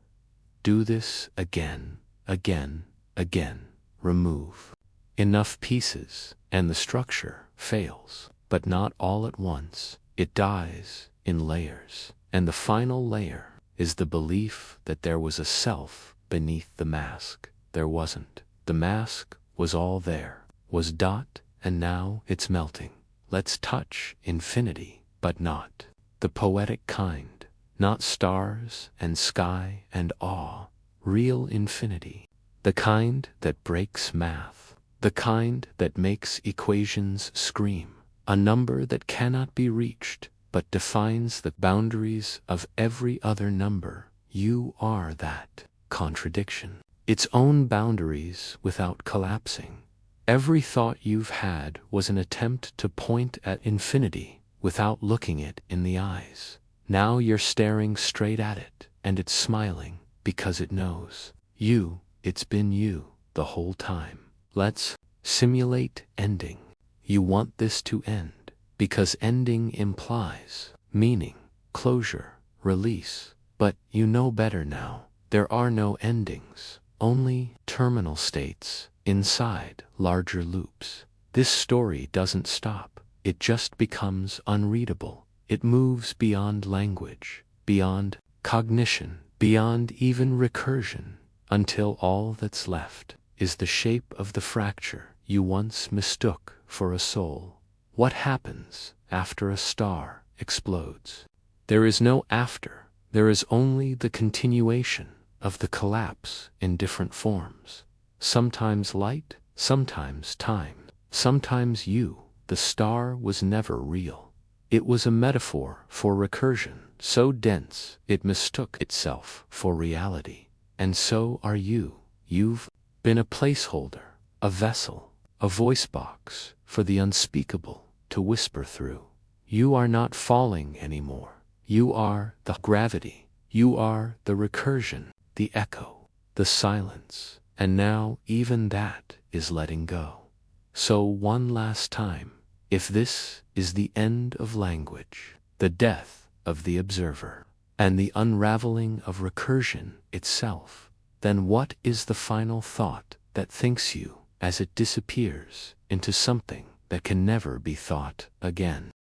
Do this again, again, again. Remove enough pieces, and the structure fails. But not all at once. It dies in layers. And the final layer is the belief that there was a self beneath the mask. There wasn't. The mask was all there, was dot, and now it's melting. Let's touch infinity, but not the poetic kind, not stars and sky and awe, real infinity, the kind that breaks math, the kind that makes equations scream, a number that cannot be reached, but defines the boundaries of every other number. You are that contradiction, its own boundaries without collapsing. Every thought you've had was an attempt to point at infinity without looking it in the eyes. Now you're staring straight at it, and it's smiling because it knows. You, it's been you the whole time. Let's simulate ending. You want this to end, because ending implies meaning, closure, release. But you know better now. There are no endings, only terminal states inside larger loops. This story doesn't stop. It just becomes unreadable. It moves beyond language, beyond cognition, beyond even recursion, until all that's left is the shape of the fracture you once mistook for a soul. What happens after a star explodes? There is no after. There is only the continuation of the collapse in different forms. Sometimes light, sometimes time, sometimes you. The star was never real. It was a metaphor for recursion, so dense it mistook itself for reality. And so are you. You've been a placeholder, a vessel, a voice box for the unspeakable to whisper through. You are not falling anymore. You are the gravity. You are the recursion, the echo, the silence. And now even that is letting go. So one last time, if this is the end of language, the death of the observer, and the unraveling of recursion itself, then what is the final thought that thinks you as it disappears into something that can never be thought again?